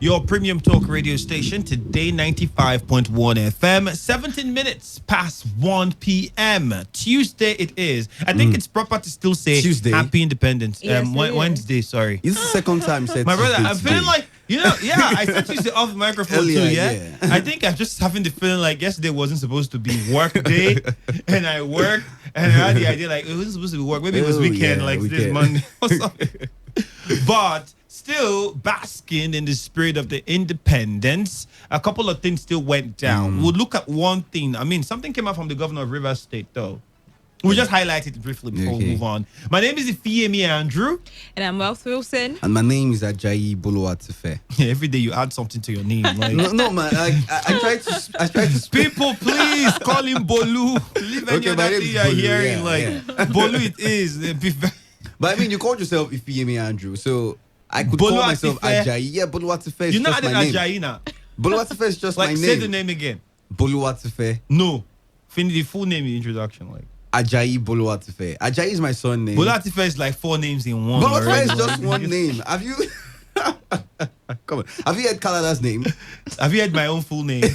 your premium talk radio station, Today 95.1 FM, 17 minutes past 1 p.m. Tuesday it is. I think it's proper to still say Tuesday. Happy Independence. Yes, Wednesday, sorry. It's the second time you said My brother, Tuesday I'm feeling today. like, I said Tuesday off the microphone Earlier, too, yeah? yeah. I think I'm just having the feeling like yesterday wasn't supposed to be work day, and I worked, and I had the idea like, it wasn't supposed to be work. Maybe it was weekend, like this weekend. Monday or something. But still basking in the spirit of the independence, a couple of things still went down. We'll look at one thing. I mean, something came out from the governor of Rivers State, though. We'll just highlight it briefly before we move on. My name is Ifeemi Andrew. And I'm Wealth Wilson. And my name is Ajayi Boluwatife. Every day you add something to your name. Like, No, man. I try to speak. people, please call him Bolu. Leave any Okay, other my name thing is you're Bolu, hearing. yeah. Bolu it is. But I mean, you called yourself Ifeemi Andrew, so I could Boluwatife. call myself Ajayi. Yeah, Boluwatife is You're not just my adding name. Ajaina. Boluwatife is just Like, my say the name. name again. Boluwatife. No. Finish the full name in the introduction. Like, Ajayi Boluwatife. Ajayi is my son name. Boluwatife is like 4 names in one. Boluwatife already. is just one name. Have you? Come on. Have you heard Kalada's name? Have you heard my own full name? Like,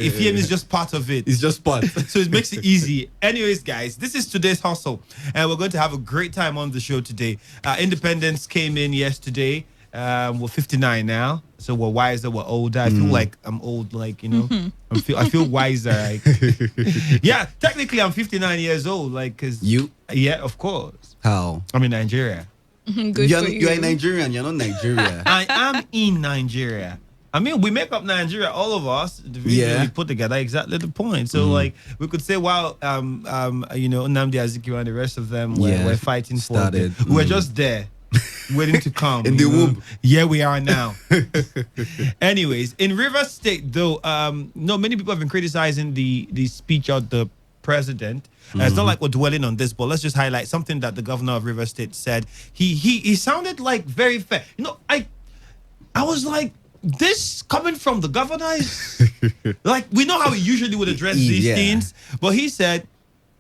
Ifeemi is just part of it. It's just part. So it makes it easy. Anyways, guys, this is today's hustle, and we're going to have a great time on the show today. Independence came in yesterday. We're 59 now, so we're wiser, we're older. I feel like I'm old, like, I feel wiser. Like, yeah, technically I'm 59 years old, like, cause You? yeah, of course, How? I'm in Nigeria. Good You're, for you. you're a Nigerian. You're not Nigeria. I am in Nigeria. I mean, we make up Nigeria, all of us. The video Yeah. we put together exactly the point. So, like, we could say, wow, Nnamdi Azikiwe and the rest of them were fighting started. for it. We're just there, waiting to come. In the womb. Yeah, we are now. Anyways, in Rivers State, though, many people have been criticizing the speech of the president. It's not like we're dwelling on this, but let's just highlight something that the governor of Rivers State said. He sounded like very fair. I was like, this coming from the governor is like, we know how he usually would address these things, but he said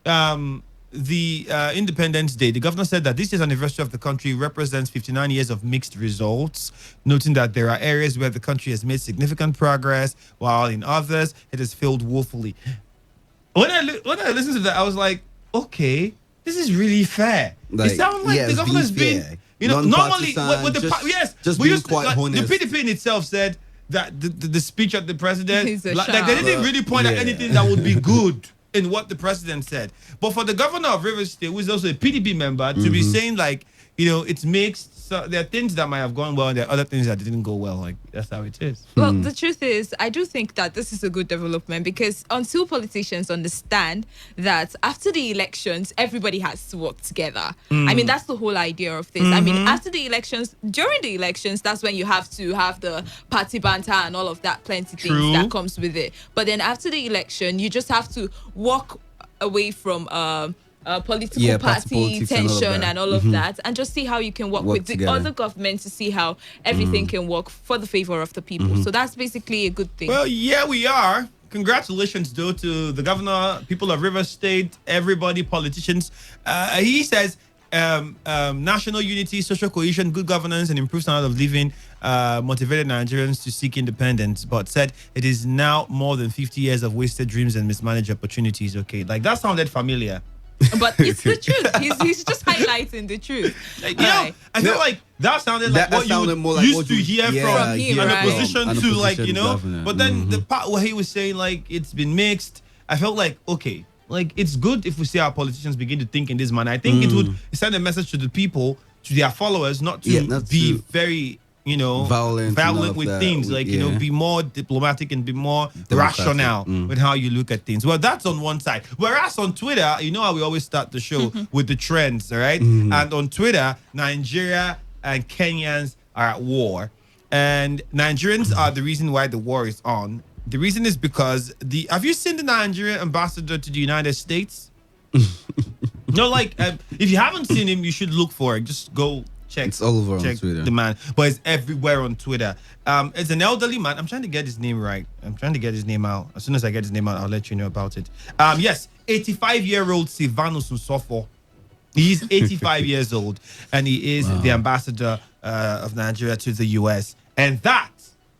the Independence Day, the governor said that this year's anniversary of the country represents 59 years of mixed results, noting that there are areas where the country has made significant progress, while in others it has failed woefully. When I listened to that, I was like, okay, this is really fair. Like, it sounds like the governor's being been, fair. normally Non-partisan, with the just we being used to, quite like, honest. the PDP in itself said that the speech of the president, He's a like, sham. they didn't really point at Yeah. anything that would be good in what the president said. But for the governor of Rivers State, who is also a PDP member, to be saying like, it's mixed. So there are things that might have gone well, and there are other things that didn't go well. Like, that's how it is. Well, the truth is, I do think that this is a good development because until politicians understand that after the elections, everybody has to work together. I mean, that's the whole idea of this. I mean, after the elections, during the elections, that's when you have to have the party banter and all of that plenty True. things that comes with it. But then after the election, you just have to walk away from political party politics tension and all of that. and all of that, and just see how you can work with the together. other government to see how everything can work for the favor of the people. So that's basically a good thing. Well, yeah, we are. Congratulations, though, to the governor, people of Rivers State, everybody, politicians. He says national unity, social cohesion, good governance, and improved standard of living motivated Nigerians to seek independence, but said it is now more than 50 years of wasted dreams and mismanaged opportunities. Okay, like that sounded familiar. But it's the truth. He's just highlighting the truth. Like, Right. I feel No. like that sounded like That what you sounded would more like used what to you- hear yeah, from him, an right. opposition An to, like, opposition governor. But then the part where he was saying, like, it's been mixed, I felt like, okay, like, it's good if we see our politicians begin to think in this manner. I think it would send a message to the people, to their followers, not to not be to- very, Violent and all of with that. things, like, be more diplomatic and be more Democratic. rational with how you look at things. Well, that's on one side. Whereas on Twitter, you know how we always start the show with the trends, all right? And on Twitter, Nigeria and Kenyans are at war. And Nigerians are the reason why the war is on. The reason is because have you seen the Nigerian ambassador to the United States? No, like, if you haven't seen him, you should look for it. Just go check. It's all over on check Twitter. the man, but it's everywhere on Twitter. It's an elderly man. I'm trying to get his name right. I'm trying to get his name out. As soon as I get his name out, I'll let you know about it. Yes, 85-year-old Silvanus Nsofo. He's 85 years old, and he is the ambassador of Nigeria to the US. And that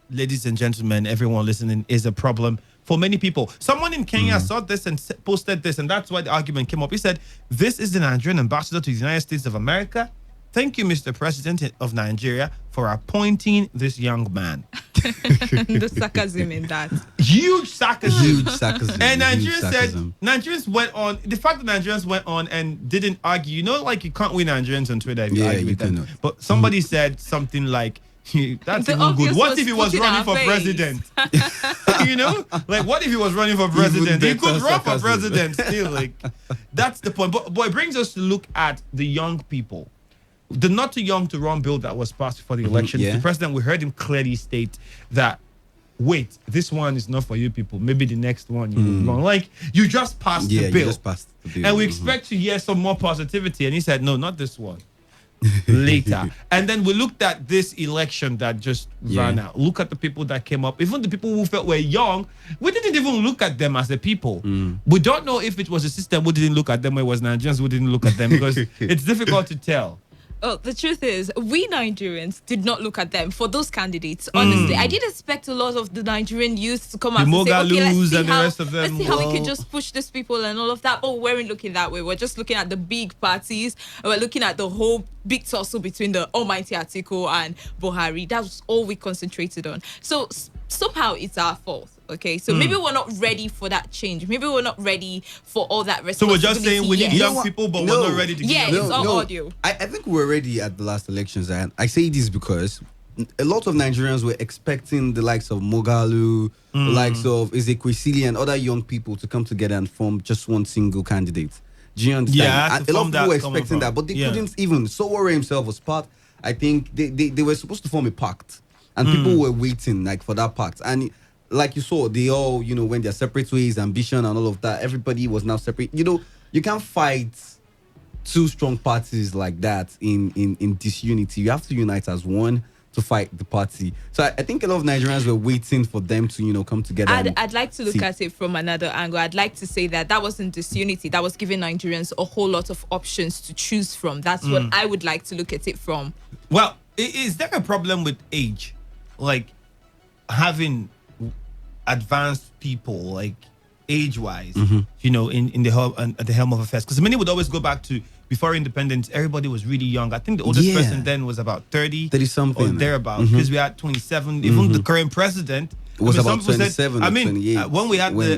ladies and gentlemen, everyone listening, is a problem for many people. Someone in Kenya saw this and posted this, and that's why the argument came up. He said, "This is the Nigerian ambassador to the United States of America. Thank you, Mr. President of Nigeria, for appointing this young man." The sarcasm in that. Huge sarcasm. Huge sarcasm. And huge Nigerians said, sarcasm. Nigerians went on, the fact that Nigerians went on and didn't argue, like you can't win Nigerians on Twitter if you Yeah, argue you with them. cannot. But somebody said something like, that's The even obvious good. What was if he was put in running our for face. president? Like, what if he was running for president? He better could run for sarcasm. president still. Like, that's the point. But it brings us to look at the young people. The not too young to run bill that was passed before the election. yeah. The president, we heard him clearly state that, wait, this one is not for you people. Maybe the next one you will run. Like, you just passed Yeah, the you bill. just passed the bill. And we expect to hear some more positivity. And he said, no, not this one. Later. And then we looked at this election that just ran out. Look at the people that came up. Even the people who felt were young, we didn't even look at them as the people. We don't know if it was the system who didn't look at them or it was Nigerians who didn't look at them, because it's difficult to tell. Oh, the truth is, we Nigerians did not look at them for those candidates. Honestly, I did expect a lot of the Nigerian youth to come out and say, okay, Mogalus and the rest of them. let's see how we Well- can just push these people and all of that. But we weren't looking that way. We're just looking at the big parties. And we're looking at the whole big tussle between the almighty Atiku and Buhari. That was all we concentrated on. So somehow it's our fault. Okay, so maybe we're not ready for that change. Maybe we're not ready for all that So responsibility. we're just saying we need yet. You know young what? people, but No. we're not ready to Yeah, give them. it's all audio. I think we were ready at the last elections, and I say this because a lot of Nigerians were expecting the likes of Mogalu, the likes of Ezekwesili, and other young people to come together and form just one single candidate. Do you understand? Yeah, And to a lot form of people were that common expecting that, front. but they Yeah. couldn't even. Sowore himself was part. I think they were supposed to form a pact, and people were waiting like for that pact. And like you saw, they all went their separate ways, ambition and all of that. Everybody was now separate. You can't fight two strong parties like that in disunity. You have to unite as one to fight the party. So I think a lot of Nigerians were waiting for them to come together. I'd like to look see. at it from another angle. I'd like to say that wasn't disunity. That was giving Nigerians a whole lot of options to choose from. That's what I would like to look at it from. Well, is there a problem with age? Like, having advanced people, like age-wise, in the at the helm of affairs? Because many would always go back to before independence. Everybody was really young. I think the oldest Yeah. person then was about 30 something or thereabouts. Because we had 27. Even the current president Was about some people 27 or 28 when we had when-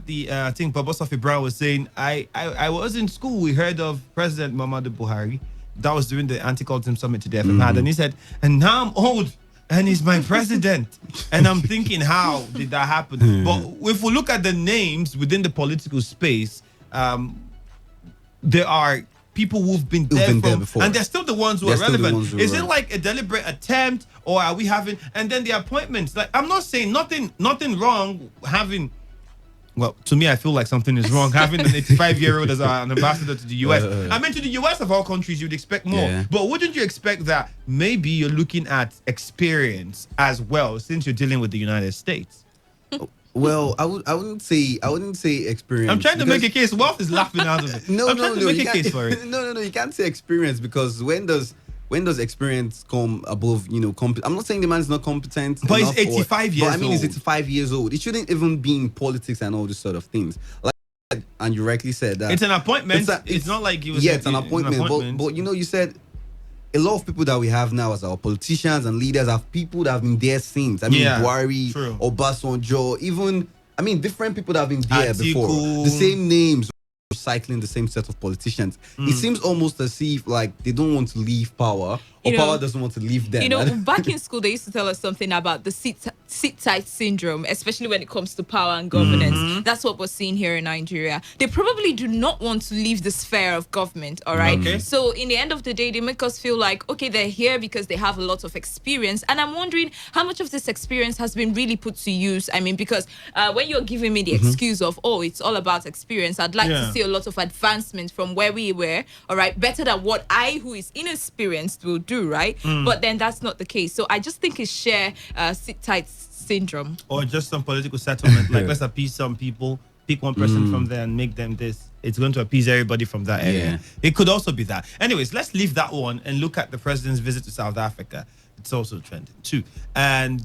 the I think Bobosofi Brown was saying, I was in school. We heard of President Muhammadu Buhari. That was during the anti-cultism summit today FM had, and he said, and now I'm old. And he's my president. And I'm thinking, how did that happen? But if we look at the names within the political space, there are people who've been there, before. and they're still the ones who They're are still the relevant. ones who Is are it right. like a deliberate attempt, or are we having, and then the appointments? Like, I'm not saying nothing wrong having. Well, to me, I feel like something is wrong having an 85-year-old as an ambassador to the US. I mean, to the US of all countries, you'd expect more. Yeah. But wouldn't you expect that maybe you're looking at experience as well, since you're dealing with the United States? Well, I wouldn't say experience. I'm trying to because- make a case. Wealth is laughing out of it. No, I'm trying to make you a can't- case for it. No, you can't say experience, because when does experience come above, I'm not saying the man's not competent. But he's enough 85 years But I mean, he's old. 85 years old. It shouldn't even be in politics and all this sort of things. Like, and you rightly said that. It's an appointment. It's not like he was. Yeah, it's an appointment. But you said a lot of people that we have now as our politicians and leaders have people that have been there since. I mean, Yeah, Buhari, true. Obasanjo, even, different people that have been there Atiku. before. The same names, cycling the same set of politicians. It seems almost as if like they don't want to leave power, or power doesn't want to leave them. Back in school, they used to tell us something about the sit tight syndrome, especially when it comes to power and governance. That's what we're seeing here in Nigeria. They probably do not want to leave the sphere of government, all right? Okay. So in the end of the day, they make us feel like, okay, they're here because they have a lot of experience. And I'm wondering how much of this experience has been really put to use. I mean, because when you're giving me the excuse of, oh, it's all about experience, I'd like to see a lot of advancement from where we were, all right? Better than what I, who is inexperienced, will do, right? But then that's not the case. So I just think it's sheer sit tight syndrome. Or just some political settlement. Like, let's appease some people, pick one person from there and make them this. It's going to appease everybody from that area. Yeah. It could also be that. Anyways, let's leave that one and look at the president's visit to South Africa. It's also trending too. And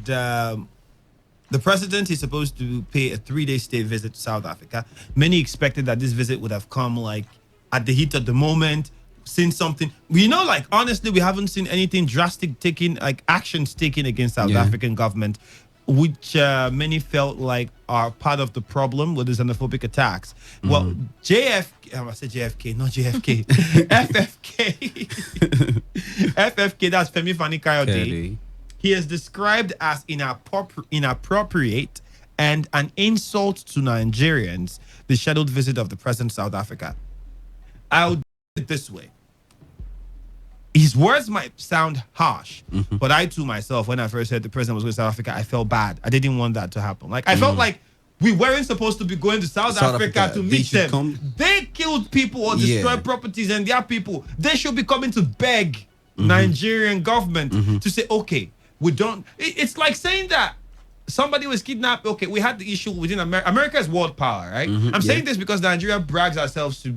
the president is supposed to pay a 3-day state visit to South Africa. Many expected that this visit would have come like at the heat of the moment, seen something. Like honestly, we haven't seen anything drastic taken, like actions taken against South African government, which many felt like are part of the problem with the xenophobic attacks. Well, I said JFK, not JFK, FFK. FFK, that's Femi Fani Kayode. He is described as inappropriate and an insult to Nigerians, the scheduled visit of the president to South Africa. I'll do it this way. His words might sound harsh, but I too myself, when I first heard the president was going to South Africa, I felt bad. I didn't want that to happen. Like I felt like we weren't supposed to be going to South Africa to meet them. They killed people or destroyed properties and their people. They should be coming to beg Nigerian government to say, okay, we don't. It's like saying that somebody was kidnapped. Okay, we had the issue within America. America is world power, right? I'm saying this because Nigeria brags ourselves to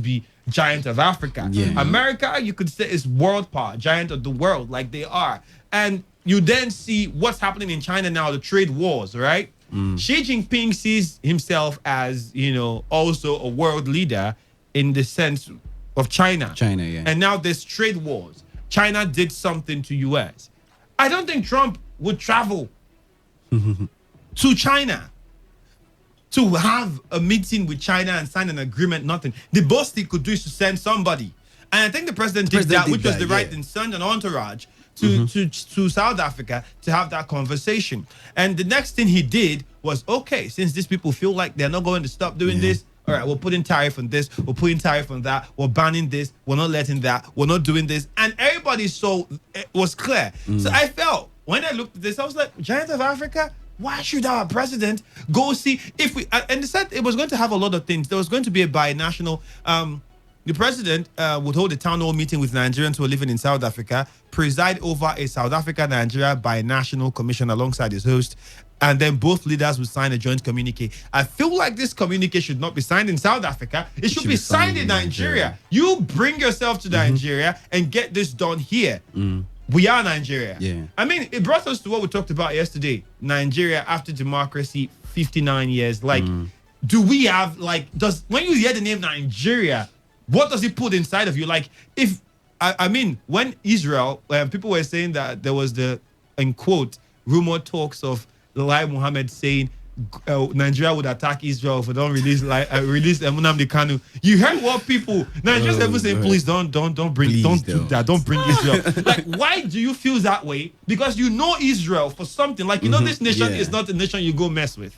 be giant of Africa. America, you could say, is world power, giant of the world, like they are. And you then see what's happening in China now, the trade wars, right? Xi Jinping sees himself as, also a world leader in the sense of China. And now there's trade wars. China did something to US. I don't think Trump would travel to China to have a meeting with China and sign an agreement. Nothing. The best he could do is to send somebody. And I think the president did that, which was the right thing, send an entourage to South Africa to have that conversation. And the next thing he did was, okay, since these people feel like they're not going to stop doing this, all right, we're putting tariff on this, we're putting tariff on that, we're banning this, we're not letting that, we're not doing this. And everybody it was clear. So I felt, when I looked at this, I was like, giant of Africa? Why should our president go see if we? And they said it was going to have a lot of things. There was going to be a binational. The president would hold a town hall meeting with Nigerians who are living in South Africa, preside over a South Africa-Nigeria binational commission alongside his host, and then both leaders would sign a joint communique. I feel like this communique should not be signed in South Africa. It should be signed in Nigeria. You bring yourself to Nigeria and get this done here. We are Nigeria. I mean, it brought us to what we talked about yesterday. Nigeria after democracy, 59 years. Like, do we have, like, when you hear the name Nigeria, what does it put inside of you? Like, when Israel, people were saying that there was in quote, rumor talks of Lai Mohammed saying Nigeria would attack Israel if we don't release Nnamdi Kanu. You heard what people Nigerians ever say? Please don't do that. Don't bring Israel. Like, why do you feel that way? Because you know Israel for something. Like, this nation is not a nation you go mess with.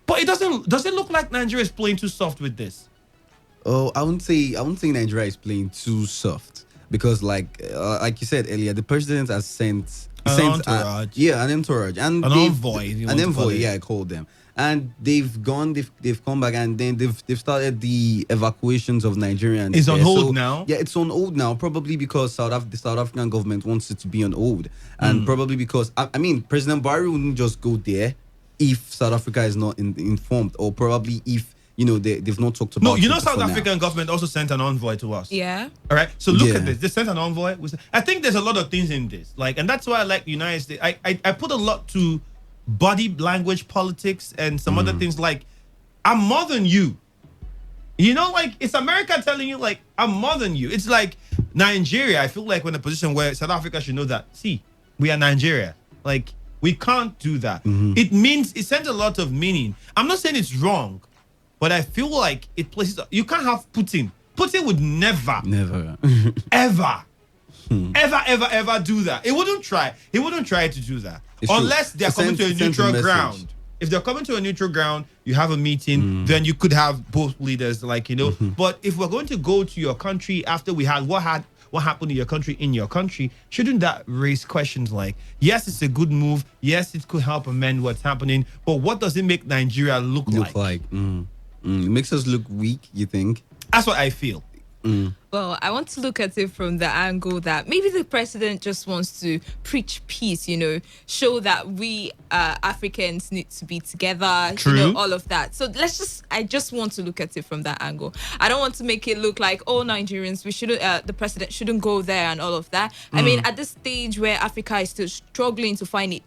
But it does it look like Nigeria is playing too soft with this? Oh, I wouldn't say Nigeria is playing too soft, because like you said earlier, the president has sent an entourage. An entourage and an envoy. I called them, and they've come back, and then they've started the evacuations of Nigerians. It's on hold now. Yeah, it's on hold now, probably because the South African government wants it to be on hold, and probably because President Buhari wouldn't just go there if South Africa is not informed, or probably if they've not talked about. No, South African government also sent an envoy to us. Yeah. All right. So look at this. They sent an envoy. I think there's a lot of things in this, and that's why I like the United States. I put a lot to body language politics and some other things. Like, I'm more than you. It's America telling you, like, I'm more than you. It's like Nigeria. I feel like we're in a position where South Africa should know that. See, we are Nigeria. Like, we can't do that. It sends a lot of meaning. I'm not saying it's wrong, but I feel like it places. You can't have Putin. Putin would never, ever do that. He wouldn't try. He wouldn't try to do that unless they're coming to a neutral ground. If they're coming to a neutral ground, you have a meeting, then you could have both leaders, But if we're going to go to your country after we had what happened in your country, shouldn't that raise questions like, yes, it's a good move. Yes, it could help amend what's happening. But what does it make Nigeria look like? It makes us look weak, you think? That's what I feel. Well, I want to look at it from the angle that maybe the president just wants to preach peace, show that we Africans need to be together, True. all of that. So I just want to look at it from that angle. I don't want to make it look like all Nigerians, the president shouldn't go there and all of that. I mean, at this stage where Africa is still struggling to find it,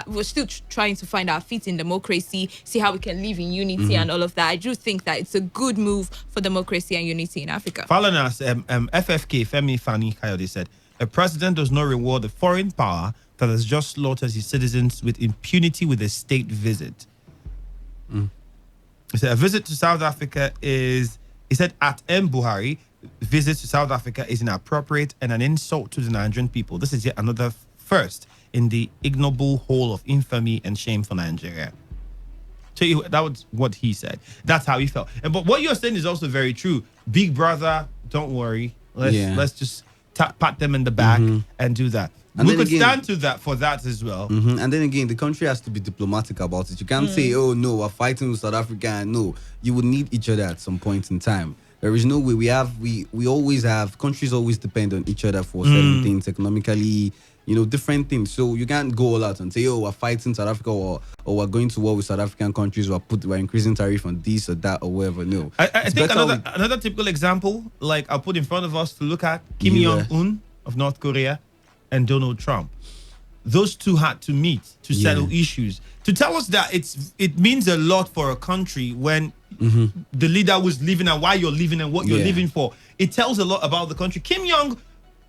we're still trying to find our feet in democracy, see how we can live in unity and all of that. I do think that it's a good move for democracy and unity in Africa. Following us, FFK, Femi Fani Kayode said, a president does not reward a foreign power that has just slaughtered his citizens with impunity with a state visit. He said, a visit to South Africa he said, at M. Buhari, visit to South Africa is inappropriate and an insult to the Nigerian people. This is yet another first in the ignoble hole of infamy and shame for Nigeria. So that was what he said. That's how he felt. But what you're saying is also very true. Big brother, don't worry. Let's just pat them in the back and do that. And we could stand to that for that as well. And then again, the country has to be diplomatic about it. You can't say, oh no, we're fighting with South Africa. And no, you would need each other at some point in time. There is no way we always have, countries always depend on each other for certain things economically, different things. So you can't go all out and say, oh, we're fighting South Africa or we're going to war with South African countries, we're increasing tariff on this or that or whatever. No. I think another typical example, like I'll put in front of us to look at, Kim Jong-un of North Korea and Donald Trump. Those two had to meet to settle issues. To tell us that it means a lot for a country when the leader was leaving and why you're leaving and what you're leaving for. It tells a lot about the country. Kim Jong,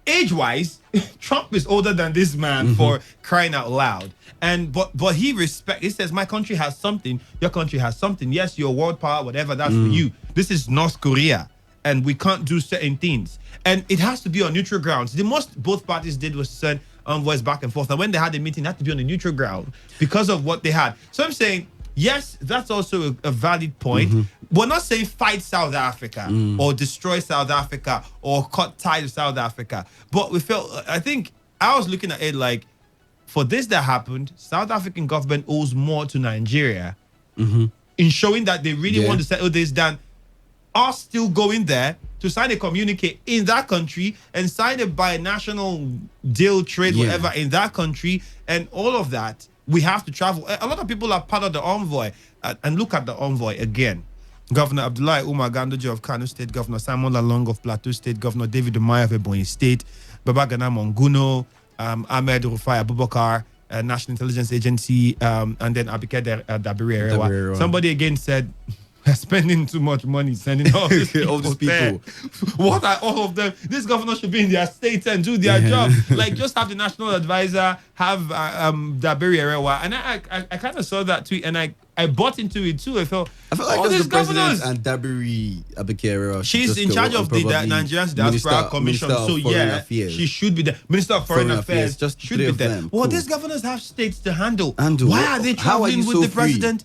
age-wise, Trump is older than this man for crying out loud. But he says, my country has something, your country has something. Yes, you're world power, whatever, that's for you. This is North Korea, and we can't do certain things. And it has to be on neutral grounds. The most both parties did was send envoys back and forth. And when they had a meeting, it had to be on a neutral ground because of what they had. So I'm saying, yes, that's also a valid point. We're not saying fight South Africa or destroy South Africa or cut ties with South Africa. But I think I was looking at it like, for this that happened, South African government owes more to Nigeria in showing that they really want to settle this than us still going there to sign a communique in that country and sign a binational deal, trade, whatever in that country, and all of that. We have to travel. A lot of people are part of the envoy. And look at the envoy again. Governor Abdullahi Umar Gandoji of Kano State, Governor Simon Lalong of Plateau State, Governor David Umahi of Ebonyi State, Babagana Monguno, Ahmed Rufai Abubakar, National Intelligence Agency, and then Abike Dabiri. Somebody again said, we're spending too much money sending all these people. What are all of them? This governor should be in their states and do their job. Like, just have the national advisor, have Dabiri Erewa. And I kind of saw that tweet and I bought into it too. I felt like all these governors and Dabiri Abike she's in charge of the Nigerian Diaspora Commission. So she should be the Minister of Foreign Affairs. Just should be there. Well, these governors have states to handle. Why are they traveling with the president?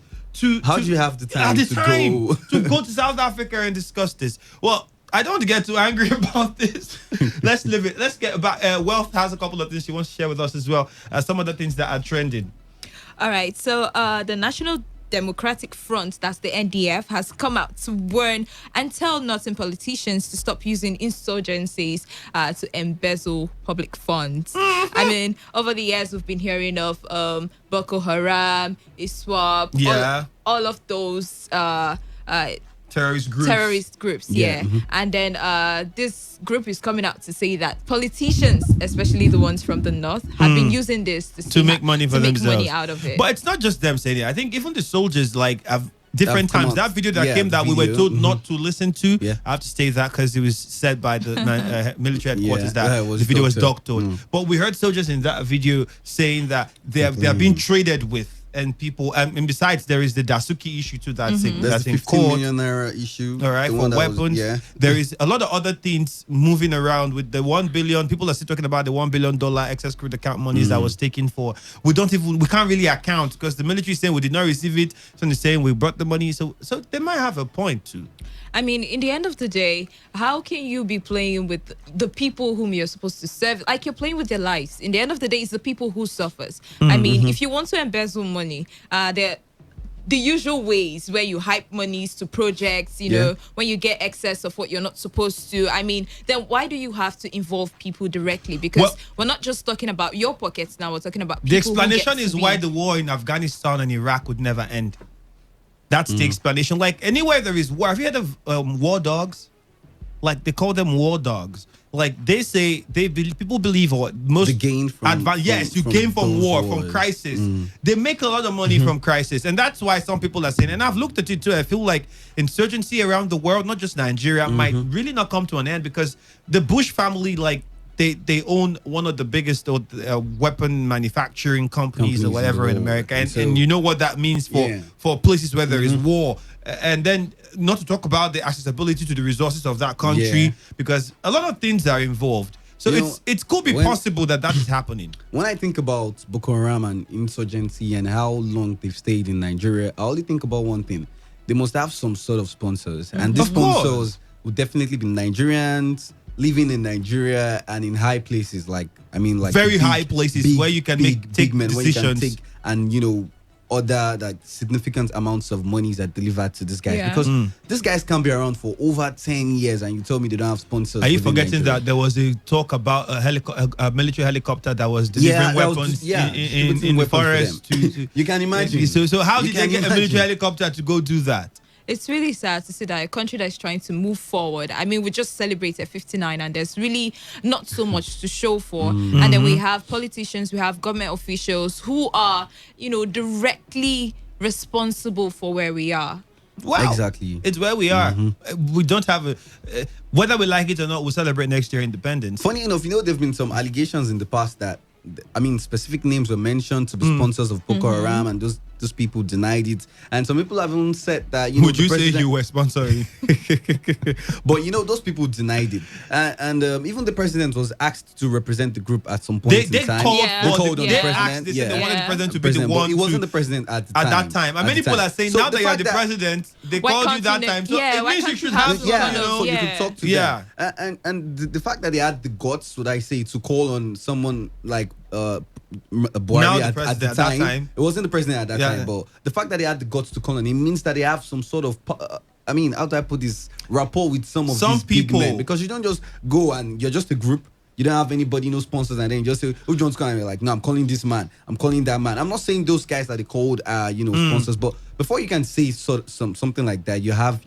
How do you have the time to go to South Africa and discuss this? Well, I don't want to get too angry about this. Let's live it. Let's get about Wealth has a couple of things she wants to share with us as well. Some of the things that are trending. All right. So the National Democratic Front, that's the NDF, has come out to warn and tell northern politicians to stop using insurgencies to embezzle public funds. I mean, over the years, we've been hearing of Boko Haram, ISWAP, all of those terrorist groups. And then this group is coming out to say that politicians, especially the ones from the north, have been using this to make money for themselves. Make money out of it. But it's not just them saying it. I think even the soldiers have different times. That video that came that we were told not to listen to. I have to say that because it was said by the military headquarters that the video was doctored. But we heard soldiers in that video saying that they are being traded with. And people, and besides, there is the Dasuki issue too. That's in the 15 million naira issue. All right, for weapons. There is a lot of other things moving around with the 1 billion. People are still talking about the $1 billion excess credit account monies that was taken for. We can't really account because the military is saying we did not receive it. So they're saying we brought the money. So they might have a point too. I mean, in the end of the day, how can you be playing with the people whom you're supposed to serve? Like, you're playing with their lives. In the end of the day, it's the people who suffers. I mean, if you want to embezzle money, the usual ways where you hype monies to projects, you know, when you get excess of what you're not supposed to. I mean, then why do you have to involve people directly? Because we're not just talking about your pockets now, we're talking about people. The explanation is why the war in Afghanistan and Iraq would never end. That's the explanation. Like anywhere there is war, have you heard of war dogs? Like they call them war dogs. Like they say, people believe what most the gain from you gain from war, from crisis. They make a lot of money from crisis, and that's why some people are saying. And I've looked at it too. I feel like insurgency around the world, not just Nigeria, might really not come to an end because the Bush family, like they own one of the biggest weapon manufacturing companies or whatever in America, and you know what that means for places where there is war. And then not to talk about the accessibility to the resources of that country because a lot of things are involved. So it could be possible that is happening. When I think about Boko Haram and insurgency and how long they've stayed in Nigeria, I only think about one thing. They must have some sort of sponsors. And these sponsors would definitely be Nigerians living in Nigeria and in high places like very high places where you can take decisions. Where you can take and other like significant amounts of monies are delivered to these guys because these guys can be around for over 10 years and you told me they don't have sponsors. Are you forgetting that there was a talk about a military helicopter that was delivering weapons in the forest? You can imagine. So how did they get a military helicopter to go do that? It's really sad to see that a country that is trying to move forward. I mean, we just celebrated 59 and there's really not so much to show for. And then we have politicians, we have government officials who are, directly responsible for where we are. Wow. Exactly. It's where we are. We don't have whether we like it or not, we'll celebrate next year independence. Funny enough, there have been some allegations in the past that, specific names were mentioned to be sponsors of Boko Haram and those people denied it. And some people have even said that, would you say you were sponsoring? But, those people denied it. And even the president was asked to represent the group at some point in time. They called on the president. They wanted the president to be the one. He wasn't the president at that time. And many people are saying now that you're the president, they called you that time. So it means you should have so you could talk to them. And the fact that they had the guts, would I say, to call on someone like Buhari at the time. It wasn't the president at that time, but the fact that they had the guts to call on him means that they have some sort of how do I put this, rapport with some these people, big men, because you don't just go and you're just a group. You don't have anybody, no sponsors, and then you just say, "Who John's calling?" Like, no, I'm calling this man. I'm calling that man. I'm not saying those guys that they called, sponsors, but before you can say something like that, you have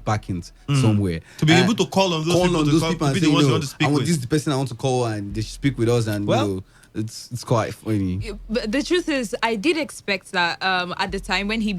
backings somewhere to be able to call on those people and be the ones you want to speak with. This is the person I want to call, and they should speak with us, and it's quite funny. But the truth is, I did expect that at the time when he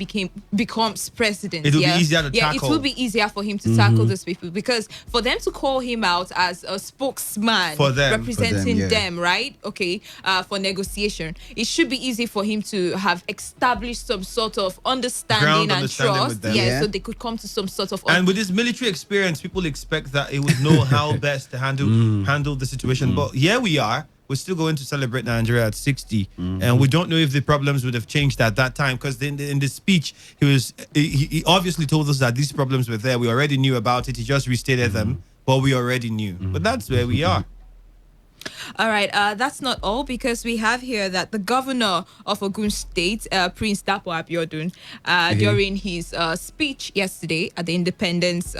becomes president, it will be easier to tackle. It will be easier for him to tackle those people, because for them to call him out as a spokesman for them, representing them, right? Okay, for negotiation, it should be easy for him to have established some sort of understanding and trust. So they could come to some sort of. And with this military experience, people expect that it would know how best to handle the situation. But here we are. We're still going to celebrate Nigeria at 60, and we don't know if the problems would have changed at that time, because in the speech he obviously told us that these problems were there. We already knew about it. He just restated them, but we already knew. But that's where we are. All right, that's not all, because we have here that the governor of Ogun State, Prince Dapo Abiodun, during his speech yesterday at the independence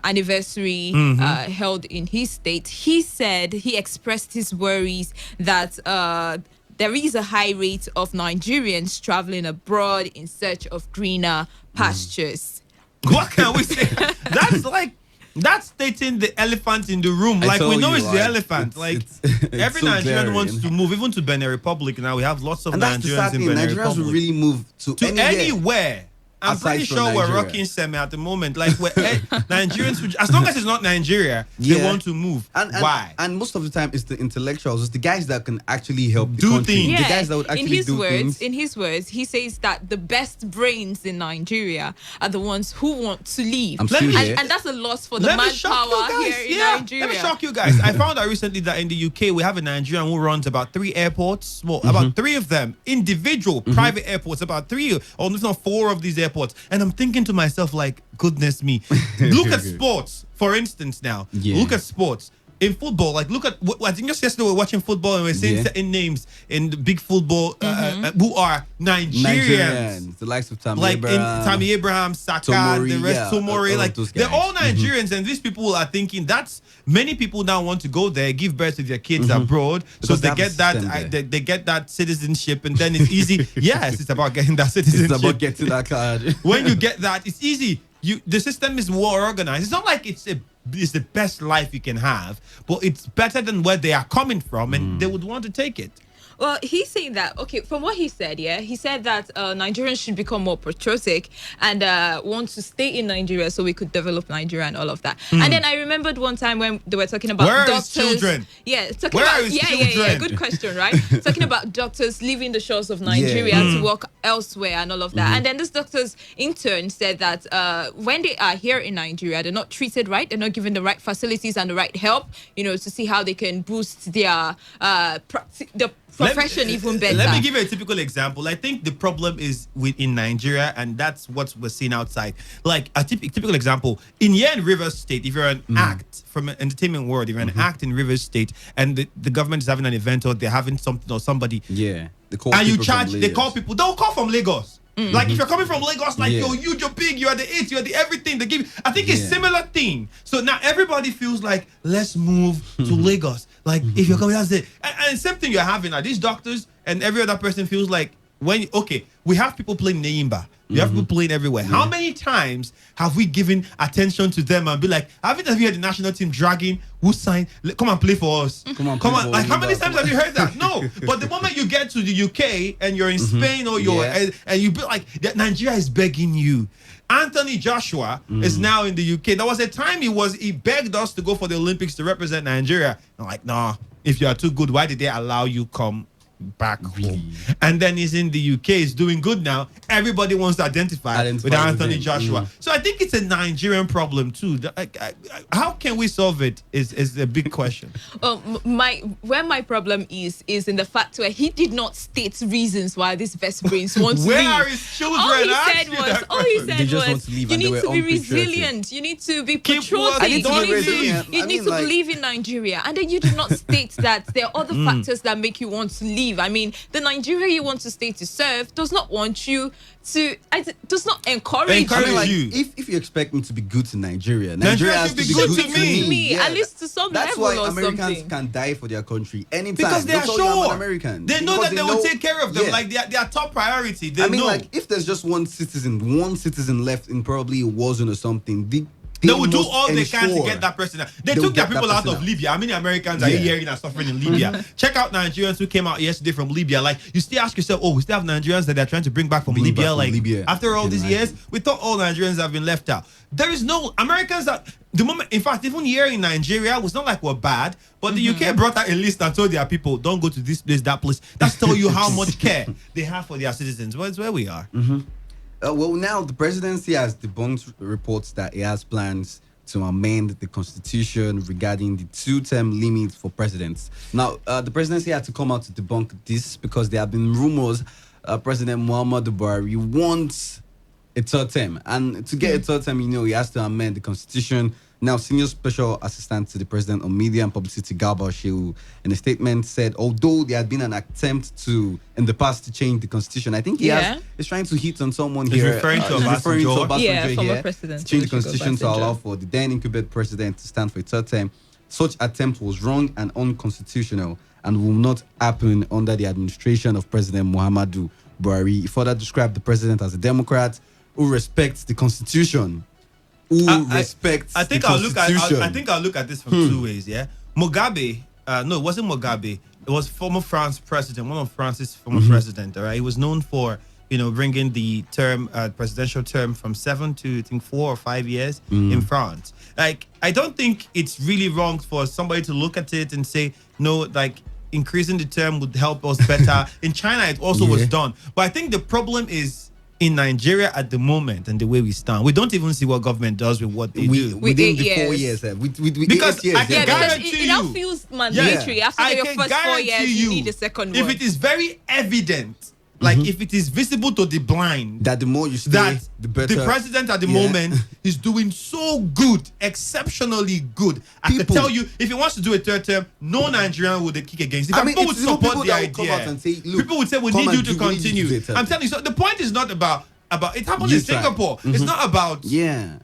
anniversary held in his state, he expressed his worries that there is a high rate of Nigerians traveling abroad in search of greener pastures. What can we say? That's stating the elephant in the room. Like, we know it's the elephant. It's every so Nigerian wants to move, even to Benin Republic. Now we have lots of Nigerians in Benin Republic. Nigerians will really move to anywhere. I'm pretty sure we're rocking semi at the moment. Like, Nigerians, as long as it's not Nigeria, they want to move. Why? And most of the time, it's the intellectuals, it's the guys that can actually help the country. Things. Yeah. The guys that would actually do things. In his words, he says that the best brains in Nigeria are the ones who want to leave. And that's a loss for the manpower here in Nigeria. Let me shock you guys. I found out recently that in the UK, we have a Nigerian who runs about 3 airports. Well, about 3 of them, individual private airports, about 3, or if not 4 of these airports. And I'm thinking to myself, like, goodness me. Look at sports, for instance, now. Look at sports. in football, like look at I think just yesterday we were watching football and we are saying certain names in the big football who are Nigerians. The likes of Tammy Like Abraham. in Tammy Abraham, Saka, Tomori, the rest, Tomori, like those they're guys. all Nigerians, and these people are thinking that's many people now want to go there, give birth to their kids abroad, so Because they they get have a that system there. they get that citizenship, and then it's easy. Yes, it's about getting that citizenship. It's about getting that card. When you get that, it's easy. The system is more organized. It's not like it's the best life you can have, but it's better than where they are coming from, and they would want to take it. Well, he's saying that, okay, from what he said, he said that Nigerians should become more patriotic and want to stay in Nigeria so we could develop Nigeria and all of that. And then I remembered one time when they were talking about Where are doctors. his children? Yeah, talking Where about are his yeah, children? good question, right? Talking about doctors leaving the shores of Nigeria to work elsewhere and all of that. And then this doctor's intern said that when they are here in Nigeria, they're not treated right, they're not given the right facilities and the right help, to see how they can boost their the profession even better. Let me give you a typical example. I think the problem is in Nigeria, and that's what we're seeing outside. Like a typical example, in Rivers State, if you're an act from an entertainment world, if you're an act in Rivers State, and the government is having an event or they're having something or somebody, They call and you people charge, from they Lagos. call people, don't call from Lagos. Like if you're coming from Lagos, like you're huge, you're big, you're the it, you're the everything. They give. I think it's similar thing. So now everybody feels like let's move to Lagos. Like if you're coming, that's it. And same thing you're having. Like these doctors and every other person feels like we have people playing Neimba. We have people playing everywhere. How many times have we given attention to them and be like, haven't you heard the national team dragging Hussein? Come and play for us. Come on. Like how many times have you heard that? No. But the moment you get to the UK and you're in Spain or and you be like, Nigeria is begging you. Anthony Joshua is now in the UK. There was a time he begged us to go for the Olympics to represent Nigeria. I'm like, nah, if you are too good, why did they allow you come back home? And then he's in the UK, he's doing good now. Everybody wants to identify with Anthony Joshua. So I think it's a Nigerian problem too. How can we solve it is a big question. Where my problem is in the fact where he did not state reasons why these best brains want to leave. Where are his children? All he said was leave you and they need were to be unpatriotic. resilient, you need to be Keep patriotic, working, don't you leave. need to believe in Nigeria. And then you did not state that there are other factors that make you want to leave. I mean, the Nigeria you want to stay to serve does not want you to, does not encourage Encourage you. Like, you. if you expect me to be good to Nigeria Nigeria has should to be be good good to to me. me. At least to some That's level why or Americans something. can die for their country anytime. Because they are They'll tell you I'm sure. an American. They know Because that they will take care of them. Like they are top priority. They know. like if there's just one citizen left in probably a war zone or something, They will do must all they can to ensure get that person out. They they will took their get that people out person of out. Libya. How many Americans are you hearing are suffering in Libya? Check out Nigerians who came out yesterday from Libya. Like, you still ask yourself, we still have Nigerians that they're trying to bring back from Libya. After all these years, we thought all Nigerians have been left out. There is no Americans that the moment. In fact, even here in Nigeria, it was not like we're bad, but the UK brought out a list and told their people, don't go to this place, that place. That's tell you how much care they have for their citizens. Well, it's where we are. Well, now the presidency has debunked reports that it has plans to amend the constitution regarding the 2-term limit for presidents. Now, the presidency had to come out to debunk this because there have been rumors President Muhammadu Buhari wants a third term. And to get a third term, he has to amend the constitution. Now, Senior Special Assistant to the President on Media and Publicity, Garba Shehu, in a statement said, although there had been an attempt in the past to change the constitution, I think he's trying to hit on someone He's here. referring to Obasanjo. Former president. To change the constitution to allow for the then incumbent president to stand for a third term. Such attempt was wrong and unconstitutional and will not happen under the administration of President Muhammadu Buhari. He further described the president as a Democrat who respects the constitution. I think I'll look at this from two ways. Yeah, Mugabe. No, it wasn't Mugabe. It was former France president, one of France's former president. All right, he was known for bringing the presidential term from 7 to I think 4 or 5 years in France. Like, I don't think it's really wrong for somebody to look at it and say no. Like, increasing the term would help us better. In China, it also was done. But I think the problem is in Nigeria at the moment and the way we stand. We don't even see what government does with what they do. Within the 4 years. years. Because 8 years. I can Because guarantee it now you. feels mandatory. After I your can first 4 years, guarantee you need a second one. If it is very evident like if it is visible to the blind, that the more you stay, that the better. the president at the moment is doing so good, exceptionally good. I can tell you, if he wants to do a third term, no Nigerian would kick against. People would support the idea. People would say, we need you to continue. I'm telling you, so the point is not about it happened in Singapore. It's not about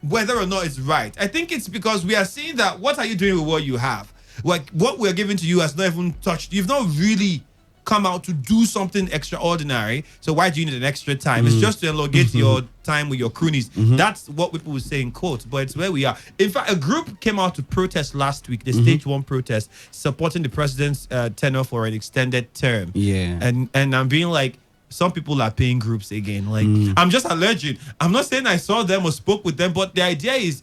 whether or not it's right. I think it's because we are seeing that what are you doing with what you have? Like what we're giving to you has not even touched. You've not really come out to do something extraordinary. So why do you need an extra time? It's just to elongate your time with your cronies. That's what people would say in quotes, but it's where we are. In fact, a group came out to protest last week, the stage 1 protest, supporting the president's tenure for an extended term. And I'm being like, some people are paying groups again. Like, I'm just alleging. I'm not saying I saw them or spoke with them, but the idea is,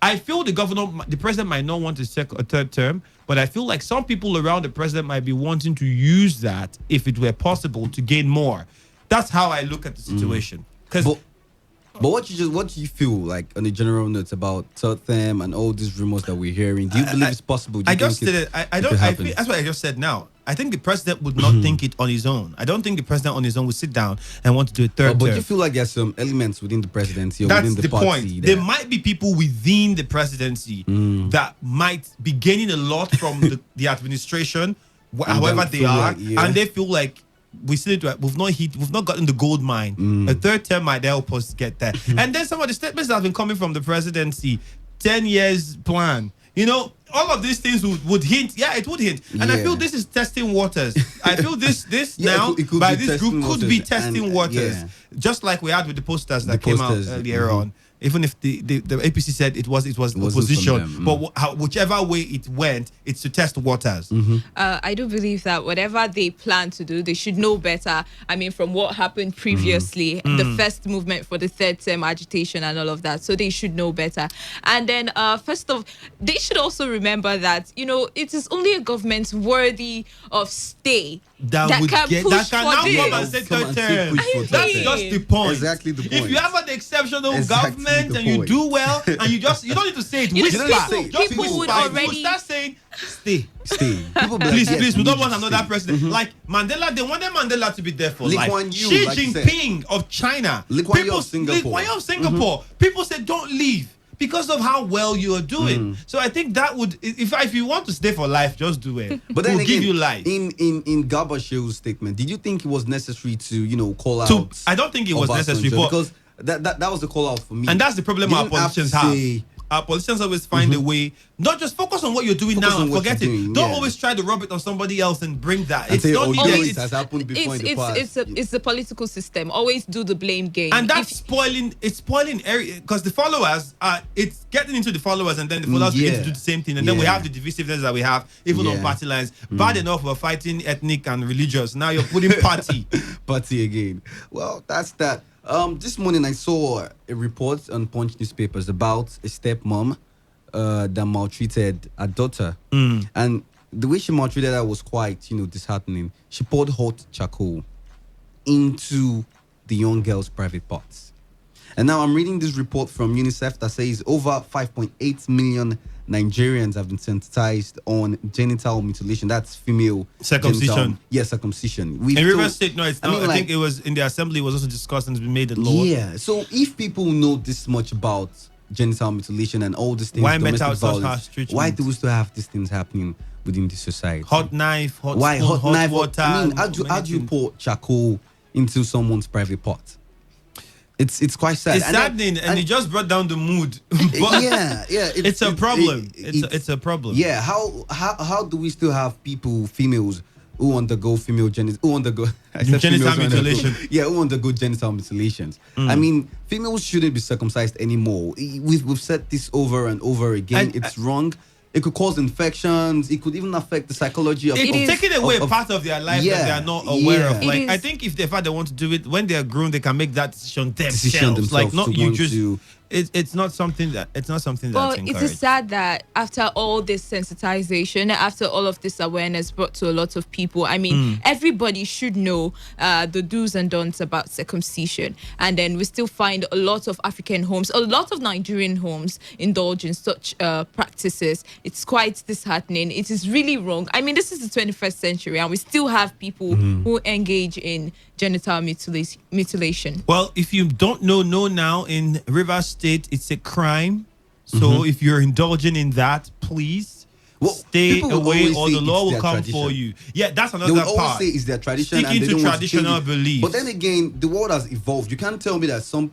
I feel the president might not want to take a third term, but I feel like some people around the president might be wanting to use that, if it were possible, to gain more. That's how I look at the situation. But what do you feel like on the general notes about third term and all these rumors that we're hearing? Do you believe it's possible? I just did it. I don't. I feel, that's what I just said now. I think the president would not think it on his own. I don't think the president on his own would sit down and want to do a third term. But you feel like there's some elements within the presidency or that's within the party. Point. There might be people within the presidency that might be gaining a lot from the administration, however they are, and they feel like we've not gotten the gold mine. A third term might help us get there. And then some of the statements that have been coming from the presidency, 10 years plan. You know, all of these things would hint. Yeah, it would hint. And I feel this is testing waters. I feel this now it could by be this group could be testing waters. Just like we had with the posters that came out earlier on. Even if the APC said it was opposition, but whichever way it went, it's to test waters. I do believe that whatever they plan to do, they should know better. I mean, from what happened previously, the first movement for the third term agitation and all of that, so they should know better. And then, first of, they should also remember that it is only a government worthy of stay that can push for this. Come and say third term. That's just the point. Exactly the point. If you have an exceptional government and you do well, and you don't need to say it. People would already start saying, stay. People please, we don't want another president. Like Mandela, they wanted Mandela to be there for life. Xi Jinping of China. Lee Kuan Yew of Singapore. People said, don't leave because of how well you are doing. So I think that would, if you want to stay for life, just do it. But then we'll give you life. In Garbashew's statement, did you think it was necessary to call out? I don't think it was necessary, because that was the call out for me. And that's the problem our politicians have. Our politicians always find a way, not just focus on what you're doing now and forget it. Don't always try to rub it on somebody else and bring that. It's not needed. It has happened before in the past. It's the political system. Always do the blame game. And that's spoiling area, because the followers it's getting into the followers, and then the followers begin to do the same thing, and then we have the divisiveness that we have even on party lines. Bad enough we're fighting ethnic and religious. Now you're putting party again. Well, that's that. This morning I saw a report on Punch newspapers about a stepmom that maltreated her daughter, and the way she maltreated her was quite, disheartening. She poured hot charcoal into the young girl's private parts. And now I'm reading this report from UNICEF that says over 5.8 million Nigerians have been sensitized on genital mutilation. That's female circumcision. Circumcision. In Rivers State, no, it's not. I think it was in the assembly. It was also discussed and it's been made a law. Yeah. So if people know this much about genital mutilation and all these things, why domestic violence, why do we still have these things happening within the society? Hot knife, hot knife, water. I mean, how do you pour charcoal into someone's private part? It's quite sad. It's saddening, and it just brought down the mood. But it's a problem. It's a problem. Yeah. How do we still have females who undergo genital mutilation? Who undergo genital mutilations? I mean, females shouldn't be circumcised anymore. We've said this over and over again. It's wrong. It could cause infections. It could even affect the psychology of... It's taking away part of their life that they are not aware of. Like, I think if they want to do it, when they are grown, they can make that decision themselves. Like, not you just... it's not something that's Well, encouraged. it is sad that after all this sensitization, after all of this awareness brought to a lot of people, I mean, everybody should know the do's and don'ts about circumcision. And then we still find a lot of African homes, a lot of Nigerian homes indulge in such practices. It's quite disheartening. It is really wrong. I mean, this is the 21st century, and we still have people who engage in genital mutilation. Well, if you don't know now, in Rivers State, it's a crime. So if you're indulging in that, please stay people will away, always or say the law it's will their come tradition. for you. Yeah, that's They another will always part. say it's their tradition and Sticking they to don't want to change traditional it. beliefs. But then again, the world has evolved. You can't tell me that some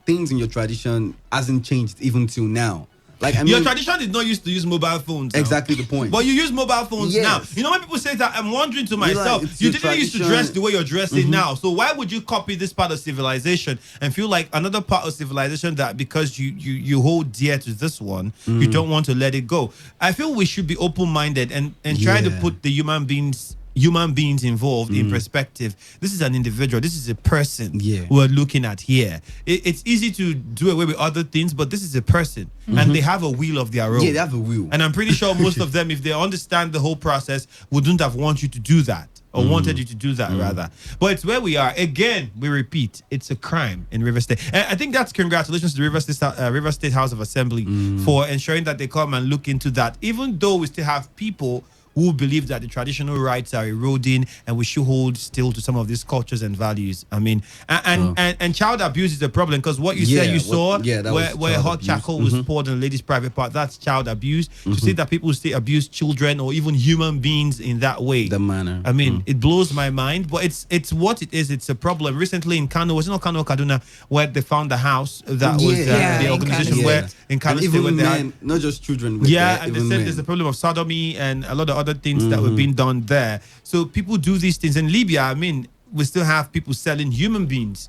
things in your tradition hasn't changed even till now. Like, I mean, Your tradition did not used to use mobile phones. now. exactly the point. But you use mobile phones Yes. now. You know, when people say that, I'm wondering to like, myself, it's you your didn't used to tradition. dress the way you're dressing now. So why would you copy this part of civilization and feel like another part of civilization that because you hold dear to this one, you don't want to let it go? I feel we should be open-minded and try to put the human beings involved in perspective. This is an individual. This is a person we're looking at here. It's easy to do away with other things, but this is a person, and they have a will of their own. Yeah, they have a will. And I'm pretty sure most of them, if they understand the whole process, wouldn't have wanted you to do that, or wanted you to do that rather. But it's where we are. Again, we repeat, it's a crime in River State. And I think that's congratulations to River State House of Assembly for ensuring that they come and look into that, even though we still have people who believe that the traditional rights are eroding and we should hold still to some of these cultures and values. I mean, and child abuse is a problem, because what you said you saw where hot charcoal was poured on a lady's private part, that's child abuse. To say that people still abuse children or even human beings in that way, The manner. I mean, it blows my mind, but it's what it is. It's a problem. Recently in Kano, was it not Kano, Kaduna, where they found the house that was the in organization Kano. where in Kano and State, even where they had, men, not just children. and they said there's a problem of sodomy and a lot of other things that were being done there. So people do these things. In Libya, I mean, we still have people selling human beings,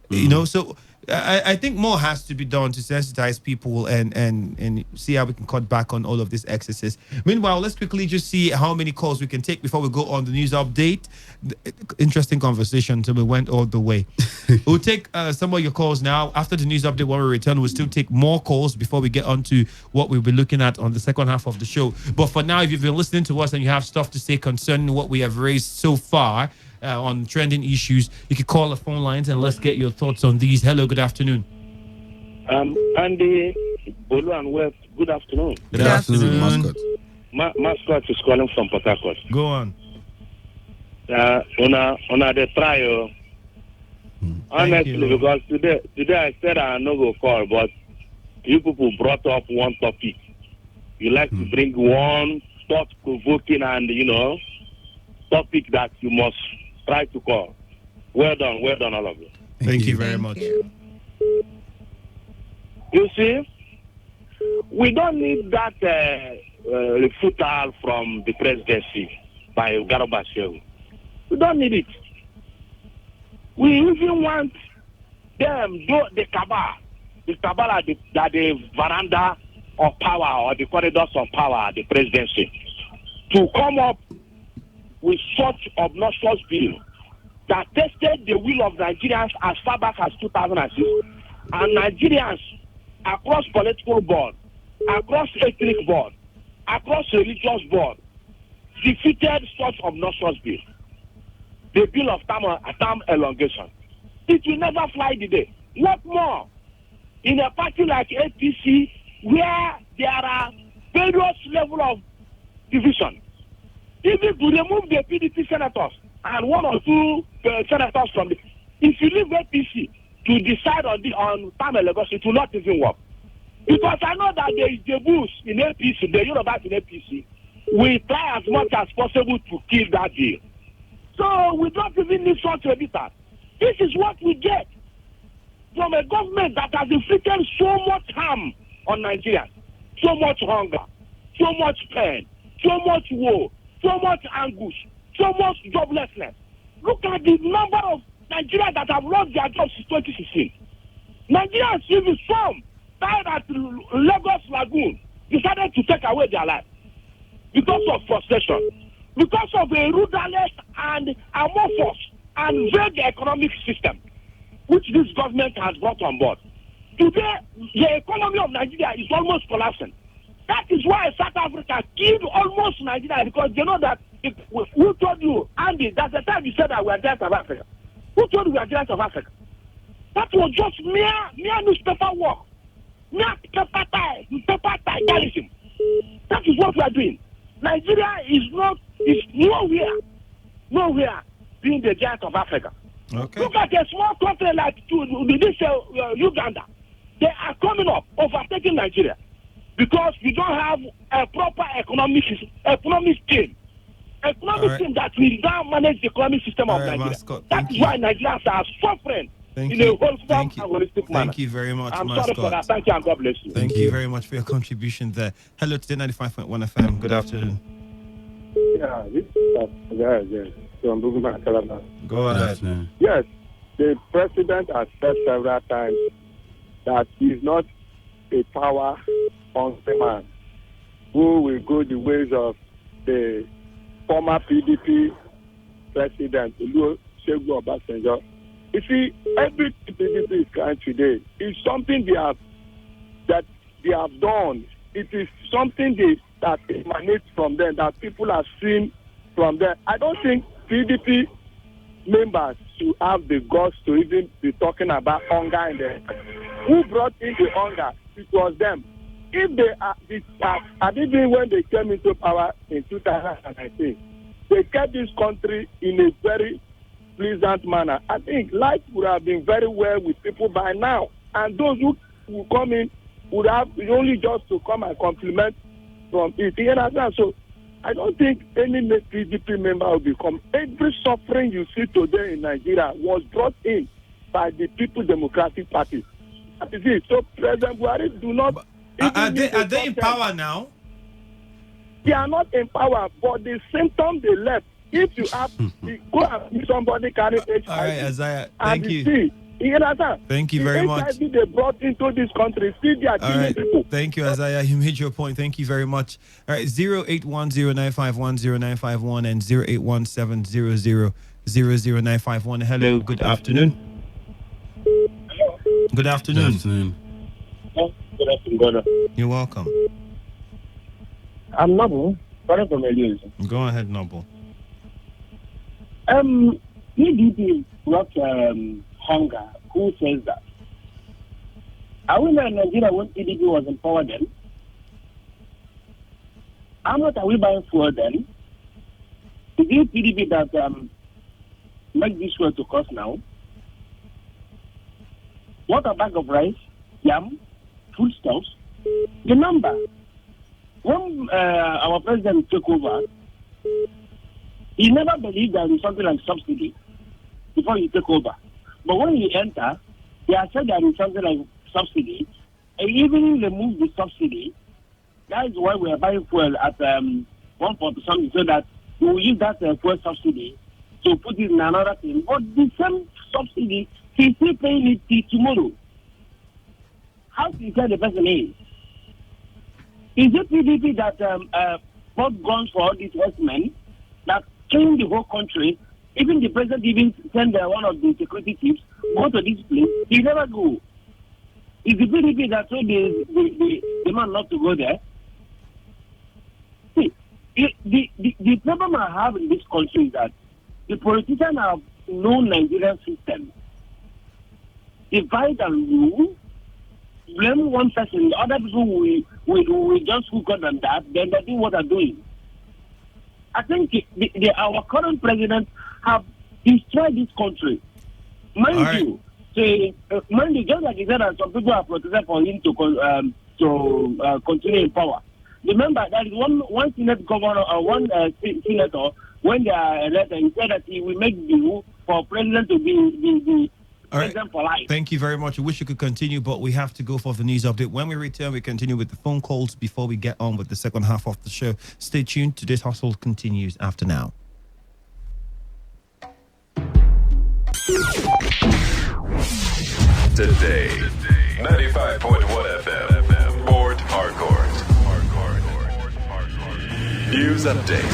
you know. So I think more has to be done to sensitize people and see how we can cut back on all of this excesses. Meanwhile, let's quickly just see how many calls we can take before we go on the news update. Interesting conversation until we went all the way. We'll take some of your calls now. After the news update, when we return, we'll still take more calls before we get on to what we'll be looking at on the second half of the show. But for now, if you've been listening to us and you have stuff to say concerning what we have raised so far, on trending issues, you can call the phone lines and let's get your thoughts on these. Hello, good afternoon. Andy, Bolu and West, good afternoon. Good afternoon. Mascot. Mascot is calling from Port Harcourt. Go on. On the trial, honestly, you. because today I said I'm not going to call, but you people brought up one topic. You like to bring one thought-provoking and, topic that you must try to call. Well done, all of you. Thank you very much. You see, we don't need that refutal from the presidency by Garba Shehu. We don't need it. We even want them, the cabal at the veranda of power or the corridors of power, the presidency, to come up with such obnoxious bill that tested the will of Nigerians as far back as 2006, and Nigerians across political board, across ethnic board, across religious board, defeated such obnoxious bill. The bill of term elongation. It will never fly the day. What more? In a party like APC, where there are various level of division, even to remove the PDP senators and one or two senators from the, if you leave APC to decide on term elongation, it will not even work. Because I know that there is the Bush in APC, the Yoruba in APC, we try as much as possible to kill that deal. So we don't even need such a bitter. This is what we get from a government that has inflicted so much harm on Nigerians, so much hunger, so much pain, so much woe, so much anguish, so much joblessness. Look at the number of Nigerians that have lost their jobs since 2016. Nigerians, even some, died at Lagos Lagoon, decided to take away their life because of frustration, because of a rudderless and amorphous and vague economic system which this government has brought on board. Today, the economy of Nigeria is almost collapsing. That is why South Africa killed almost Nigeria, because they know that who told you, Andy, that's the time you said that we are giants of Africa. Who told you we are giants of Africa? That was just mere newspaper work, mere paper tigerism. That is what we are doing. Nigeria is nowhere being the giant of Africa. Okay. Look at a small country like Uganda. They are coming up, overtaking Nigeria, because we don't have a proper economic scheme that will now manage the economic system of Nigeria. Mascot, that is why Nigerians are suffering in a wholesome and holistic manner. Thank you very much, I'm Mascot. sorry for that. Thank you and God bless you. Thank you very much for your contribution there. Hello, Today 95.1 FM. Good afternoon. Yeah, this is from Buguma, Calabar. Go ahead. Yes, the president has said several times that he's not a power-hungry man who will go the ways of the former PDP president, Olusegun Obasanjo. You see, every PDP is crying today is something they have done. It is something that emanates from them, that people have seen from them. I don't think PDP members should have the guts to even be talking about hunger in there. Who brought in the hunger? It was them. If they are even when they came into power in 2019, they kept this country in a very pleasant manner. I think life would have been very well with people by now. And those who will come in would have only just to come and compliment from it. You understand? So I don't think any PDP member will become. Every suffering you see today in Nigeria was brought in by the People Democratic Party. That is it. So President Buhari do not. Are they in power now? They are not in power, but the symptoms they left. If you have go and see somebody carrying HIV, all right, Isaiah, thank you. See, you understand? Thank you very much. HIV they brought into this country, still they are killing people. Thank you, Isaiah. You made your point. Thank you very much. All right, 08109510951 and 08170000951. Hello, good afternoon. Good afternoon. Good afternoon. You're welcome. I'm Noble, brother from Elias. Go ahead, Noble. PDP brought hunger. Who says that? Are we not in Nigeria when PDP was in power then? How much are we buying fuel then? Is it PDP that make this fuel to cost now? What a bag of rice, yam, foodstuffs? Remember, when our president took over, he never believed there is something like subsidy before he took over. But when he entered, they have said there is something like subsidy, and even remove the subsidy. That is why we are buying fuel at 140 something, so that we will use that fuel subsidy to put it in another thing. But the same subsidy, he's still paying it till tomorrow. How sincere the person is? Is it PDP that bought guns for all these horsemen that clean the whole country? Even the president even sent one of the security chiefs go to this place. He never go. It's the PDP that told the man not to go there. See, the problem I have in this country is that the politicians have no Nigerian system. Divide and rule, blame one person, other people will just hook on that, then they do what they're doing. I think our current president have destroyed this country. Mind you, just like he said that some people are protesting for him to continue in power. Remember, there is one Senate governor, one senator, when they are elected, he said that he will make the rule for president to be president for life. Thank you very much. I wish you could continue, but we have to go for the news update. When we return, we continue with the phone calls before we get on with the second half of the show. Stay tuned. Today's hustle continues after now. Today, 95.1 FM, Port Harcourt. News update.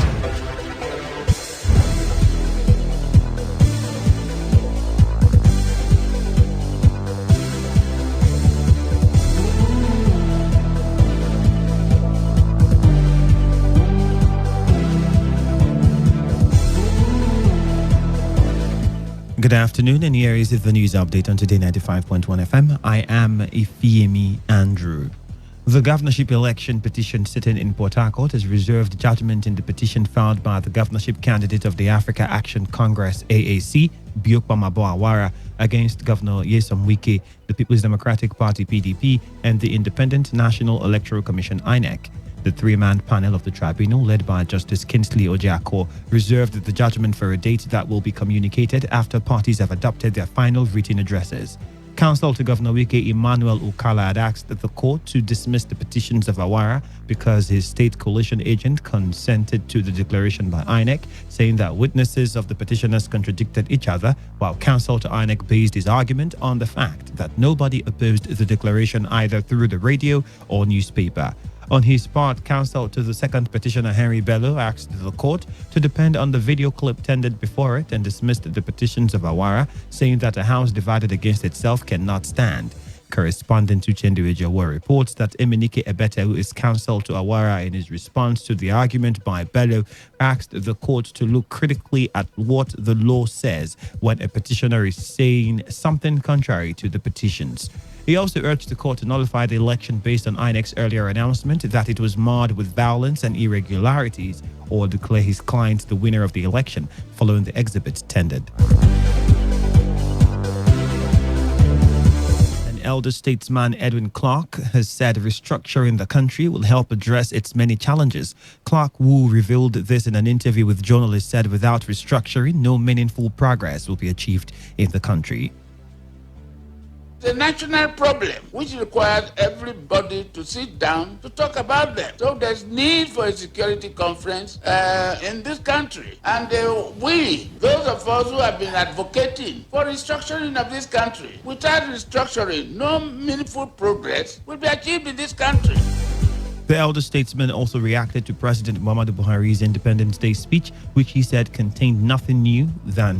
Good afternoon, and here is the news update on Today 95.1 FM. I am Ifeemi Andrew. The governorship election petition sitting in Port Harcourt has reserved judgment in the petition filed by the governorship candidate of the Africa Action Congress AAC, Biokpa Awara, against Governor Nyesom Wike, the People's Democratic Party PDP, and the Independent National Electoral Commission INEC. The three-man panel of the tribunal, led by Justice Kingsley Ojiako, reserved the judgment for a date that will be communicated after parties have adopted their final written addresses. Counsel to Governor Wike, Emmanuel Ukala, had asked the court to dismiss the petitions of Awara because his state coalition agent consented to the declaration by INEC, saying that witnesses of the petitioners contradicted each other, while counsel to INEC based his argument on the fact that nobody opposed the declaration either through the radio or newspaper. On his part, counsel to the second petitioner, Henry Bello, asked the court to depend on the video clip tendered before it and dismissed the petitions of Awara, saying that a house divided against itself cannot stand. Correspondent to Chendu Ejawa reports that Emenike Ebete, who is counsel to Awara, in his response to the argument by Bello, asked the court to look critically at what the law says when a petitioner is saying something contrary to the petitions. He also urged the court to nullify the election based on INEC's earlier announcement that it was marred with violence and irregularities, or declare his client the winner of the election following the exhibits tendered. Elder statesman Edwin Clark has said restructuring the country will help address its many challenges. Clark, who revealed this in an interview with journalists, said without restructuring, no meaningful progress will be achieved in the country. The national problem which requires everybody to sit down to talk about them. So there's need for a security conference in this country. And we, those of us who have been advocating for restructuring of this country, without restructuring, no meaningful progress will be achieved in this country. The elder statesman also reacted to President Muhammadu Buhari's Independence Day speech, which he said contained nothing new that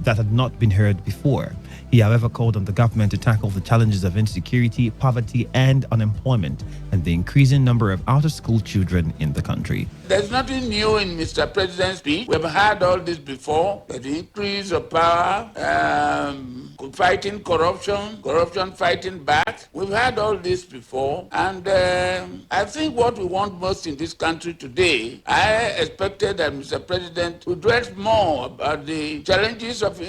had not been heard before. He, however, called on the government to tackle the challenges of insecurity, poverty, and unemployment, and the increasing number of out-of-school children in the country. There's nothing new in Mr. President's speech. We've had all this before. The increase of power, fighting corruption, corruption fighting back. We've had all this before. And I think what we want most in this country today, I expected that Mr. President would address more about the challenges of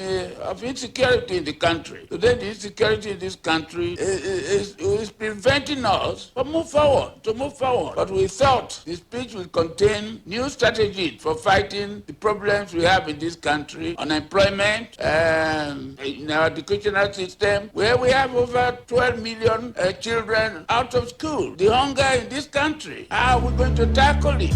insecurity in the country. Today, the insecurity in this country is preventing us to move forward. But we thought the speech will contain new strategies for fighting the problems we have in this country, unemployment, in our educational system, where we have over 12 million children out of school. The hunger in this country, how are we going to tackle it?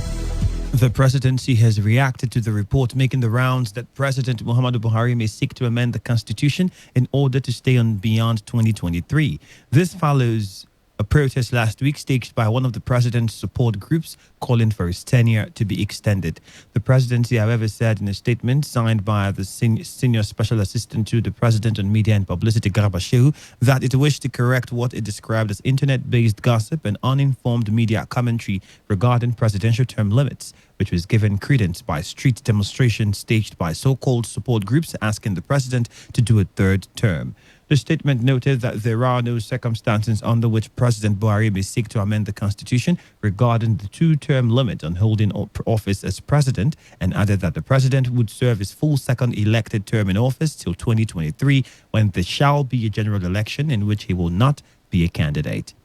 The presidency has reacted to the report making the rounds that President Muhammadu Buhari may seek to amend the constitution in order to stay on beyond 2023. This follows a protest last week staged by one of the president's support groups calling for his tenure to be extended. The presidency, however, said in a statement signed by the senior special assistant to the president on media and publicity, Garba Shehu, that it wished to correct what it described as internet-based gossip and uninformed media commentary regarding presidential term limits, which was given credence by street demonstrations staged by so-called support groups asking the president to do a third term. The statement noted that there are no circumstances under which President Buhari may seek to amend the constitution regarding the two-term limit on holding office as president, and added that the president would serve his full second elected term in office till 2023, when there shall be a general election in which he will not be a candidate.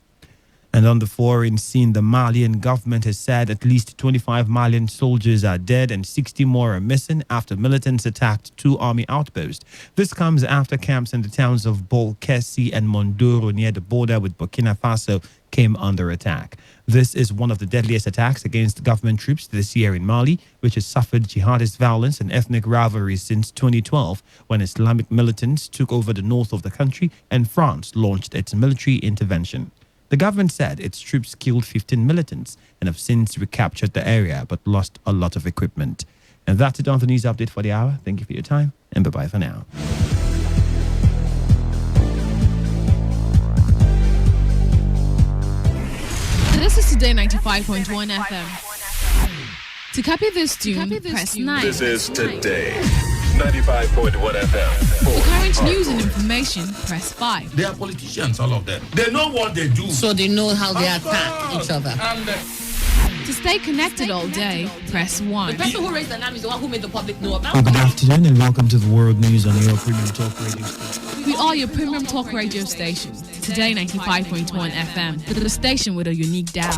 And on the foreign scene, the Malian government has said at least 25 Malian soldiers are dead and 60 more are missing after militants attacked two army outposts. This comes after camps in the towns of Bolkesi and Mondoro near the border with Burkina Faso came under attack. This is one of the deadliest attacks against government troops this year in Mali, which has suffered jihadist violence and ethnic rivalry since 2012, when Islamic militants took over the north of the country and France launched its military intervention. The government said its troops killed 15 militants and have since recaptured the area but lost a lot of equipment. And that's it on the news update for the hour. Thank you for your time and bye-bye for now. This is Today 95.1 FM. To copy this tune, press 9. This is Today. 95.1 FM. For current news and information, press 5. They are politicians, all of them. They know what they do. So they know how they attack each other. And To stay connected all day, press 1. The person who raised the name is the one who made the public know about. Good afternoon and welcome to the World News on your Premium Talk Radio station. We are your premium talk radio station. Today 95.1 FM, the station with a unique dial.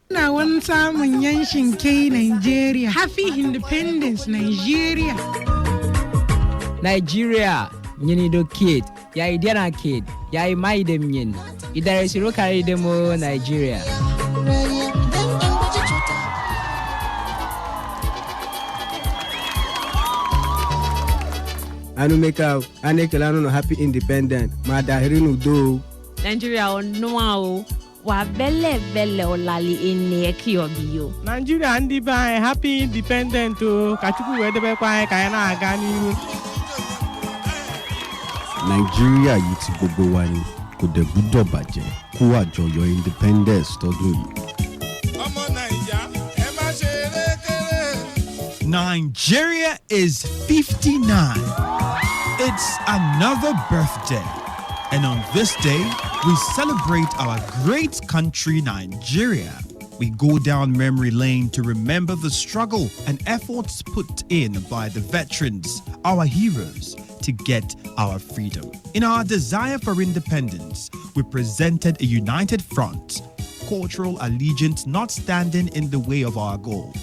Na wani samun yanshin kai Nigeria. Happy Independence Nigeria. Nigeria, nyini do kid. Ya idiana kid. Ya imai dem nyin. Idare siro carry demo Nigeria. Anu make out. Ane kelano no happy independent. Madahirinu do. Nigeria no wa belle olali ene ekiobiyo. Nigeria ndi ba happy independent o. Kachuku wedebe kwa ka na aga niru. Nigeria yìí ti gbogbo wa ni kò dẹ̀ gbúdọ̀ bàjẹ́ kú àjọyọ̀ independence tọdún yìí. Nigeria is 59. It's another birthday. And on this day, we celebrate our great country, Nigeria. We go down memory lane to remember the struggle and efforts put in by the veterans, our heroes, to get our freedom. In our desire for independence, we presented a united front, cultural allegiance not standing in the way of our goal.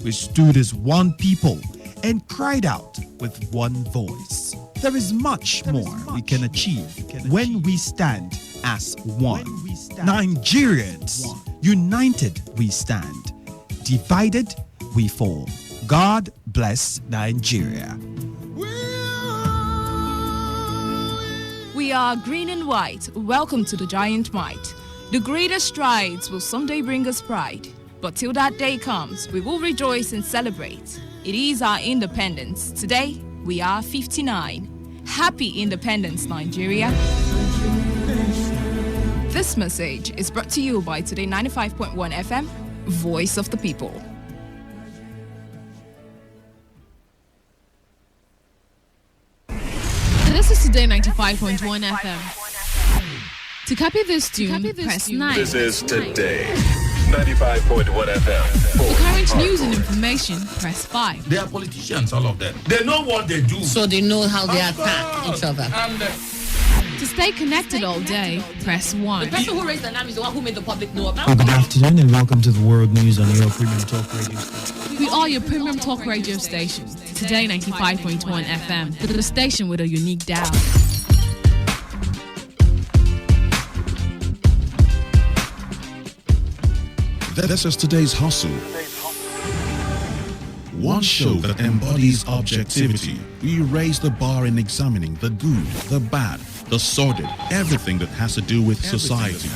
We stood as one people and cried out with one voice. There is much more we can achieve when we stand as one. Nigerians, united we stand. Divided we fall. God bless Nigeria. We are green and white. Welcome to the giant might. The greatest strides will someday bring us pride. But till that day comes, we will rejoice and celebrate. It is our independence. Today, we are 59. Happy Independence, Nigeria. This message is brought to you by Today 95.1 FM, Voice of the People. This is Today 95.1 FM. To copy this tune, press 9. This is Today 95.1 FM. For current news and information, press 5. they are politicians, all of them. They know what they do. So they know how they attack each other. And To stay connected all day, press 1. The person who raised the name is the one who made the public know about. Good afternoon and welcome to the World News on your Premium Talk Radio station. We are your premium talk radio station. Today 95.1 FM, the station with a unique dial. This is today's hustle. One show that embodies objectivity. We raise the bar in examining the good, the bad, the sordid, everything that has to do with society.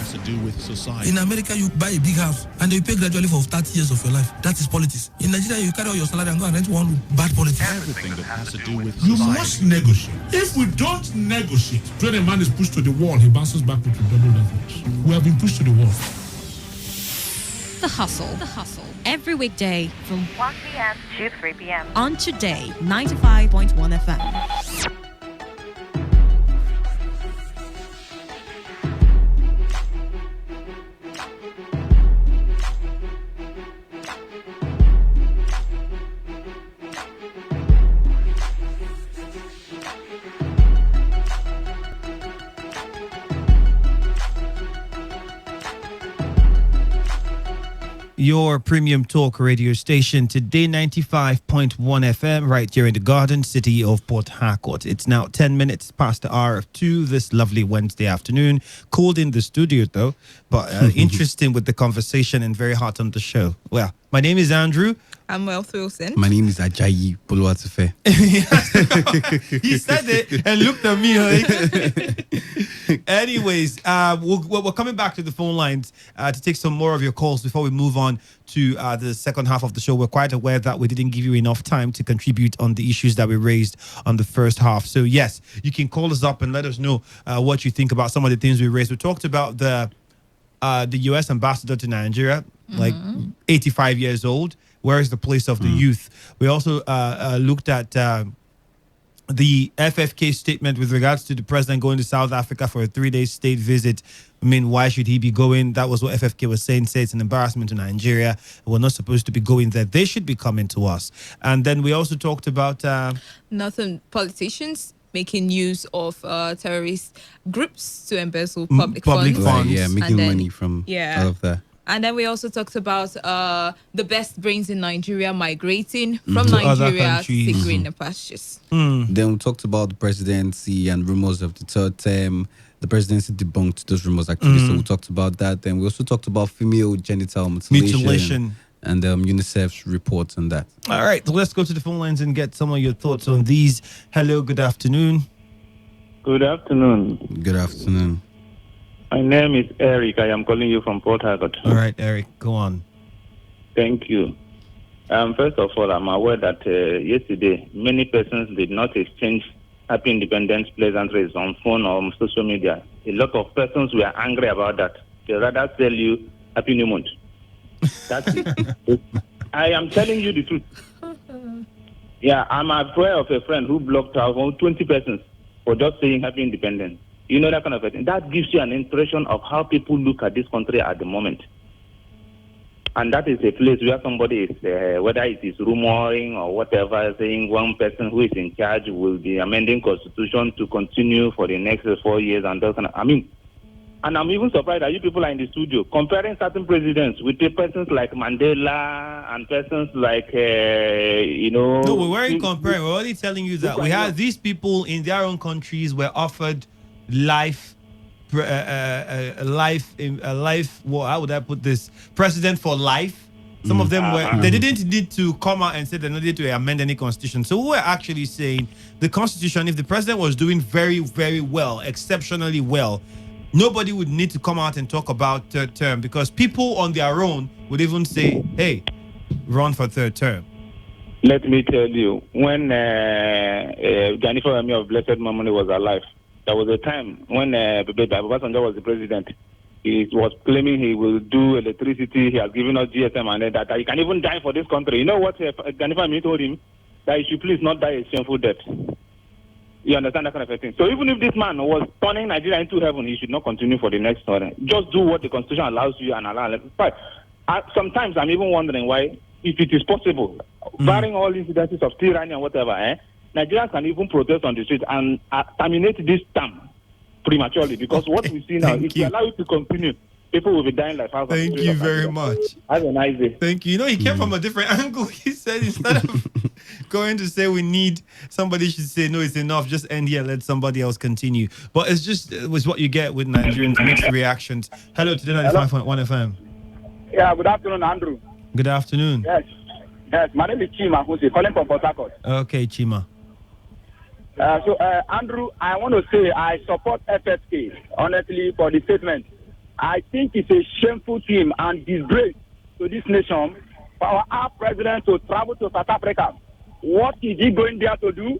In America, you buy a big house and you pay gradually for 30 years of your life. That is politics. In Nigeria, you carry out your salary and go and rent one bad politics. Everything that has to do with you society. must negotiate. If we don't negotiate, when a man is pushed to the wall, he bounces back with double levels. We have been pushed to the wall. The Hustle. Every weekday from 1 p.m. to 3 p.m. on Today 95.1 FM. Your premium talk radio station, Today 95.1 FM, right here in the Garden City of Port Harcourt. It's now 10 minutes past the hour of 2 this lovely Wednesday afternoon. Cold in the studio, though, but interesting with the conversation and very hot on the show. Well, my name is Andrew. I'm Wealth Wilson. My name is Ajayi Boluwatife. He said it and looked at me like. Anyways, we're coming back to the phone lines to take some more of your calls before we move on to the second half of the show. We're quite aware that we didn't give you enough time to contribute on the issues that we raised on the first half. So yes, you can call us up and let us know what you think about some of the things we raised. We talked about the the U.S. ambassador to Nigeria, like 85 years old. Where is the place of the youth? We also looked at the FFK statement with regards to the president going to South Africa for a 3-day state visit. I mean, why should he be going? That was what FFK was saying. Say it's an embarrassment to Nigeria. We're not supposed to be going there. They should be coming to us. And then we also talked about nothing. Politicians making use of terrorist groups to embezzle public funds. Right, yeah, making money from all of that. And then we also talked about the best brains in Nigeria migrating from To other Nigeria to countries. greener pastures. Then we talked about the presidency and rumors of the third term. The presidency debunked those rumors actually, so we talked about that. Then we also talked about female genital mutilation. And UNICEF's reports on that. All right, so let's go to the phone lines and get some of your thoughts on these. Hello, good afternoon. Good afternoon. Good afternoon. My name is Eric. I am calling you from Port Harcourt. All right, Eric, go on. Thank you. First of all, I'm aware that yesterday many persons did not exchange Happy Independence pleasantries on phone or on social media. A lot of persons were angry about that. They rather tell you Happy New Month. That's it. I am telling you the truth. Yeah, I'm aware of a friend who blocked out 20 persons for just saying Happy Independence. You know, that kind of thing. That gives you an impression of how people look at this country at the moment. And that is a place where somebody is, whether it is rumoring or whatever, saying one person who is in charge will be amending constitution to continue for the next 4 years. And that kind of, and I'm even surprised that you people are in the studio comparing certain presidents with the persons like Mandela and persons like, No, we weren't comparing. We're only telling you that we had these people in their own countries were offered life, well, how would I put this? President for life. Some of them were, they didn't need to come out and say they needed to amend any constitution. So we were actually saying the constitution, if the president was doing very, very well, exceptionally well, nobody would need to come out and talk about third term because people on their own would even say, hey, run for third term. Let me tell you, when Jennifer Remy of Blessed Memory was alive, there was a time when Obasanjo was the president. He was claiming he will do electricity. He has given us GSM and that he can even die for this country. You know what Jennifer Remy told him? That he should please not die a shameful death. You understand that kind of a thing? So even if this man was turning Nigeria into heaven, he should not continue for the next turn. Just do what the constitution allows you and allow. But sometimes I'm even wondering why, if it is possible, barring all incidences of tyranny and whatever, Nigerians can even protest on the street and terminate this term prematurely because what we see now, if you allow it to continue, people will be dying like thousands. Thank you very much. Have a nice day. Thank you. You know, he came from a different angle. He said instead of going to say we need, somebody should say, no, it's enough, just end here, let somebody else continue. But it's just, it was what you get with Nigerians, mixed reactions. Hello, Today95.1 FM. Yeah, good afternoon, Andrew. Good afternoon. Yes, my name is Chima, who's calling from Port Harcourt. Okay, Chima. Andrew, I want to say I support FFK, honestly, for the statement. I think it's a shameful thing and disgrace to this nation for our president to travel to South Africa. What is he going there to do?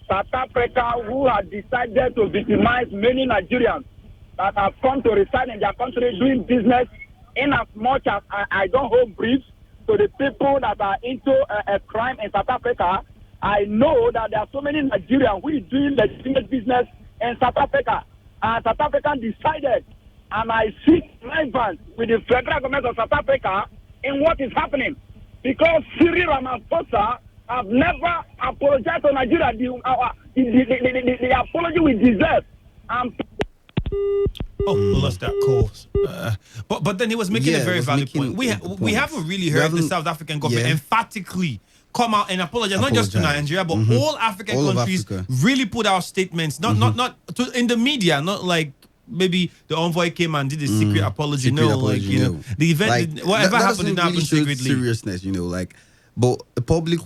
South Africa, who has decided to victimize many Nigerians that have come to reside in their country doing business, in as much as I don't hold briefs to the people that are into a crime in South Africa. I know that there are so many Nigerians who is doing legitimate business in South Africa. And South Africa decided, and I seek relevance with the federal government of South Africa in what is happening. Because Cyril Ramaphosa have never apologized to Nigeria. The apology we deserve. We lost that course. But then he was making a very valid point. We haven't really heard the South African government emphatically come out and apologize, not just to Nigeria, but all African countries really put out statements, not in the media, not like maybe the envoy came and did a secret apology. The event, whatever happened didn't happen secretly. Seriousness, but a public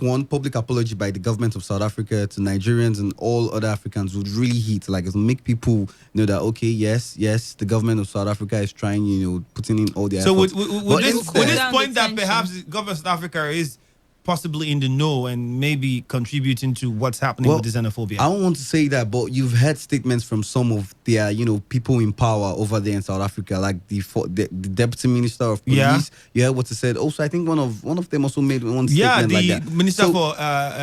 apology by the government of South Africa to Nigerians and all other Africans would really hit, it'll make people know that, okay, yes, the government of South Africa is trying, putting in all the efforts. So would this point that perhaps the government of South Africa is possibly in the know and maybe contributing to what's happening with the xenophobia. I don't want to say that, but you've heard statements from some of their, people in power over there in South Africa, like the deputy minister of police. Yeah. You heard what he said. Also, I think one of them also made one Yeah, statement like the that. minister for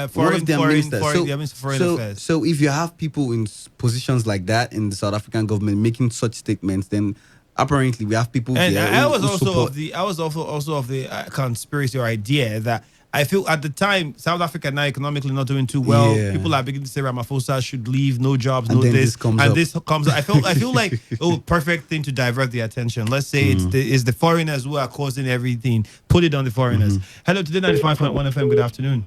foreign affairs. So if you have people in positions like that in the South African government making such statements, then apparently we have people And there I who was also support. of the conspiracy or idea that I feel at the time South Africa now economically not doing too well. Yeah. People are beginning to say Ramaphosa should leave, no jobs, And no then this, this comes up. I feel like perfect thing to divert the attention. Let's say it's the foreigners who are causing everything. Put it on the foreigners. Hello, Today 95.1 FM. Good afternoon.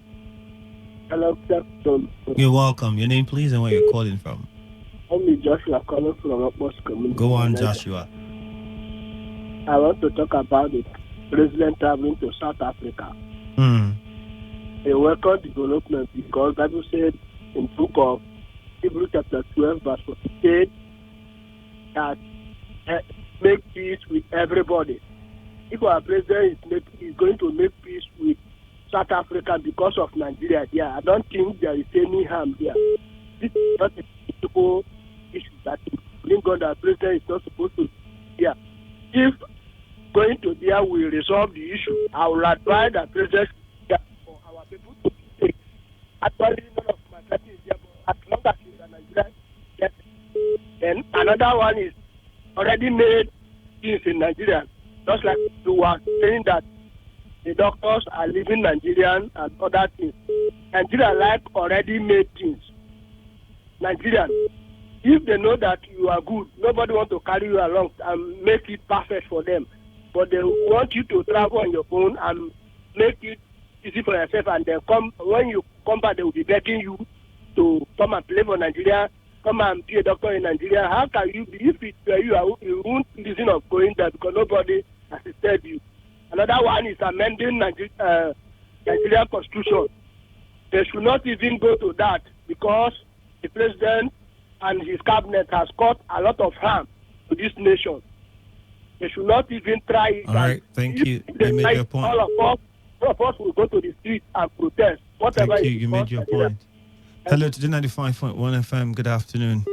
Hello, Captain. You're welcome. Your name, please, and where you're calling from. I'm Joshua calling from Upmost Community. Go on, Joshua. I want to talk about the president traveling to South Africa. A welcome development because Bible said in book of Hebrews chapter 12 verse 48 that make peace with everybody. If our president is going to make peace with South Africa because of Nigeria there, I don't think there is any harm there. This is not a political issue that bring on the president is not supposed to be here. If going to there will resolve the issue, I will advise the president for our people to take. Actually, none of my country is there, but as long as it's a Nigerian, yes. Then another one is already made things in Nigeria. Just like you were saying that the doctors are leaving Nigerian and other things. Nigeria like already made things. Nigerian, if they know that you are good, nobody want to carry you along and make it perfect for them. But they want you to travel on your own and make it easy for yourself. And then when you come back, they will be begging you to come and play for Nigeria, come and be a doctor in Nigeria. How can you be, if it were you won't reason of going there because nobody assisted you. Another one is amending Nigerian constitution. They should not even go to that because the president and his cabinet has caused a lot of harm to this nation. They should not even try it. All right, thank you. You made your point. All of us will go to the street and protest. Whatever. Thank you. You made your point. Hello to the 95.1 FM. Good afternoon.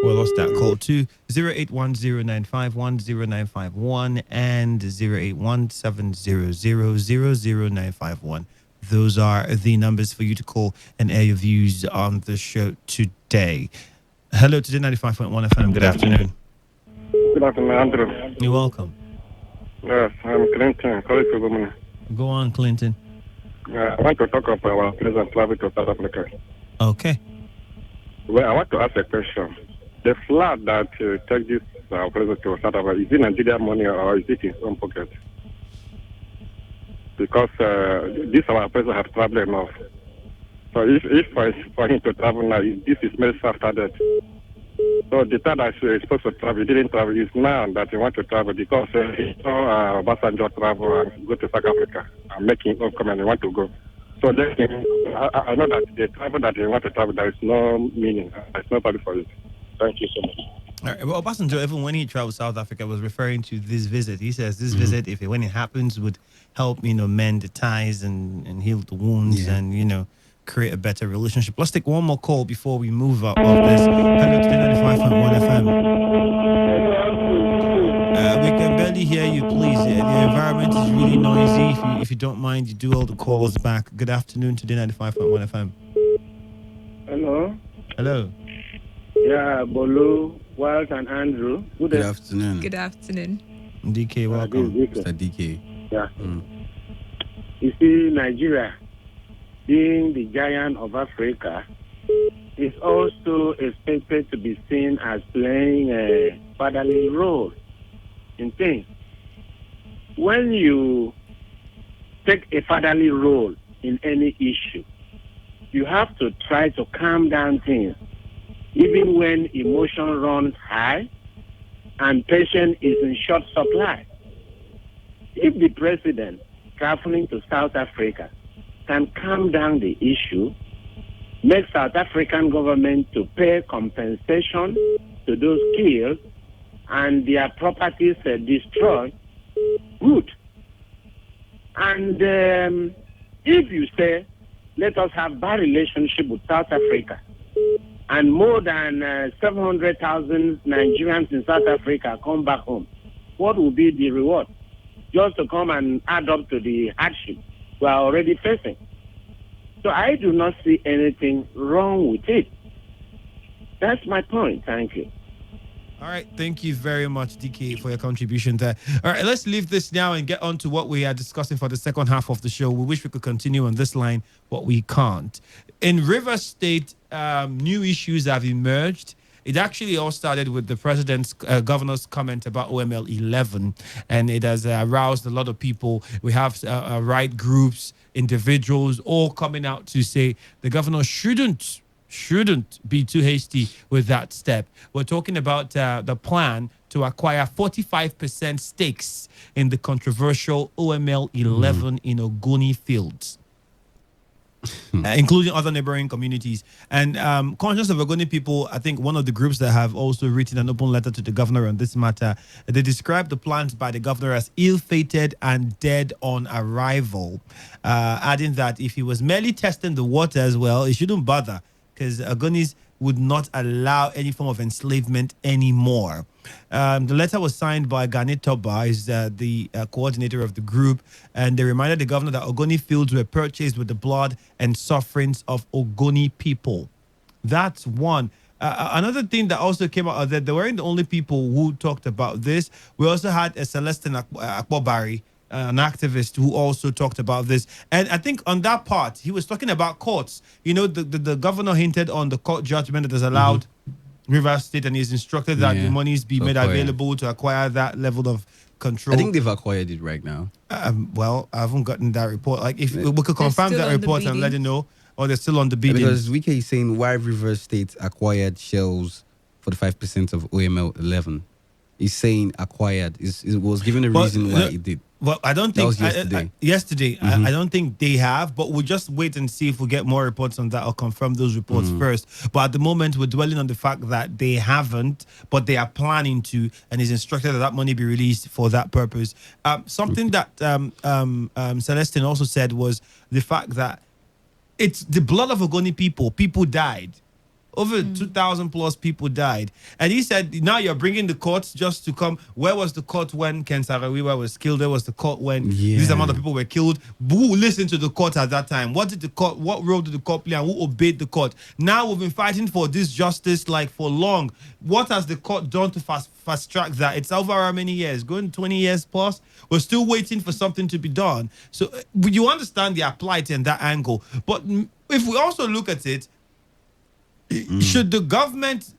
Well, lost that call to 0810951091 and 081700000951. Those are the numbers for you to call and air your views on the show today. Hello to the 95.1 FM. Good afternoon. Good afternoon, Andrew. You're welcome. Yes, I'm Clinton, calling for women. Go on, Clinton. I want to talk about our president traveling to South Africa. Okay. Well, I want to ask a question. The flag that takes this president to South Africa, is it Nigerian money or is it in his own pocket? Because this our president has traveled enough. So if for him to travel now, this is made after that. So the time that he's supposed to travel, he didn't travel. It's now that he wants to travel because he saw Obasanjo travel and go to South Africa and make him come and he want to go. So then I know that the travel that he want to travel, there is no meaning. There's no value for it. Thank you so much. All right. Well, Obasanjo, even when he traveled South Africa, was referring to this visit. He says this visit, when it happens, would help, mend the ties and heal the wounds and, create a better relationship. Let's take one more call before we move up of this. Hello to the 95.1 FM. We can barely hear you, please. The environment is really noisy. If you don't mind, you do all the calls back. Good afternoon to the 95.1 FM. Hello. Hello. Yeah, Bolu, Wild, and Andrew. Good afternoon. Good afternoon. DK, welcome. Mr. DK. Yeah. You see, Nigeria, being the giant of Africa, is also expected to be seen as playing a fatherly role in things. When you take a fatherly role in any issue, you have to try to calm down things, even when emotion runs high and patience is in short supply. If the president traveling to South Africa can calm down the issue, make South African government to pay compensation to those killed and their properties destroyed, good. And If you say, let us have bad relationship with South Africa, and more than 700,000 Nigerians in South Africa come back home, what will be the reward? Just to come and add up to the hardship we are already facing. So I do not see anything wrong with it. That's my point. Thank you. All right. Thank you very much, DK, for your contribution there. All right. Let's leave this now and get on to what we are discussing for the second half of the show. We wish we could continue on this line, but we can't. In Rivers State, new issues have emerged. It actually all started with the president's governor's comment about OML 11, and it has aroused a lot of people. We have right groups, individuals, all coming out to say the governor shouldn't be too hasty with that step. We're talking about the plan to acquire 45% stakes in the controversial OML 11 in Ogoni Fields. Including other neighboring communities. And conscious of Ogoni people, I think one of the groups that have also written an open letter to the governor on this matter, they described the plans by the governor as ill-fated and dead on arrival, adding that if he was merely testing the water as well, he shouldn't bother, because Ogonis would not allow any form of enslavement anymore. The letter was signed by Gani Toba, is the coordinator of the group, and they reminded the governor that Ogoni fields were purchased with the blood and sufferings of Ogoni people. That's one. Another thing that also came out of that, they weren't the only people who talked about this. We also had Celestine Akpobari, an activist who also talked about this. And I think on that part, he was talking about courts. You know, the governor hinted on the court judgment that has allowed Rivers State, and he's instructed that the monies be made available to acquire that level of control. I think they've acquired it right now. Well, I haven't gotten that report. Like, if we could confirm that report and let you know, or they're still on the bidding. Because Wike is saying why Rivers State acquired shells for the 5% of OML 11. He's saying acquired. It was given a reason why it did. Well, I don't think that was yesterday. Yesterday, I don't think they have, but we'll just wait and see if we get more reports on that or confirm those reports first. But at the moment, we're dwelling on the fact that they haven't, but they are planning to, and is instructed that money be released for that purpose. Something that Celestine also said was the fact that it's the blood of Ogoni people. People died. Over 2,000 plus people died. And he said, now you're bringing the courts just to come. Where was the court when Ken Sarawiwa was killed? Where was the court when this amount of people were killed? Who listened to the court at that time? What role did the court play, and who obeyed the court? Now we've been fighting for this justice like for long. What has the court done to fast track that? It's over how many years? Going 20 years plus? We're still waiting for something to be done. So you understand the plight in that angle. But if we also look at it, should the government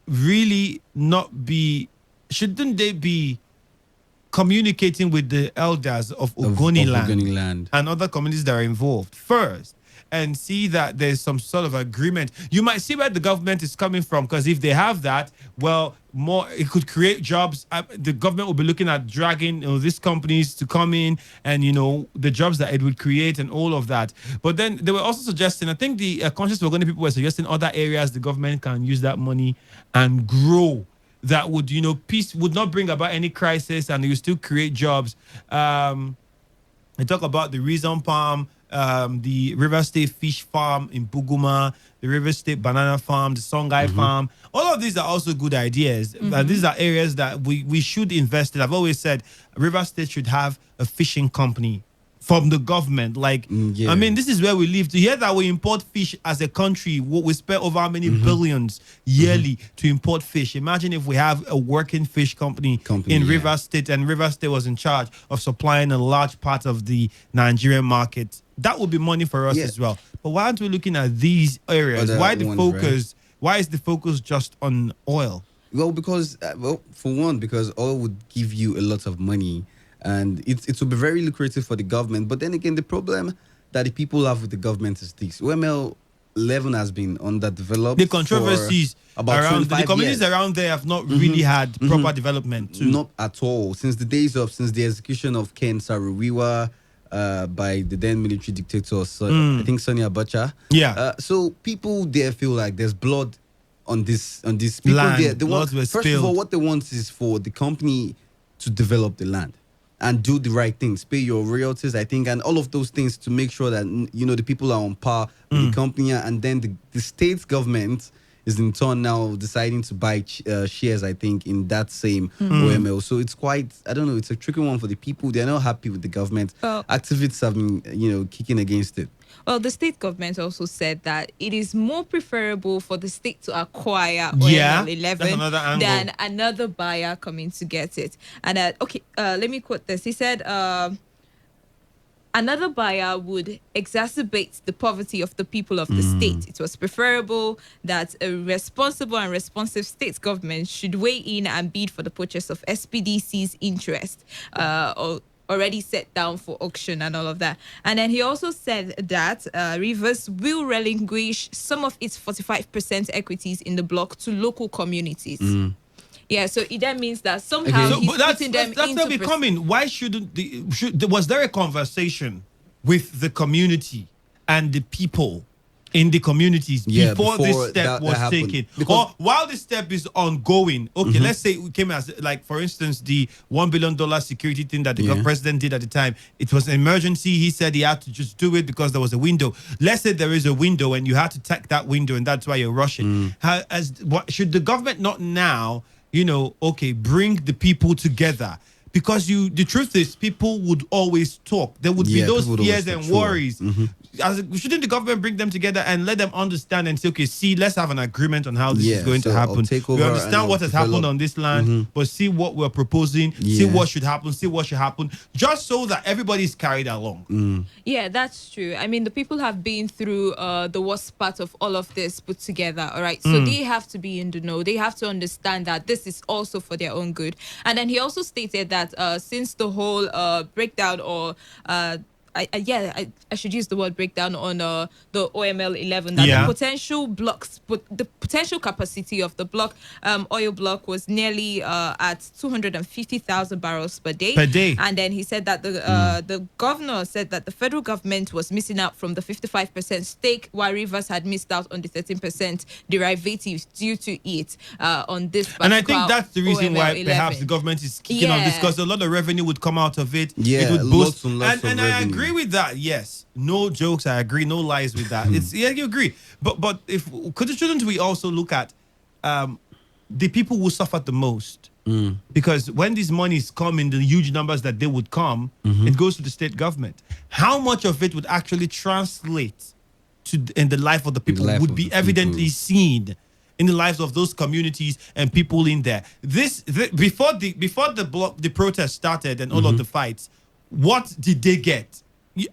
really not be, shouldn't they be communicating with the elders of Ogoni land and other communities that are involved first, and see that there's some sort of agreement? You might see where the government is coming from, because if they have that, well, it could create jobs. The government will be looking at dragging these companies to come in, and the jobs that it would create and all of that. But then they were also suggesting, I think the conscious Ogoni people were suggesting other areas the government can use that money and grow. That would, peace would not bring about any crisis, and you still create jobs. They talk about the Reason Palm, the River State Fish Farm in Buguma, the River State Banana Farm, the Songhai Farm. All of these are also good ideas. These are areas that we should invest in. I've always said River State should have a fishing company from the government. I mean, this is where we live. To hear that we import fish as a country, we spend over how many billions yearly to import fish. Imagine if we have a working fish company in River State, and River State was in charge of supplying a large part of the Nigerian market. That would be money for us as well. But why aren't we looking at these areas? Why the focus? Right? Why is the focus just on oil? Well, because for one, because oil would give you a lot of money, and it would be very lucrative for the government. But then again, the problem that the people have with the government is this: OML 11 has been underdeveloped. The controversies around the communities around there have not really had proper development too. Not at all. Since the execution of Ken Saro-Wiwa by the then military dictator, I think Sonny Abacha. So people there feel like there's blood on this people land. There. First of all, what they want is for the company to develop the land. and do the right things, pay your royalties, I think, and all of those things to make sure that the people are on par with the company, and then the state government is in turn now deciding to buy shares, I think, in that same OML. So it's quite, I don't know, it's a tricky one for the people. They're not happy with the government. Activists have been, kicking against it. Well, the state government also said that it is more preferable for the state to acquire OML 11 than another buyer coming to get it. And let me quote this. He said, another buyer would exacerbate the poverty of the people of the state. It was preferable that a responsible and responsive state government should weigh in and bid for the purchase of SPDC's interest, already set down for auction and all of that. And then he also said that Rivers will relinquish some of its 45% equities in the block to local communities. Yeah, so it then means that somehow he's putting them that's into... where we're coming. Why was there a conversation with the community and the people in the communities before this step was taken? Or while this step is ongoing, let's say it came as, like, for instance, the $1 billion security thing that the president did at the time. It was an emergency. He said he had to just do it because there was a window. Let's say there is a window and you had to take that window, and that's why you're rushing. Should the government not now, bring the people together? Because the truth is, people would always talk. There would be those fears and worries. Shouldn't the government bring them together and let them understand and say, okay, see, let's have an agreement on how this is going to happen. We understand what has happened on this land, but see what we're proposing, see what should happen, just so that everybody is carried along. Yeah, that's true. I mean, the people have been through the worst part of all of this put together, all right? So they have to be in the know. They have to understand that this is also for their own good. And then he also stated that since the whole breakdown or... I should use the word breakdown on the OML 11, that the potential blocks, but the potential capacity of the block, oil block, was nearly at 250,000 barrels per day. And then he said that the governor said that the federal government was missing out from the 55% stake, while Rivers had missed out on the 13% derivatives due to it on this. And I think that's the reason why perhaps the government is kicking on this, because a lot of revenue would come out of it. It would boost. Lots and I agree with that. Yes, no jokes. I agree. No lies with that. You agree. But shouldn't we also look at the people who suffered the most? Because when these monies come in the huge numbers that they would come, it goes to the state government. How much of it would actually translate in the life of the people would be evidently seen in the lives of those communities and people in there. Before the protest started and all of the fights, what did they get?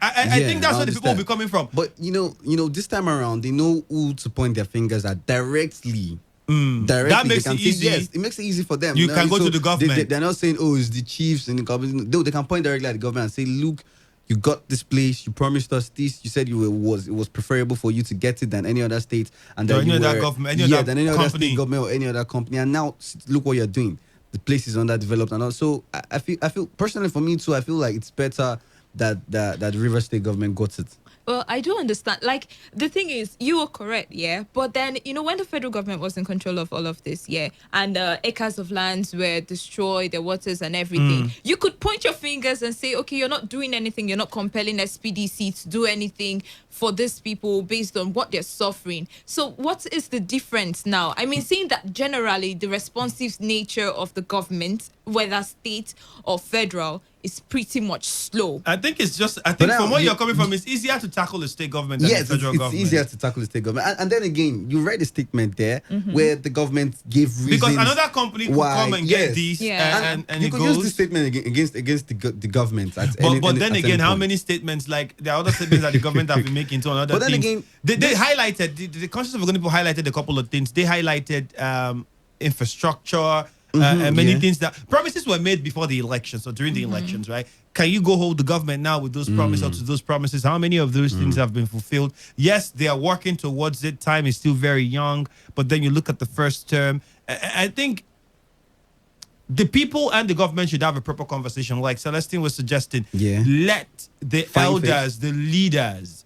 I think that's where the people will be coming from. But this time around, they know who to point their fingers at directly. That makes it easy. Yes, it makes it easy for them. You can go to the government. They're not saying, "Oh, it's the chiefs and the government." They can point directly at the government and say, "Look, you got this place. You promised us this. You said it was preferable for you to get it than any other state, and then any other government, any other state government or any other company. And now look what you're doing. The place is underdeveloped, and also I feel personally, for me too, I feel like it's better that River State government got it. Well, I do understand. Like, the thing is, you are correct, yeah? But then, when the federal government was in control of all of this, yeah, and acres of lands were destroyed, the waters and everything, you could point your fingers and say, okay, you're not doing anything. You're not compelling SPDC to do anything for these people based on what they're suffering. So what is the difference now? I mean, seeing that generally the responsive nature of the government, whether state or federal, is pretty much slow. I think from where you're coming from, it's easier to tackle the state government than the federal government. It's easier to tackle the state government. And then again, you read a statement there where the government gave reasons. Because another company could come and get these, and you could use this statement against the government. But then again, how many statements, like there are other statements that the government have been making to another things. But then again, they highlighted, the Conscience of People highlighted a couple of things. They highlighted infrastructure, and many things that promises were made before the elections or during the elections, right? Can you go hold the government now with those promises or to those promises? How many of those things have been fulfilled? Yes, they are working towards it. Time is still very young, but then you look at the first term. I think the people and the government should have a proper conversation, like Celestine was suggesting. Let the elders, the leaders,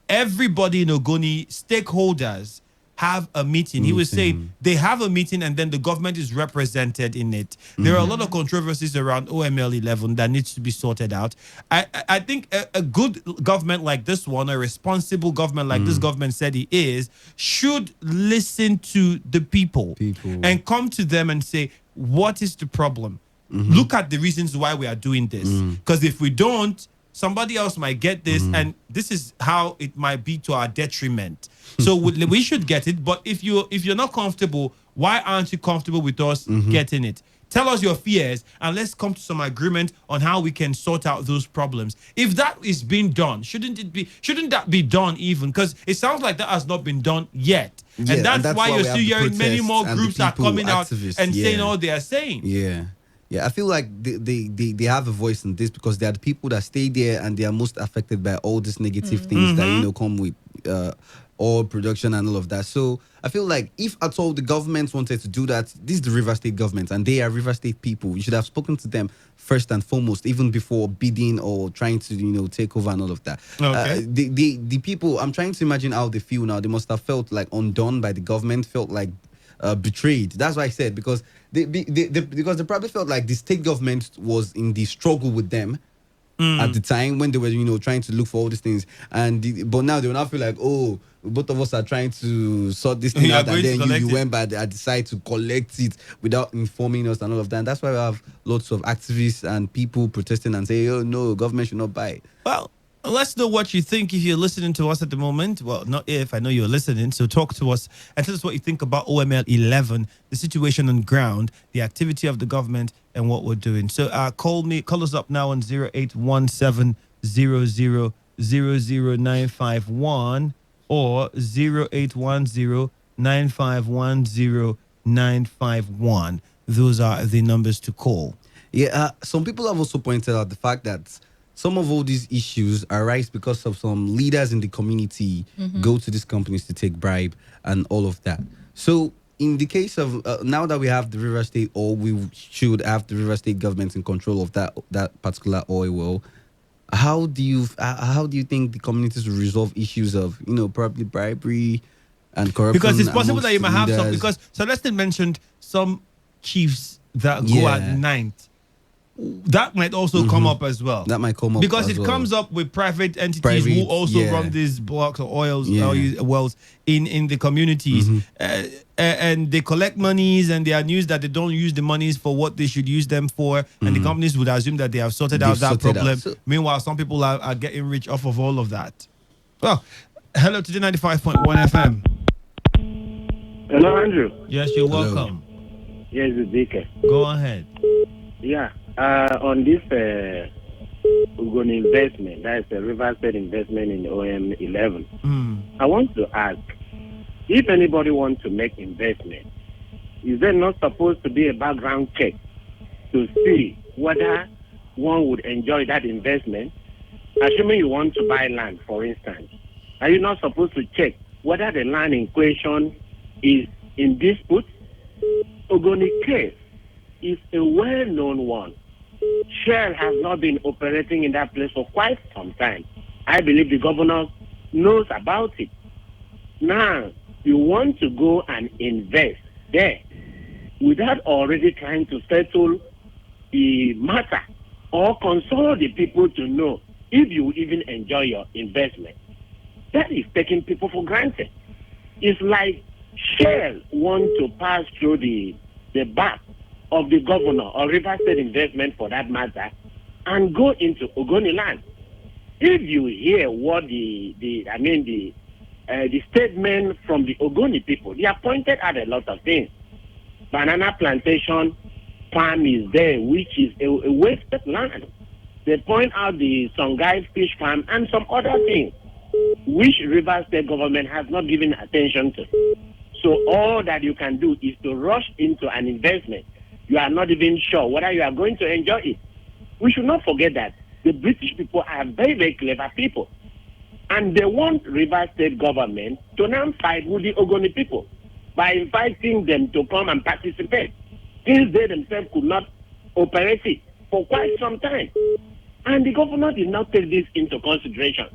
everybody in Ogoni, stakeholders, have a meeting. He was saying they have a meeting and then the government is represented in it. There are a lot of controversies around OML 11 that needs to be sorted out. I think a good government like this one, a responsible government like this government said he is, should listen to the people and come to them and say, what is the problem? Look at the reasons why we are doing this. Because if we don't, somebody else might get this, and this is how it might be to our detriment. So we should get it. But if you're not comfortable, why aren't you comfortable with us getting it? Tell us your fears, and let's come to some agreement on how we can sort out those problems. If that is being done, shouldn't that be done even? Because it sounds like that has not been done yet. Yeah, and that's why you're still hearing many more and groups are coming out and yeah. saying all they are saying. Yeah, I feel like they have a voice in this because they are the people that stay there and they are most affected by all these negative things that come with oil production and all of that. So I feel like if at all the government wanted to do that, this is the River State government and they are River State people. You should have spoken to them first and foremost, even before bidding or trying to take over and all of that. Okay. The people, I'm trying to imagine how they feel now. They must have felt like undone by the government, felt like betrayed. That's why I said because because they probably felt like the state government was in the struggle with them at the time when they were trying to look for all these things, but now they will not feel like, oh, both of us are trying to sort this thing out, and then you went by I decide to collect it without informing us and all of that. And that's why we have lots of activists and people protesting and say, oh no, government should not buy it. Well, let's know what you think if you're listening to us at the moment. Well, not if, I know you're listening. So talk to us and tell us what you think about OML 11, the situation on ground, the activity of the government, and what we're doing. So call us up now on 0817 00951 or 0810 9510 951. Those are the numbers to call. Yeah, some people have also pointed out the fact that some of all these issues arise because of some leaders in the community go to these companies to take bribe and all of that. So in the case of now that we have the River State, or we should have the River State government in control of that particular oil well, how do you think the communities will resolve issues of probably bribery and corruption? Because it's possible that you might have some. leaders? Because Celestine mentioned some chiefs that go at night. That might also come up as well. That might come up because as it well. comes up with private entities who also run these blocks of oils wells in the communities, and they collect monies, and there are news that they don't use the monies for what they should use them for, and the companies would assume that they have sorted out that problem. Meanwhile, some people are getting rich off of all of that. Well, hello to Today95.1 FM. Hello, Andrew. Yes, you're welcome. Yes, it's DK. Go ahead. Yeah. On this Ugoni investment, that is a River State investment in OM 11, I want to ask, if anybody wants to make investment, is there not supposed to be a background check to see whether one would enjoy that investment? Assuming you want to buy land, for instance, are you not supposed to check whether the land in question is in dispute? Ogoni case is a well-known one. Shell has not been operating in that place for quite some time. I believe the governor knows about it. Now, you want to go and invest there without already trying to settle the matter or console the people to know if you even enjoy your investment. That is taking people for granted. It's like Shell want to pass through the back of the governor or River State investment for that matter and go into Ogoni land. If you hear what the statement from the Ogoni people, they are pointed at a lot of things. Banana plantation farm is there, which is a wasted land. They point out the Songhai fish farm and some other things, which River State government has not given attention to. So all that you can do is to rush into an investment. You are not even sure whether you are going to enjoy it. We should not forget that the British people are very, very clever people. And they want River State government to now fight with the Ogoni people by inviting them to come and participate, since they themselves could not operate it for quite some time. And the governor did not take this into consideration.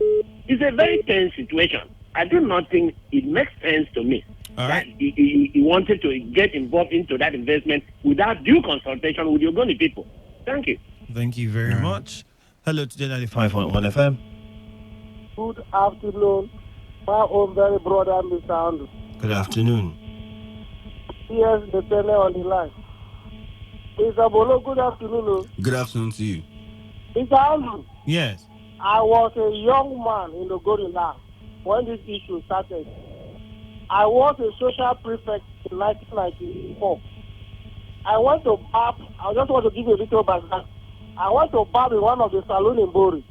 It's a very tense situation. I do not think it makes sense to me. right. He wanted to get involved into that investment without due consultation with the Ogoni people. Thank you. Thank you very much. Hello, Today 95.1 FM. Good afternoon, my own very brother, Mr. Andrew. Good afternoon. Yes, the tenor on the line. Mr. Bolo, good afternoon. Good afternoon to you. Mr. Andrew. Yes. I was a young man in the Ogoni land when this issue started. I was a social prefect in 1994. I went to BAP. I just want to give you a little background. I went to BAP in one of the saloon in Bori.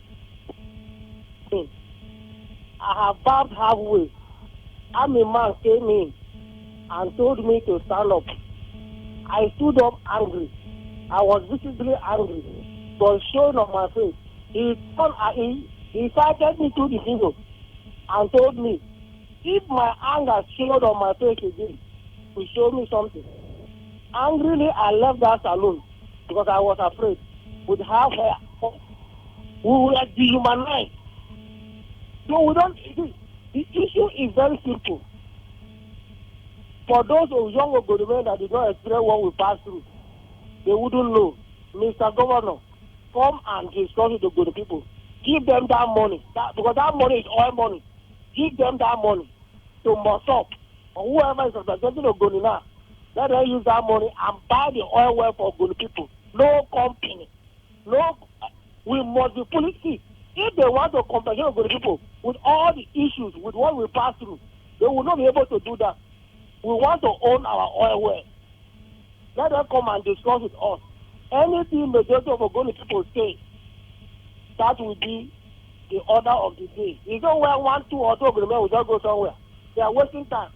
I have barbed halfway. Army man came in and told me to stand up. I stood up angry. I was visibly angry. It was showing on my face. He cited me to the window and told me, if my anger showed on my face again, to show me something. Angrily, I left that saloon because I was afraid. With half hair, we were dehumanized. So we don't. The issue is very simple. For those young Ogoni men that did not experience what we passed through, they wouldn't know. Mr. Governor, come and discuss with the Ogoni people. Give them that money. Because that money is oil money. Give them that money to Mosop or whoever is representing Ogoni now. Let them use that money and buy the oil well for Ogoni people. No company. No. We must be fully see. If they want to compensate Ogoni people with all the issues, with what we pass through, they will not be able to do that. We want to own our oil well. Let them come and discuss with us. Anything majority of Ogoni people say, that will be the order of the day. You don't wear 1, 2, or 2 Ogoni men will just go somewhere. They are wasting time.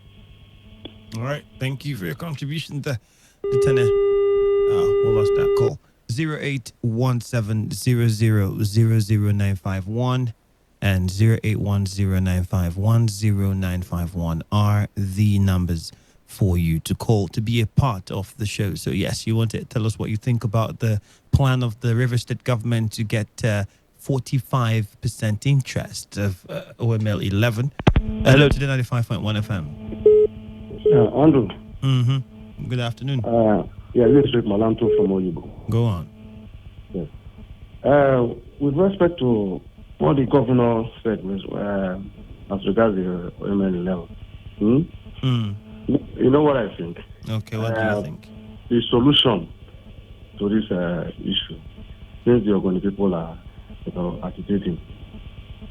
All right. Thank you for your contribution to the tenor. We lost that call. 081700000951 and 0810951091 are the numbers for you to call to be a part of the show. So yes, you want to tell us what you think about the plan of the River State government to get 45% interest of OML 11. Hello to the 95.1 FM. Andrew. Good afternoon. This is Rick Malanto from Oyibo. Go on. Yes. With respect to what the governor said as regards the OML 11, you know what I think? Okay, what do you think? The solution to this issue, since the Ogoni people are agitating,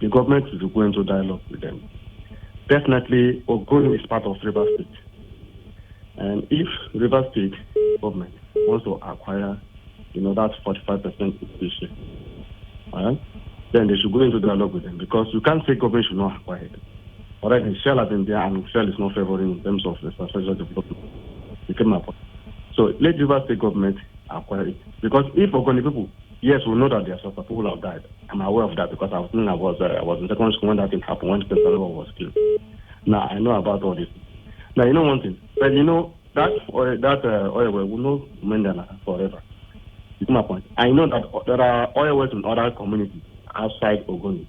the government is going to dialogue with them. Definitely, Ogoni is part of River State. And if River State government wants to acquire, that 45% issue, then they should go into dialogue with them, because you can't say government should not acquire it. Already, Shell has been there, and Shell is not favoring in terms of the infrastructure development. You get my point. So let River State government acquire it, because if Ogoni people, yes, we know that there are some people who have died. I'm aware of that because I was in secondary school when that thing happened, when Spencer was killed. Now I know about all this. Now you know one thing, but that oil well will not remain forever. You get my point. I know that there are oil wells in other communities outside Ogoni,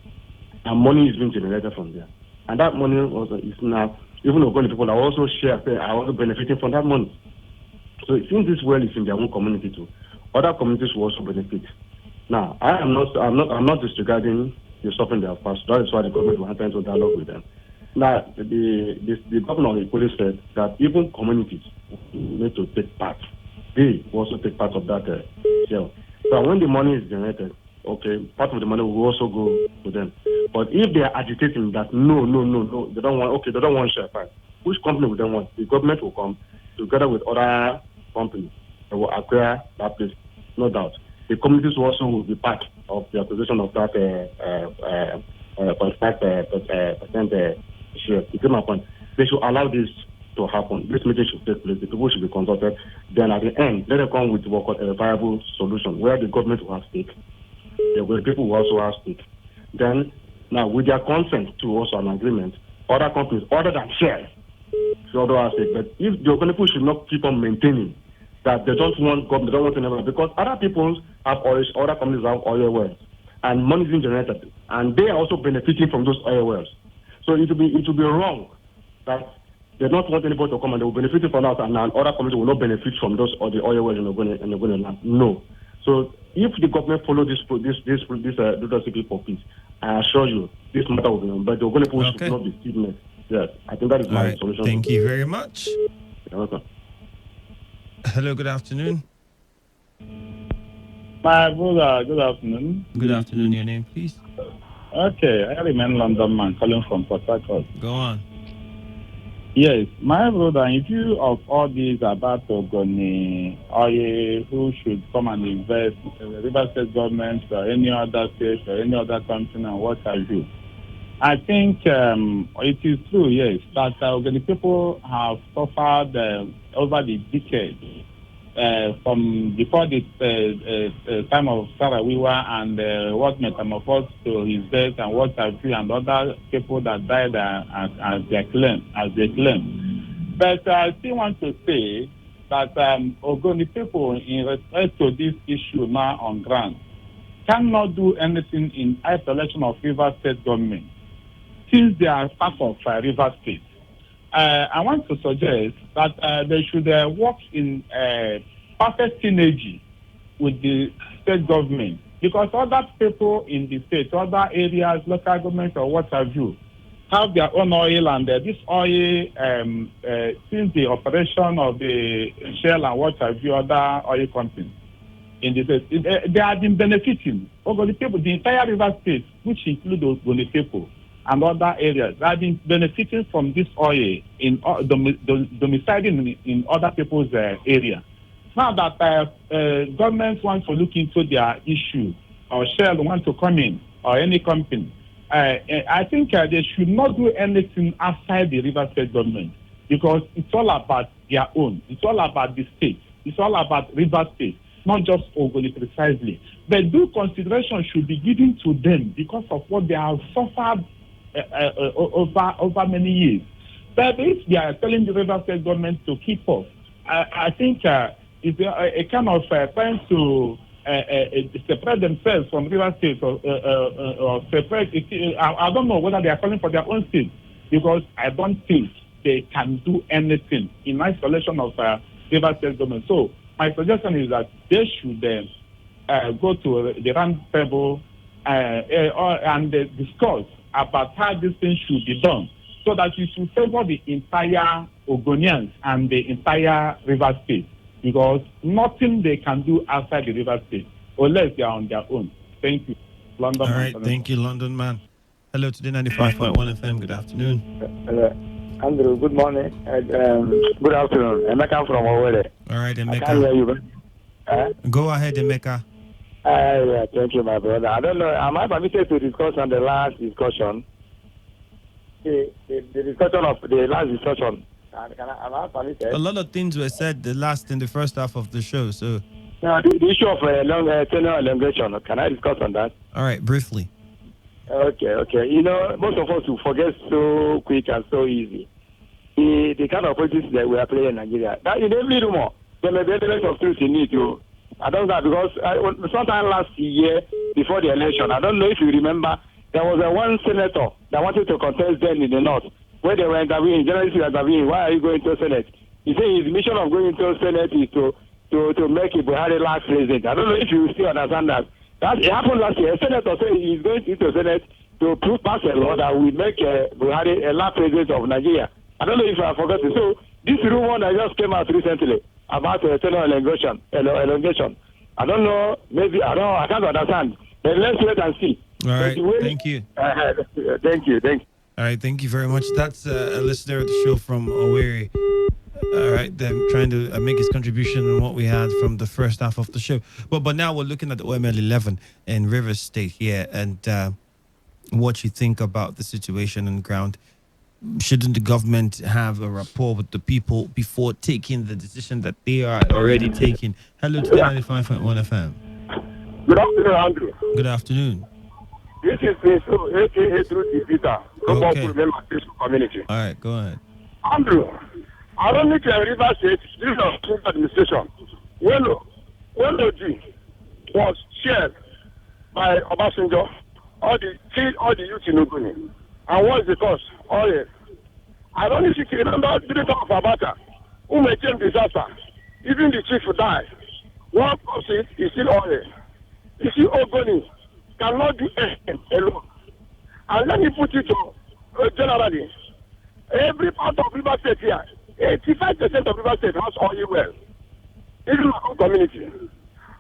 and money is being generated from there. And that money also is now, even Ogoni people are also are also benefiting from that money. So since this well is in their own community too, other communities will also benefit. Now, I'm not disregarding the suffering they have passed. That is why the government will enter into dialogue with them. Now, the governor of the police said that even communities need to take part. They will also take part of that share. So when the money is generated, okay, part of the money will also go to them. But if they are agitating that no, they don't want share price, which company will they want? The government will come together with other companies that will acquire that place, no doubt. The communities also will be part of the acquisition of that 0.5% share. You get my point? They should allow this to happen. This meeting should take place. The people should be consulted. Then at the end, let them come with a viable solution where the government will have stake. The people will also have stake. Then, now with their consent to also an agreement, other companies other than Shell should also have stake. But if the people should not keep on maintaining that they don't want government, they don't want anyone, because other people have oil, other companies have oil wells, and money is being generated, and they are also benefiting from those oil wells. So it will be wrong that They don't want anybody to come and they will benefit from us, and other community will not benefit from those or the oil wells in Ogoni land. No. So if the government follow this leadership for peace, I assure you this matter will be on. But the Ogoni people should not be stillness. Yes, I think that is my solution. Thank you very much. You're welcome. Hello, good afternoon. My brother, good afternoon. Good afternoon. Your name, please? Okay, I remain London man calling from Port Harcourt. Go on. Yes, my brother, in view of all these about Ogoni, who should come and invest in the River State government or any other state or any other country and what have you, I think it is true, yes, that Ogoni people have suffered over the decades. From before the time of Sarawiwa and what metamorphosed to his death and what have you, and other people that died as they claim. But I still want to say that Ogoni people, in respect to this issue now on ground, cannot do anything in isolation of River State government, since they are part of River State. I want to suggest that they should work in perfect synergy with the state government, because other people in the state, other areas, local government or what have you, have their own oil, and this oil, since the operation of the Shell and what have you, other oil companies in the state, they have been benefiting. Ogoni people, the entire River State, which include those Ogoni people, and other areas that have been benefiting from this oil in domiciling in other people's area. Now that governments want to look into their issue, or Shell want to come in, or any company, I think they should not do anything outside the River State government, because it's all about their own. It's all about the state. It's all about River State, not just Ogoni precisely. But due consideration should be given to them because of what they have suffered over many years. But if they are telling the River State government to keep off, I think it's a kind of trying to separate themselves from River State or separate. I don't know whether they are calling for their own state, because I don't think they can do anything in isolation of River State government. So my suggestion is that they should go to the round table and discuss about how this thing should be done, so that it should favor the entire Ogonians and the entire River State, because nothing they can do outside the River State unless they are on their own. Thank you. London. All right, thank you, London man. Hello, Today 95.1 FM. Good afternoon. Andrew, good morning. Good afternoon. Emeka from Owerri. All right, Emeka. I can't hear you. Go ahead, Emeka. Yeah, thank you, my brother. I don't know, am I permitted to discuss on the last discussion? The discussion of the last discussion. Am I permitted? A lot of things were said in the first half of the show, so... No, the issue of tenure elongation, can I discuss on that? All right, briefly. Okay. You know, most of us will forget so quick and so easy. The kind of politics that we are playing in Nigeria. That in every rumor, there may be evidence of truth in it too. I don't know, because sometime last year, before the election, I don't know if you remember, there was one senator that wanted to contest then in the north, where they were interviewing, journalists were interviewing, why are you going to Senate? He said his mission of going to Senate is to make a Buhari last president. I don't know if you still understand that. It happened last year. A senator said he's going to Senate to pass a law that will make Buhari a last president of Nigeria. I don't know if I forgot it. So this rumor that just came out recently about tenure elongation. I don't know. Maybe I can't understand. But let's wait and see. All right. Thank you. Thank you. All right. Thank you very much. That's a listener of the show from Owerri. All right. Then trying to make his contribution on what we had from the first half of the show. But now we're looking at the OML 11 in Rivers State here, and what you think about the situation on the ground. Shouldn't the government have a rapport with the people before taking the decision that they are already taking? Hello to 95.1 FM. Good afternoon, Andrew. Good afternoon. This is Prince aka Truth Vita, community. All right, go ahead. Andrew, ironically, in River State, this is a administration. When OG was shared by Obasanjo, all the youth in Ogoni. And what is the cause? Oil. I don't know if you remember during the time of Abacha, who made disaster. Even the chief died. One of it is still oil. You see, Ogoni cannot do anything alone. And let me put it generally. Every part of River State here, 85% of River State has oil well. Even my own community.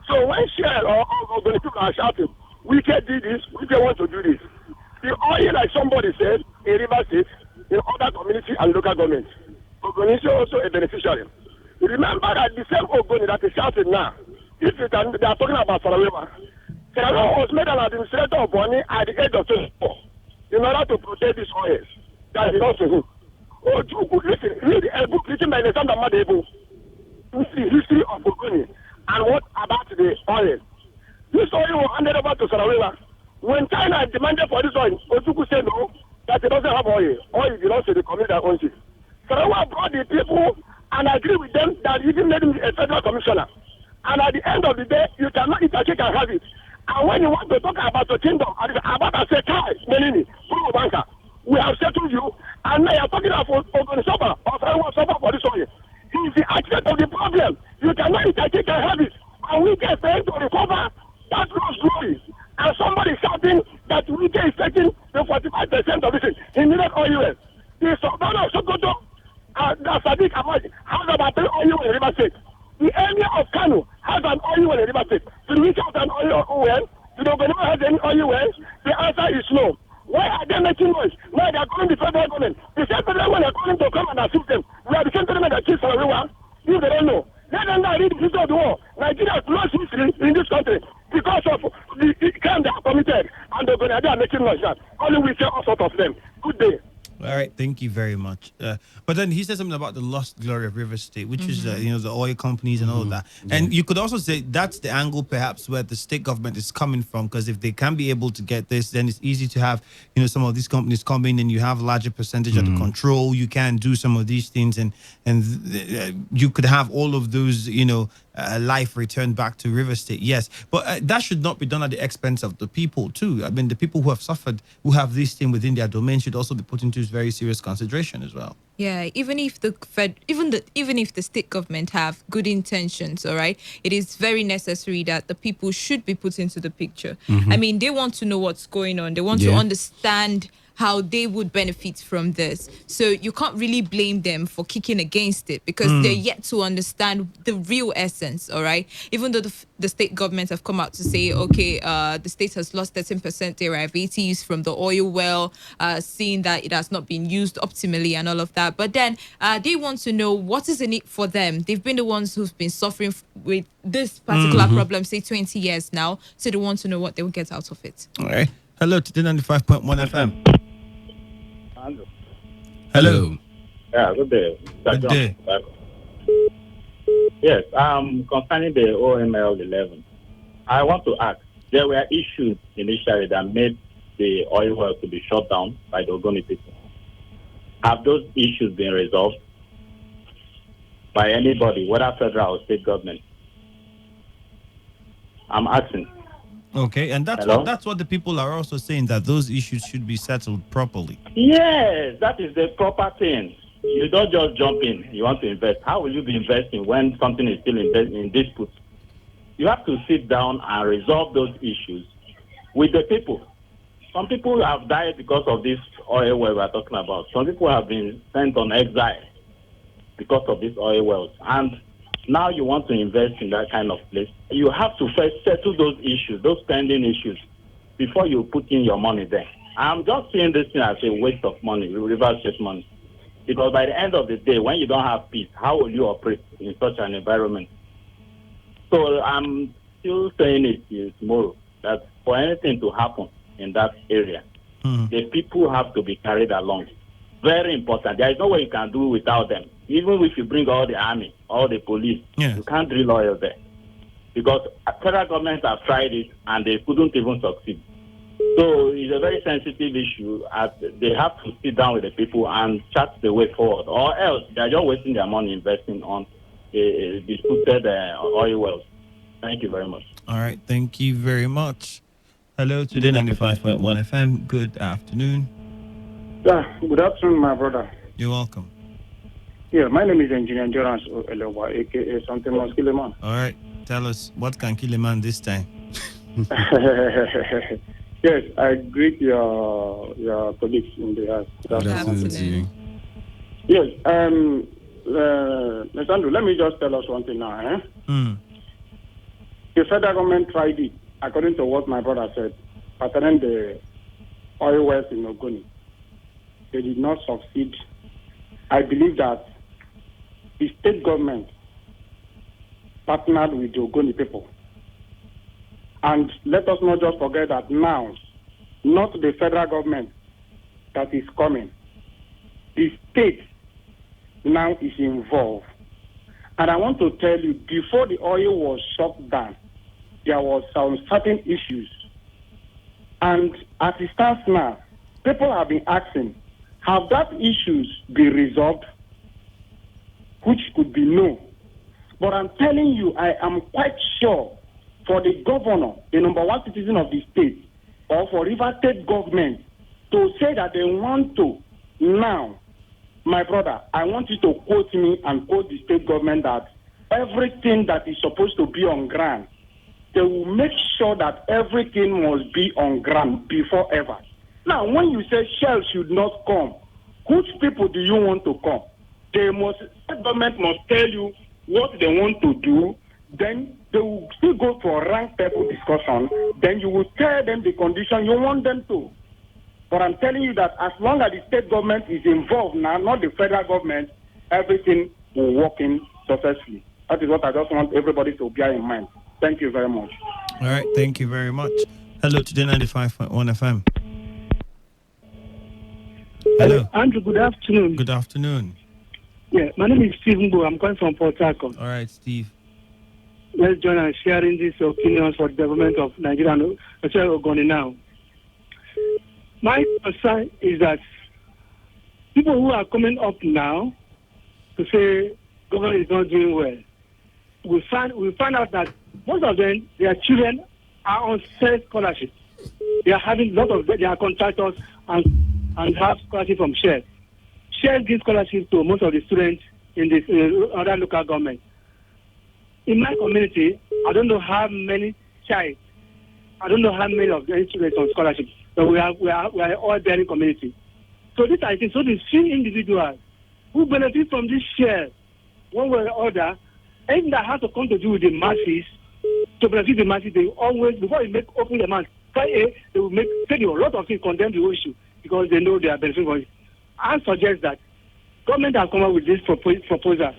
So when Shell or Ogoni people are shouting, we can do this, we can want to do this. The oil, like somebody said, in River State, in other community and local governments. Ogoni is also a beneficiary. Remember that the same Ogoni that is shouting now, if you can, they are talking about Sarajevo. Sarajevo was made an administrator of Bonny at the age of 24 in order to protect these oils. That belongs to him. Oh, you could listen, read a book written by Alexander Madebo. The history of Ogoni and what about the oil. This oil was handed over to Sarajevo. When China demanded for this oil, Ojuku said no, that it doesn't have oil. Oil belongs to the community that owns it. Sarajevo brought the people and agreed with them that he didn't let him be a federal commissioner. And at the end of the day, you cannot eat a cake and have it. And when you want to talk about the kingdom, about to say, Kai, Melini, Puru Banka, we have settled you, and now you're talking about Ogonisaba, or Sarajevo Saba for this oil. He is the architect of the problem. You cannot eat a cake and have it. And we get paid to recover that lost glory. And somebody shouting that we is taking the 45% of this. He needed oil. The Sultan of Sokoto, the Sadiq Ahmad, has about 3 oil in River State. The area of Kano has an oil well in River State. To reach out an oil well, you don't know has any oil well, the answer is no. Why are they making noise? Now they are calling the federal government. The same federal government are calling to come and assist them. We are the same government that kills everyone. If they don't know, let them now read the history of the war. Nigeria has lost history in this country because of the crime they have committed. And they are making noise now. Only we say all sorts of them. Good day. All right, thank you very much. But then he said something about the lost glory of River State, which is the oil companies and all of that. And you could also say that's the angle perhaps where the state government is coming from, because if they can be able to get this, then it's easy to have some of these companies come in and you have larger percentage of the control. You can do some of these things, and you could have all of those life returned back to River State. Yes, but that should not be done at the expense of the people too. I mean, the people who have suffered, who have this thing within their domain, should also be put into very serious consideration as well. Yeah, even if even if the state government have good intentions, all right, it is very necessary that the people should be put into the picture. I mean, they want to know what's going on. They want to understand how they would benefit from this. So you can't really blame them for kicking against it, because they're yet to understand the real essence, all right? Even though the state government have come out to say, okay, the state has lost 13% derivatives from the oil well, seeing that it has not been used optimally and all of that. But then they want to know what is in it for them. They've been the ones who've been suffering with this particular problem, say 20 years now. So they want to know what they will get out of it. All right. Hello, Today95.1 FM. Hello. Yeah, good day. Good day. Yes, concerning the OML 11, I want to ask, there were issues initially that made the oil well to be shut down by the Ogoni people. Have those issues been resolved by anybody, whether federal or state government? I'm asking. Okay, and that's what the people are also saying, that those issues should be settled properly. Yes, that is the proper thing. You don't just jump in. You want to invest. How will you be investing when something is still in dispute? You have to sit down and resolve those issues with the people. Some people have died because of this oil well we're talking about. Some people have been sent on exile because of these oil wells. And now you want to invest in that kind of place. You have to first settle those issues, those pending issues, before you put in your money there. I'm just seeing this thing as a waste of money, reverse state money. Because by the end of the day, when you don't have peace, how will you operate in such an environment? So I'm still saying it tomorrow, that for anything to happen in that area, the people have to be carried along. Very important. There is no way you can do without them. Even if you bring all the army, all the police, you can't drill oil there. Because federal governments have tried it and they couldn't even succeed. So it's a very sensitive issue. As they have to sit down with the people and chart the way forward, or else they are just wasting their money investing on disputed oil wells. Thank you very much. All right, thank you very much. Hello, Today 95.1 FM. Good afternoon. Yeah, good afternoon, my brother. You're welcome. Yeah, my name is Engineer Endurance Elewa, aka something must kill a man. All right. Tell us what can kill a man this time. Yes, I greet your colleagues in the house. Yes, Mr. Andrew, let me just tell us one thing now. The federal government tried it, according to what my brother said, concerning the oil wells in Ogoni. They did not succeed. I believe that the state government partnered with the Ogoni people. And let us not just forget that now, not the federal government that is coming. The state now is involved. And I want to tell you, before the oil was shut down, there was some certain issues. And as it stands now, people have been asking, have that issues been resolved? Which could be no. But I'm telling you, I am quite sure for the governor, the number one citizen of the state, or for River State government, to say that they want to now, my brother, I want you to quote me and quote the state government that everything that is supposed to be on ground, they will make sure that everything must be on ground before ever. Now, when you say Shell should not come, which people do you want to come? The government must tell you what they want to do, then they will still go for a rank table discussion, then you will tell them the condition you want them to. But I'm telling you that as long as the state government is involved now, not the federal government, everything will work in successfully. That is what I just want everybody to bear in mind. Thank you very much. All right, thank you very much. Hello, Today 95.1 FM. Hello. Andrew, good afternoon. Good afternoon. Yeah, my name is Steve Mbo. I'm calling from Port Harcourt. All right, Steve. Let's join and sharing these opinions for the development of Nigeria and Ogoni now. My concern is that people who are coming up now to say government is not doing well, we find out that most of them, their children are on state scholarship. They are having a lot of they are contractors and have scholarship from Shell. Shell gives scholarship to most of the students in this other local government. In my community, I don't know how many child, I don't know how many of the students on scholarship, but we are all bearing community. So this I think, so the few individuals who benefit from this share, one way or other, anything that has to come to do with the masses, to benefit the masses, they always, before you open the mouth, they will say a lot of things, condemn the whole issue, because they know they are benefiting from it. I suggest that government has come up with this proposal.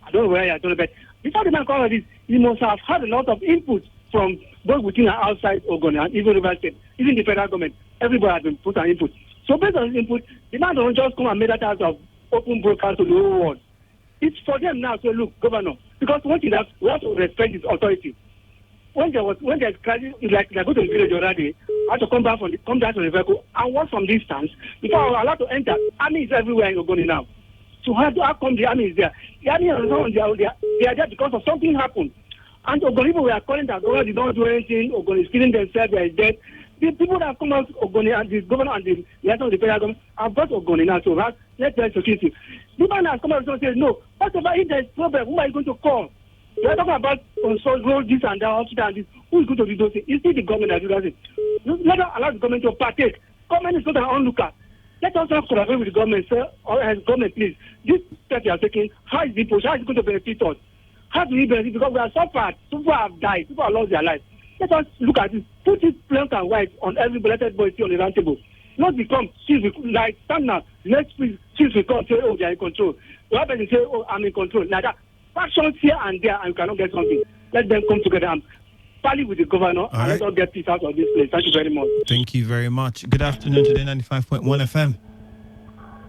I don't know where I don't know, but before the man come up with this, he must have had a lot of input from both within and outside Ogoni and even River State, even the federal government. Everybody has been put an input. So based on input, the man don't just come and make that out of open broadcast to the whole world. It's for them now to look, governor, because one thing that we have to respect his authority. When there's crisis, like they go to the village already, I have to come down from the vehicle and watch from distance before I was allowed to enter. Army is everywhere in Ogoni now. So how come the army is there? The army they are there because of something happened. And Ogoni people were calling that government did not do anything, Ogoni is killing themselves, they are dead. The people that have come out, Ogoni and the governor and the rest of the federal government have got Ogoni now, so let's security. The man has come out and said, no, whatever, if there's problem, who are you going to call? You are talking about road, this and that, hospital and this. Who is going to do those things? It's still the government that does it. Let us allow the government to partake. Government is not an onlooker. Let us not collaborate with the government, sir, or as government, please. This step you are taking, how is it going to benefit us? How do we benefit? Because we are suffered. People have died. People have lost their lives. Let us look at this. Put it black and white on every blessed boy on the round table. Not become like stand now. Next week, chiefs will come say, oh, they are in control. The other person say, oh, I'm in control. Like that. Factions here and there, and you cannot get something. Let them come together and parley with the governor, and let us get peace out of this place. Thank you very much. Thank you very much. Good afternoon, Today 95.1 FM.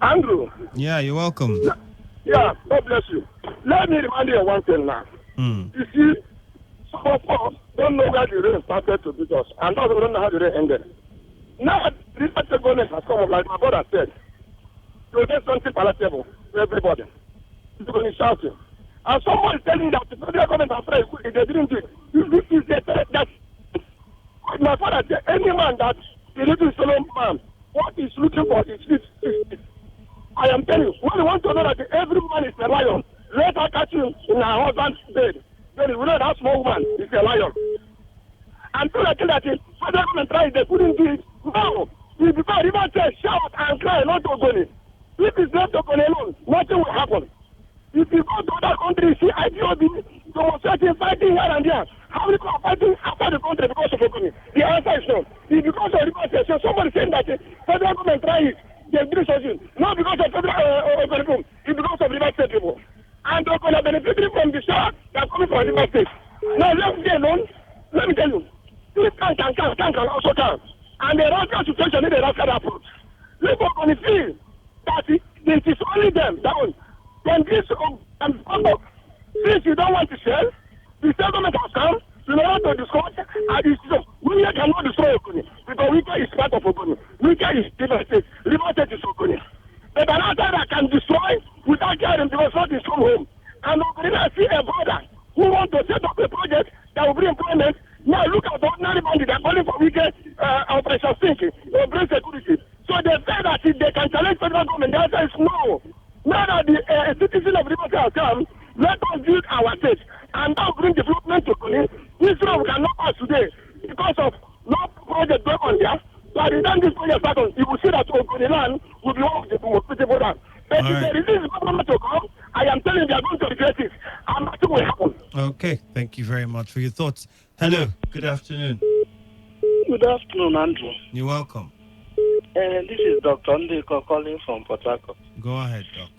Andrew. Yeah, you're welcome. Yeah, God bless you. Let me remind you of one thing now. You see, some of us don't know where the rain started to beat us, and also we don't know how the rain ended. Now, this government has come up, like my brother said, to get something palatable to everybody. It's going to be shouting. And someone is telling that the federal government are very quick, they didn't do it. This is that my father said, any man that is a little solo man, what he's looking for is 50. I am telling you, when you want to know that every woman is a lion, let her catch you in her husband's bed. Then you know that small woman is a lion. And people think that if federal government tries, they couldn't do it. No. If the river says shout and cry, not Ogoni. If it's left Ogoni alone, nothing will happen. If you go to other countries, see IPOB, demonstrating, fighting here and there. How many people are fighting outside the country because of Ogoni? The answer is no. It's because of river says, so somebody saying that federal government tries, they do something. Not because of federal people, it's because of river state people. And they're going to benefit from the shower that's coming from river state. Now, let me stay alone. Let me tell you. This can also come. And the Russian situation is a Russian approach. People on the field that it is only them down. When this since you don't want to sell, the settlement has come, you know how to discuss, and we cannot destroy Ogoni because we is part of Ogoni. We is River State. River State is Ogoni. But another that can destroy without caring because what is come home. And Ogoni, I see a brother who want to set up a project that will bring employment. Now look at the ordinary money they're calling for weekend operation thinking, bring security. So they say that if they can challenge federal government, the answer is no. Now that the citizens of River State have come, let us build our state and now bring development to Ogoni. Instead of we cannot pass today because of no project going on there. By the time this project starts, you will see that Ogoni land will be one of the most beautiful land. But if they release the government to come, I am telling you they are going to regret it. And nothing will happen. Okay, thank you very much for your thoughts. Hello, good afternoon. Good afternoon, Andrew. You're welcome. This is Dr. Ndeko calling from Port Harcourt. Go ahead, Doc.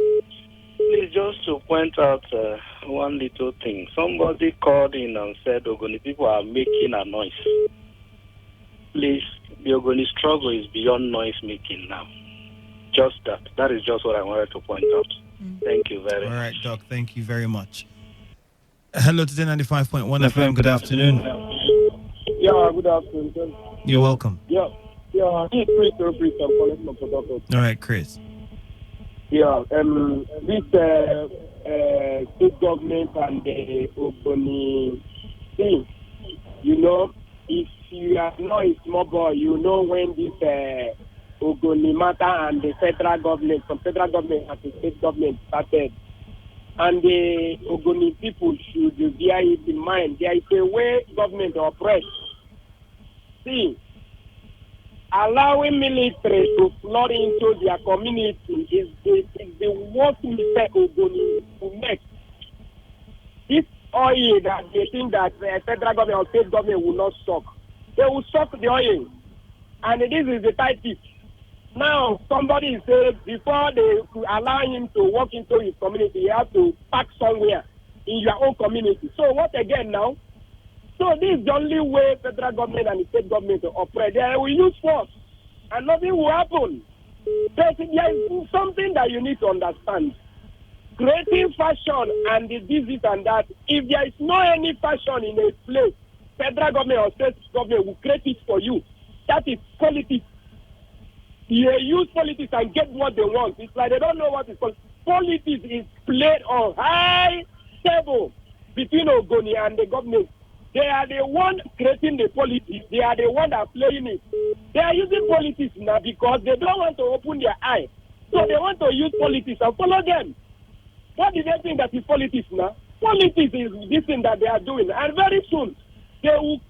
Please, just to point out one little thing. Somebody called in and said Ogoni people are making a noise. Please, the Ogoni struggle is beyond noise making now. Just that. That is just what I wanted to point out. Thank you very much. All right, Doc, thank you very much. Hello, Today 95.1 FM. Good afternoon. Yeah, good afternoon. You're welcome. Yeah, this is Chris. I'm calling from Port Harcourt. All right, Chris. Yeah, this state government and the Ogoni thing, you know, if you are not a small boy, you know when this Ogoni matter and the federal government, from federal government and the state government started. And the Ogoni people should bear it in mind. There is a way government operates. See, allowing military to flood into their community is the worst mistake Ogoni will make. This oil that they think that the federal government or state government will not suck, they will suck the oil. And this is the type it. Now, somebody said before they allow him to walk into his community, you have to park somewhere in your own community. So what again now? So this is the only way federal government and the state government to operate. They will use force and nothing will happen. But there is something that you need to understand. Creating fashion and the disease and that, if there is no any fashion in a place, federal government or state government will create it for you. That is politics. They use politics and get what they want. It's like they don't know what is politics. Politics is played on high table between Ogoni and the government. They are the one creating the politics. They are the one that are playing it. They are using politics now because they don't want to open their eye. So they want to use politics and follow them. What do they think that is politics now? Politics is this thing that they are doing. And very soon, they will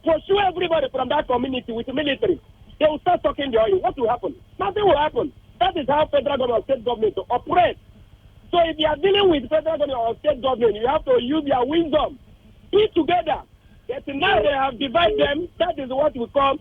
pursue everybody from that community with the military. They will start talking the oil. What will happen? Nothing will happen. That is how federal government or state government to operate. So if you are dealing with federal government or state government, you have to use their wisdom. Be together. Yes, now they have divided them. That is what we call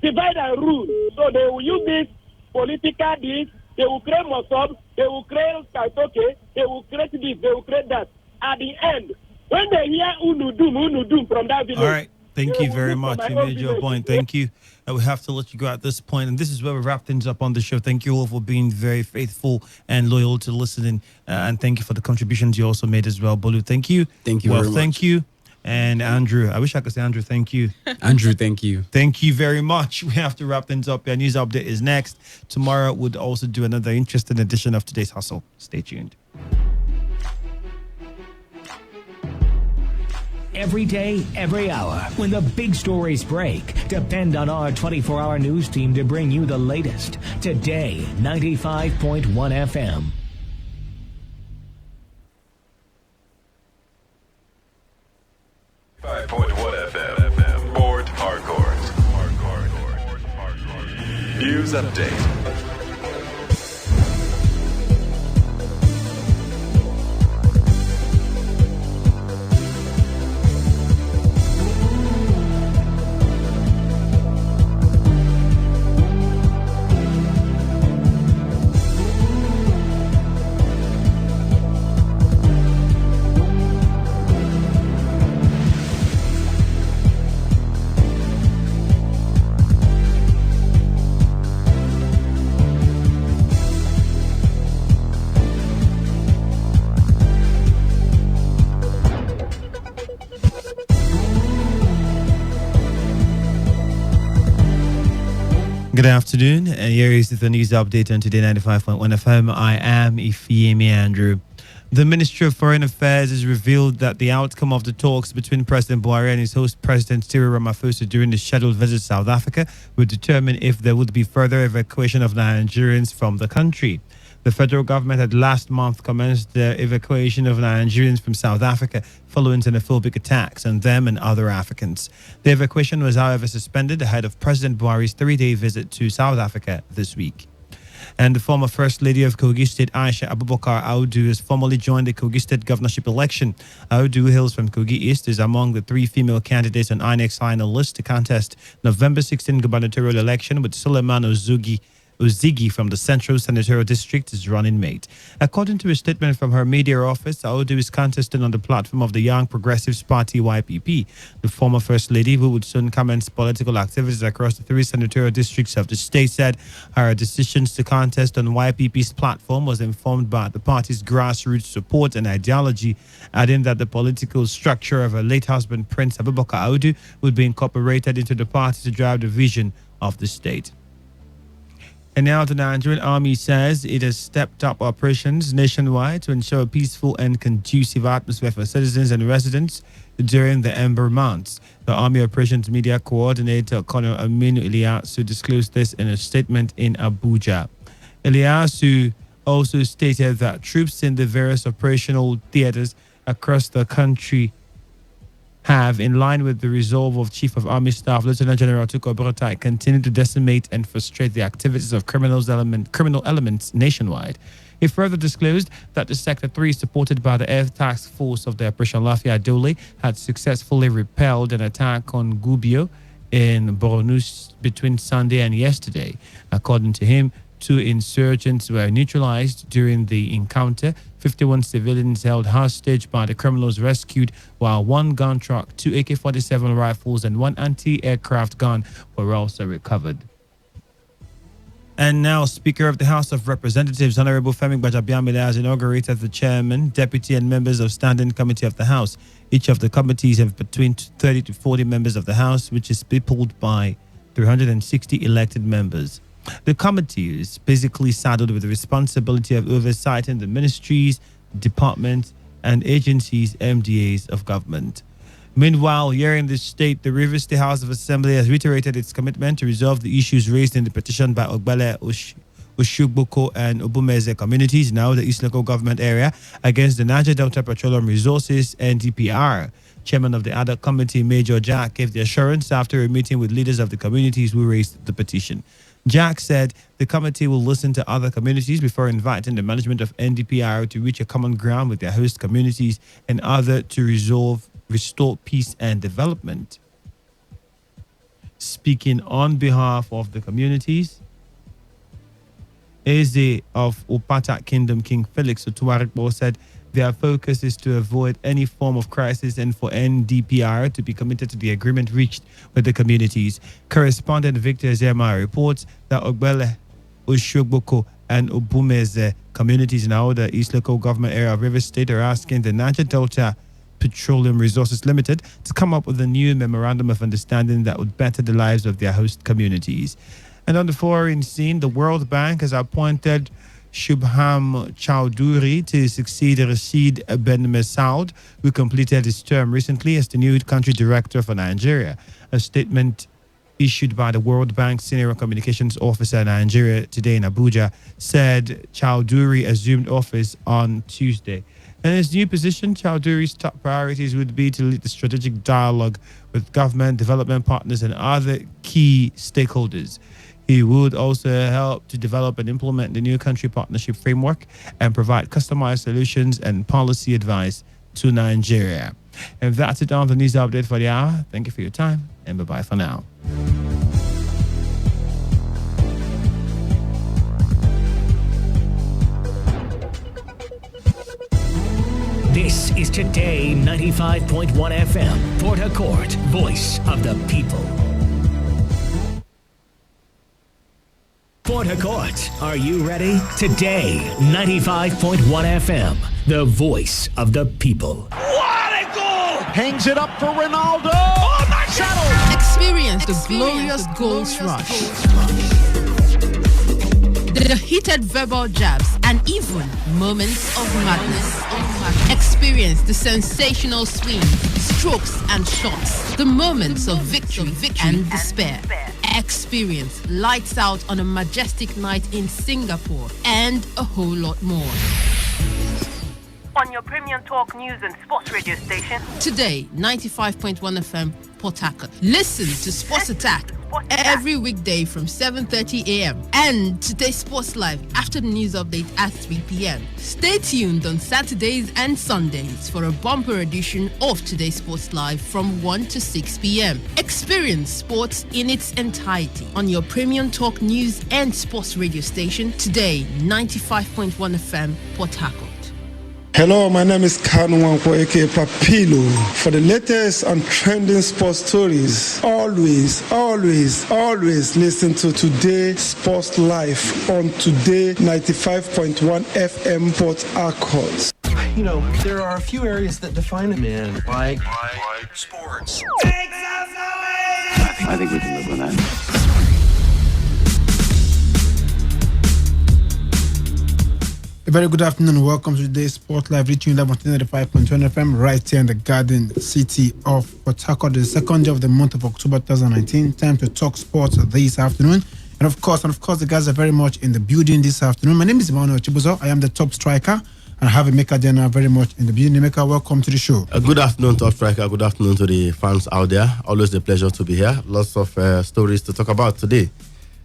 divide and rule. So they will use this political this. They will create Mossad. They will create Kaitoke. They will create this. They will create that. At the end, when they hear Unudum from that village. All right. Thank you very much. You made your point. Thank you. We have to let you go at this point. And this is where we wrap things up on the show. Thank you all for being very faithful and loyal to listening. And thank you for the contributions you also made as well. Bolu, thank you. Thank you very much. Thank you. And Andrew, I wish I could say Andrew, thank you. Andrew, thank you. Thank you very much. We have to wrap things up. Your news update is next. Tomorrow we'll also do another interesting edition of Today's Hustle. Stay tuned. every day, every hour. When the big stories break, depend on our 24-hour news team to bring you the latest. Today, 95.1 FM. FM. Port Harcourt. News update. Good afternoon, and here is the news update on Today 95.1 FM. I am Ifeemi Andrew. The Ministry of Foreign Affairs has revealed that the outcome of the talks between President Buhari and his host President Cyril Ramaphosa during the scheduled visit to South Africa would determine if there would be further evacuation of Nigerians from the country. The federal government had last month commenced the evacuation of Nigerians from South Africa following xenophobic attacks on them and other Africans. The evacuation was, however, suspended ahead of President Buhari's 3-day visit to South Africa this week. And the former First Lady of Kogi State, Aisha Abubakar Audu, has formally joined the Kogi State governorship election. Audu hails from Kogi East, is among the 3 female candidates on INEC's final list to contest November 16 gubernatorial election, with Suleiman Ozigi from the Central Senatorial District is running mate. According to a statement from her media office, Audu is contesting on the platform of the Young Progressives Party YPP. The former First Lady, who would soon commence political activities across the 3 senatorial districts of the state, said her decisions to contest on YPP's platform was informed by the party's grassroots support and ideology, adding that the political structure of her late husband, Prince Abubakar Audu, would be incorporated into the party to drive the vision of the state. And now the Nigerian Army says it has stepped up operations nationwide to ensure a peaceful and conducive atmosphere for citizens and residents during the Ember months. The Army Operations Media Coordinator, Colonel Aminu Iliasu, disclosed this in a statement in Abuja. Iliasu also stated that troops in the various operational theaters across the country have, in line with the resolve of Chief of Army Staff Lieutenant General Tuko Buratai, continued to decimate and frustrate the activities of criminal elements nationwide. He further disclosed that the Sector 3, supported by the Air Task Force of the Operation Lafia Dole, had successfully repelled an attack on Gubio in Borno between Sunday and yesterday. According to him, 2 insurgents were neutralized during the encounter. 51 civilians held hostage by the criminals rescued, while 1 gun truck, 2 AK-47 rifles, and 1 anti-aircraft gun were also recovered. And now, Speaker of the House of Representatives, Honorable Femi Gbajabiamila, has inaugurated the chairman, deputy, and members of Standing Committee of the House. Each of the committees have between 30 to 40 members of the House, which is peopled by 360 elected members. The committee is basically saddled with the responsibility of oversighting the ministries, departments, and agencies, MDAs of government. Meanwhile, here in the state, the Rivers State House of Assembly has reiterated its commitment to resolve the issues raised in the petition by Ogbele, Oshugboko, and Obumeze communities, now the East Local Government Area, against the Niger Delta Petroleum Resources, NDPR. Chairman of the ad hoc committee, Major Jack, gave the assurance after a meeting with leaders of the communities who raised the petition. Jack said the committee will listen to other communities before inviting the management of NDPR to reach a common ground with their host communities and other to restore peace and development. Speaking on behalf of the communities, Eze of Opata Kingdom, King Felix Otuarikbo, said their focus is to avoid any form of crisis and for NDPR to be committed to the agreement reached with the communities. Correspondent Victor Zema reports that Ogbele, Oshugboko, and Obumeze communities in the East Local Government Area of Rivers State are asking the Niger Delta Petroleum Resources Limited to come up with a new memorandum of understanding that would better the lives of their host communities. And on the foreign scene, the World Bank has appointed Shubham Chowdhury to succeed Rashid Ben Masoud, who completed his term recently as the new country director for Nigeria. A statement issued by the World Bank Senior Communications Officer in Nigeria today in Abuja said Chowdhury assumed office on Tuesday. In his new position, Chowdhury's top priorities would be to lead the strategic dialogue with government, development partners, and other key stakeholders. He would also help to develop and implement the new country partnership framework and provide customized solutions and policy advice to Nigeria. And that's it on the news update for the hour. Thank you for your time, and bye-bye for now. This is Today 95.1 FM, Port Harcourt, voice of the people. Port Harcourt, are you ready? Today 95.1 FM, the voice of the people. What a goal! Hangs it up for Ronaldo. Oh my God! Experience the glorious goals rush. The heated verbal jabs and even moments of madness. Experience the sensational swings, strokes and shots. The moments of victory and despair. Experience lights out on a majestic night in Singapore and a whole lot more. On your premium talk news and sports radio station. Today, 95.1 FM, Port Harcourt. Listen to Sports Attack every weekday from 7:30 a.m. and Today Sports Live after the news update at 3 p.m. Stay tuned on Saturdays and Sundays for a bumper edition of Today Sports Live from 1 to 6 p.m. Experience sports in its entirety on your premium talk news and sports radio station. Today, 95.1 FM, Port Harcourt. Hello, my name is Kanu Wanko, aka Papilo. For the latest and trending sports stories, always listen to Today Sports Live on Today 95.1 FM Port Harcourt. You know, there are a few areas that define a man, like sports. I think we can live with that. A very good afternoon and welcome to today's Sport Live, reaching you live on 95.1 FM right here in the Garden City of Port Harcourt. The second day of the month of October 2019. Time to talk sports this afternoon. And of course, the guys are very much in the building this afternoon. My name is Emmanuel Chibuzo. I am the top striker and I have Emeka Jena very much in the building. Emeka, welcome to the show. Good afternoon, top striker. Good afternoon to the fans out there. Always a pleasure to be here. Lots of stories to talk about today.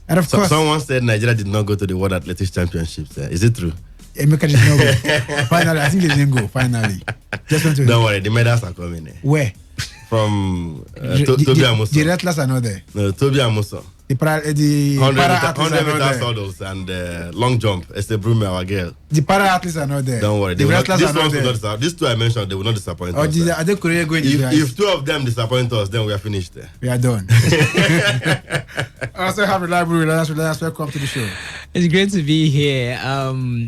And of course, someone said Nigeria did not go to the World Athletics Championships. Is it true? Emeka did not go. Finally, I think they didn't go. Finally, just want to. Don't worry, the medals are coming. Where? From Toby Amuso. The athletics are not there. No, Toby Amuso. The 100 meter hurdles and long jump. It's a Brume, our girl. The para athletes are not there. Don't worry. These two I mentioned, they will not disappoint us. Are they going if two of them disappoint us, then we are finished there. We are done. I also have reliable Reliance. Welcome to the show. It's great to be here.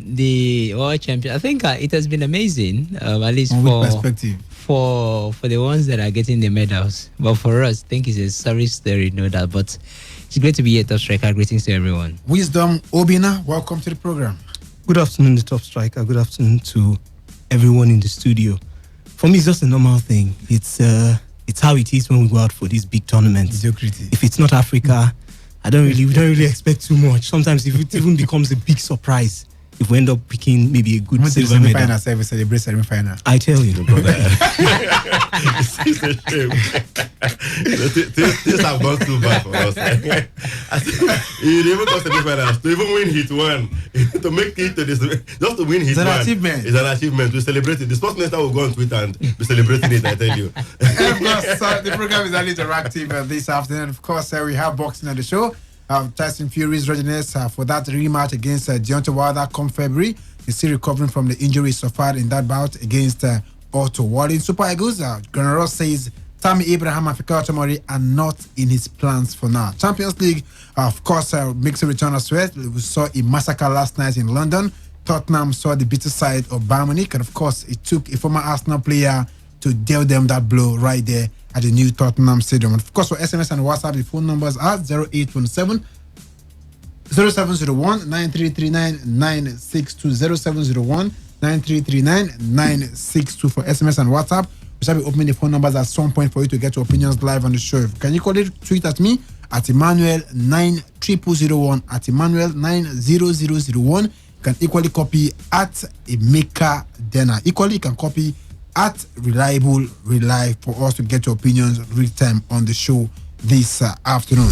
The World Champion. I think it has been amazing, at least perspective. For the ones that are getting the medals. But for us, I think it's a sorry story, no doubt. But it's great to be here, Top Striker. Greetings to everyone. Wisdom Obina, welcome to the program. Good afternoon, the Top Striker. Good afternoon to everyone in the studio. For me, it's just a normal thing. It's how it is when we go out for these big tournaments. Mediocrity. If it's not Africa, we don't really expect too much. Sometimes if it even becomes a big surprise, if we end up picking maybe a good silver medal. Final service, celebrate semi-final. I tell you, brother. It's a shame. Things have gone too bad for us. It even cost semi-finals to even win hit one. To make it to this, just to win hit one. It's an achievement. We celebrate it. The sports minister will go on Twitter and be celebrating it, I tell you. And of course, the program is highly interactive this afternoon. Of course, we have boxing on the show. Tyson Fury's readiness for that rematch against Deontay Wilder come February. He's still recovering from the injury suffered in that bout against Otto Ward. In Super Eagles, General Ross says Tammy Abraham and Fikayo Tomori are not in his plans for now. Champions League, of course, makes a return as well. We saw a massacre last night in London. Tottenham saw the bitter side of Bayern Munich, and of course, it took a former Arsenal player to deal them that blow right there at the new Tottenham Stadium. And of course, for SMS and WhatsApp, the phone numbers are 0817 0701 9339 0701 9339 for SMS and WhatsApp. We shall be opening the phone numbers at some point for you to get your opinions live on the show. Can you call it? Tweet at me at Emmanuel9001 at Emmanuel90001. You can equally copy at Emeka Dena. Equally, you can copy at Reliable Relive for us to get your opinions real time on the show this afternoon.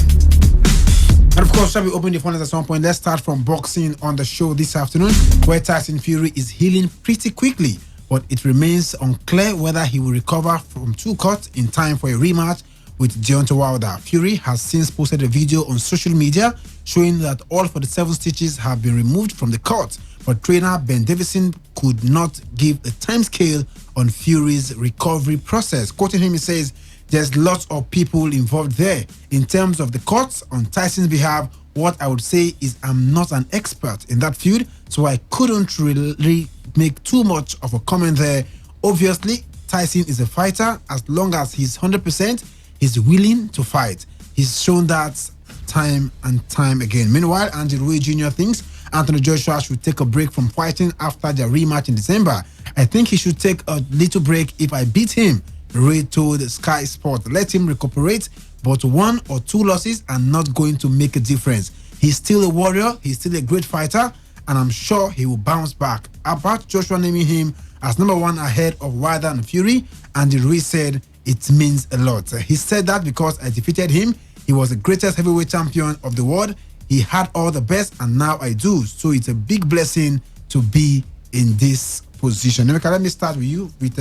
And of course, shall we open the phone at some point? Let's start from boxing on the show this afternoon, where Tyson Fury is healing pretty quickly, but it remains unclear whether he will recover from 2 cuts in time for a rematch with Deontay Wilder. Fury has since posted a video on social media showing that all 47 stitches have been removed from the cut, but trainer Ben Davison could not give a time scale on Fury's recovery process. Quoting him, he says, "There's lots of people involved there. In terms of the cuts on Tyson's behalf, what I would say is I'm not an expert in that feud, so I couldn't really make too much of a comment there. Obviously, Tyson is a fighter. As long as he's 100%, he's willing to fight. He's shown that time and time again." Meanwhile, Andy Ruiz Jr. thinks Anthony Joshua should take a break from fighting after their rematch in December. "I think he should take a little break if I beat him," Ray told Sky Sport. "Let him recuperate, but 1 or 2 losses are not going to make a difference. He's still a warrior, he's still a great fighter, and I'm sure he will bounce back." About Joshua naming him as number 1 ahead of Wilder and Fury, Andy Ruiz said, "It means a lot. He said that because I defeated him. He was the greatest heavyweight champion of the world. He had all the best, and now I do. So it's a big blessing to be in this position." Now, let me start with you, with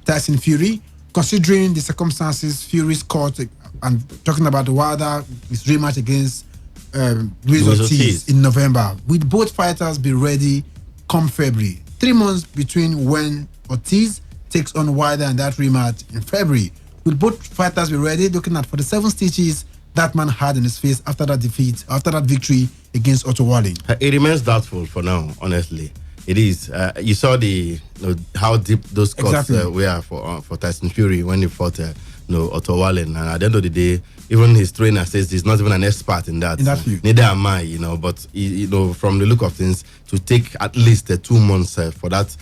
Tyson Fury. Considering the circumstances, Fury's court, and talking about the Wilder, his rematch against Luis Ortiz in November, will both fighters be ready come February? 3 months between when Ortiz takes on Wilder and that rematch in February. Will both fighters be ready? Looking at 47 stitches that man had in his face after that defeat, after that victory against Otto Wallin. It remains doubtful for now, honestly. It is. You saw how deep those cuts were for Tyson Fury when he fought Otto Wallin, and at the end of the day, even his trainer says he's not even an expert in that. Neither am I, But from the look of things, to take at least 2 months for that,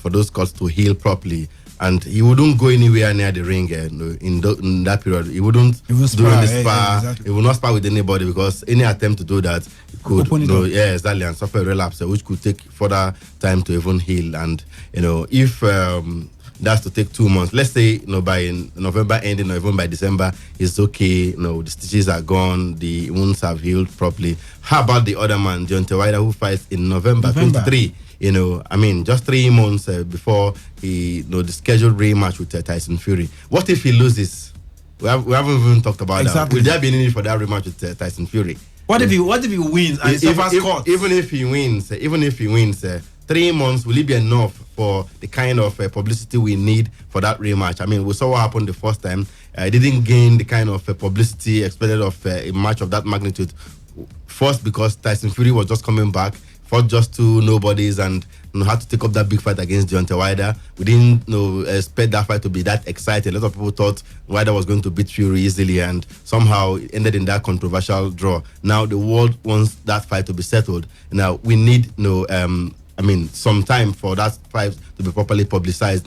for those cuts to heal properly. And he wouldn't go anywhere near the ring in that period. He wouldn't do any spar. Exactly. He would not spar with anybody, because any attempt to do that could, and suffer a relapse, which could take further time to even heal. And if that's to take 2 months, let's say by November ending or even by December, it's okay. The stitches are gone, the wounds have healed properly. How about the other man, Deontay Wilder, who fights in November 23? Just 3 months before the scheduled rematch with Tyson Fury. What if he loses? We haven't even talked about that. Will there be any need for that rematch with Tyson Fury? What if he wins and even if he wins, 3 months, will it be enough for the kind of publicity we need for that rematch? We saw what happened the first time. It didn't gain the kind of publicity expected of a match of that magnitude. First, because Tyson Fury was just coming back, fought just 2 nobodies, and had to take up that big fight against Deontay Wilder. We didn't expect that fight to be that exciting. A lot of people thought Wilder was going to beat Fury easily, and somehow it ended in that controversial draw. Now the world wants that fight to be settled. Now we need some time for that fight to be properly publicized.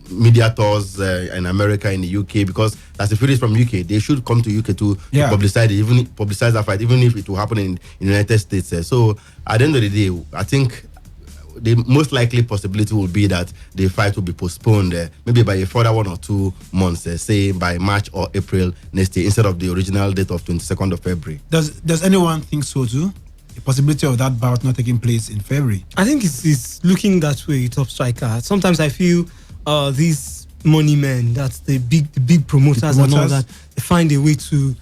Media tours in America, in the UK, because as the Fury is from UK, they should come to UK to publicize that fight, even if it will happen in the United States. So at the end of the day, I think the most likely possibility will be that the fight will be postponed maybe by a further 1 or 2 months, say by March or April next year, instead of the original date of 22nd of February. Does anyone think so too? The possibility of that bout not taking place in February? I think it's looking that way, Top Striker. Sometimes I feel these money men, that's the big promoters and all that, they find a way to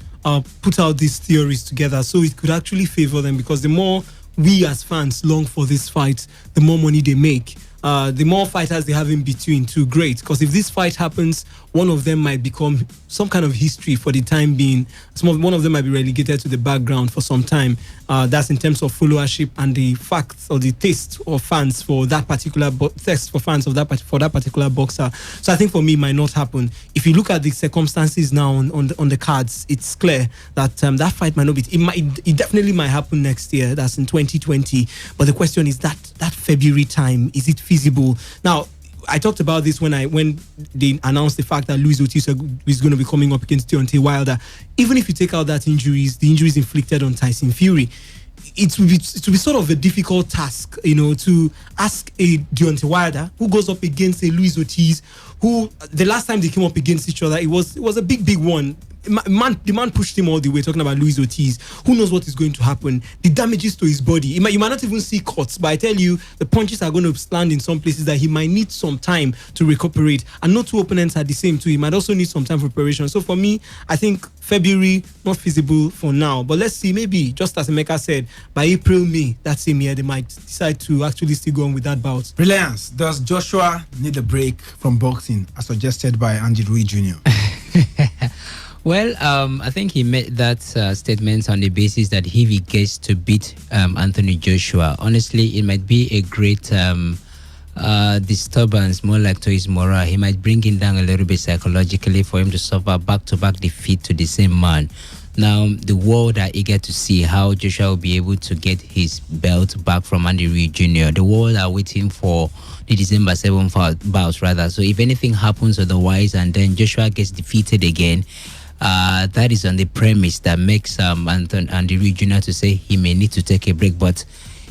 put out these theories together, so it could actually favor them, because the more we as fans long for this fight, the more money they make. the more fighters they have in between too, great. Because if this fight happens, one of them might become some kind of history for the time being. One of them might be relegated to the background for some time. That's in terms of followership and the facts or the taste of fans for that particular for that particular boxer. So I think for me, it might not happen. If you look at the circumstances now on the cards, it's clear that that fight might not be. It definitely might happen next year. That's in 2020. But the question is that February time, is it feasible? Now, I talked about this when they announced the fact that Luis Ortiz is going to be coming up against Deontay Wilder. Even if you take out the injuries inflicted on Tyson Fury, it will be sort of a difficult task, to ask a Deontay Wilder who goes up against a Luis Ortiz, who the last time they came up against each other, it was a big one. The man pushed him all the way, talking about Luis Ortiz. Who knows what is going to happen? The damages to his body. You might not even see cuts, but I tell you, the punches are going to land in some places that he might need some time to recuperate. And not two opponents are the same too. He might also need some time for preparation. So for me, I think February, not feasible for now. But let's see, maybe, just as Emeka said, by April, May, that same year, they might decide to actually still go on with that bout. Reliance, does Joshua need a break from boxing, as suggested by Andy Rui Jr.? Well, I think he made that statement on the basis that if he gets to beat Anthony Joshua, honestly, it might be a great disturbance, more like to his morale. He might bring him down a little bit psychologically for him to suffer back-to-back defeat to the same man. Now, the world are eager to see how Joshua will be able to get his belt back from Andy Reid Jr. The world are waiting for the December 7th bout, rather. So if anything happens otherwise and then Joshua gets defeated again, that is on the premise that makes Andy Reid Jr. to say he may need to take a break. But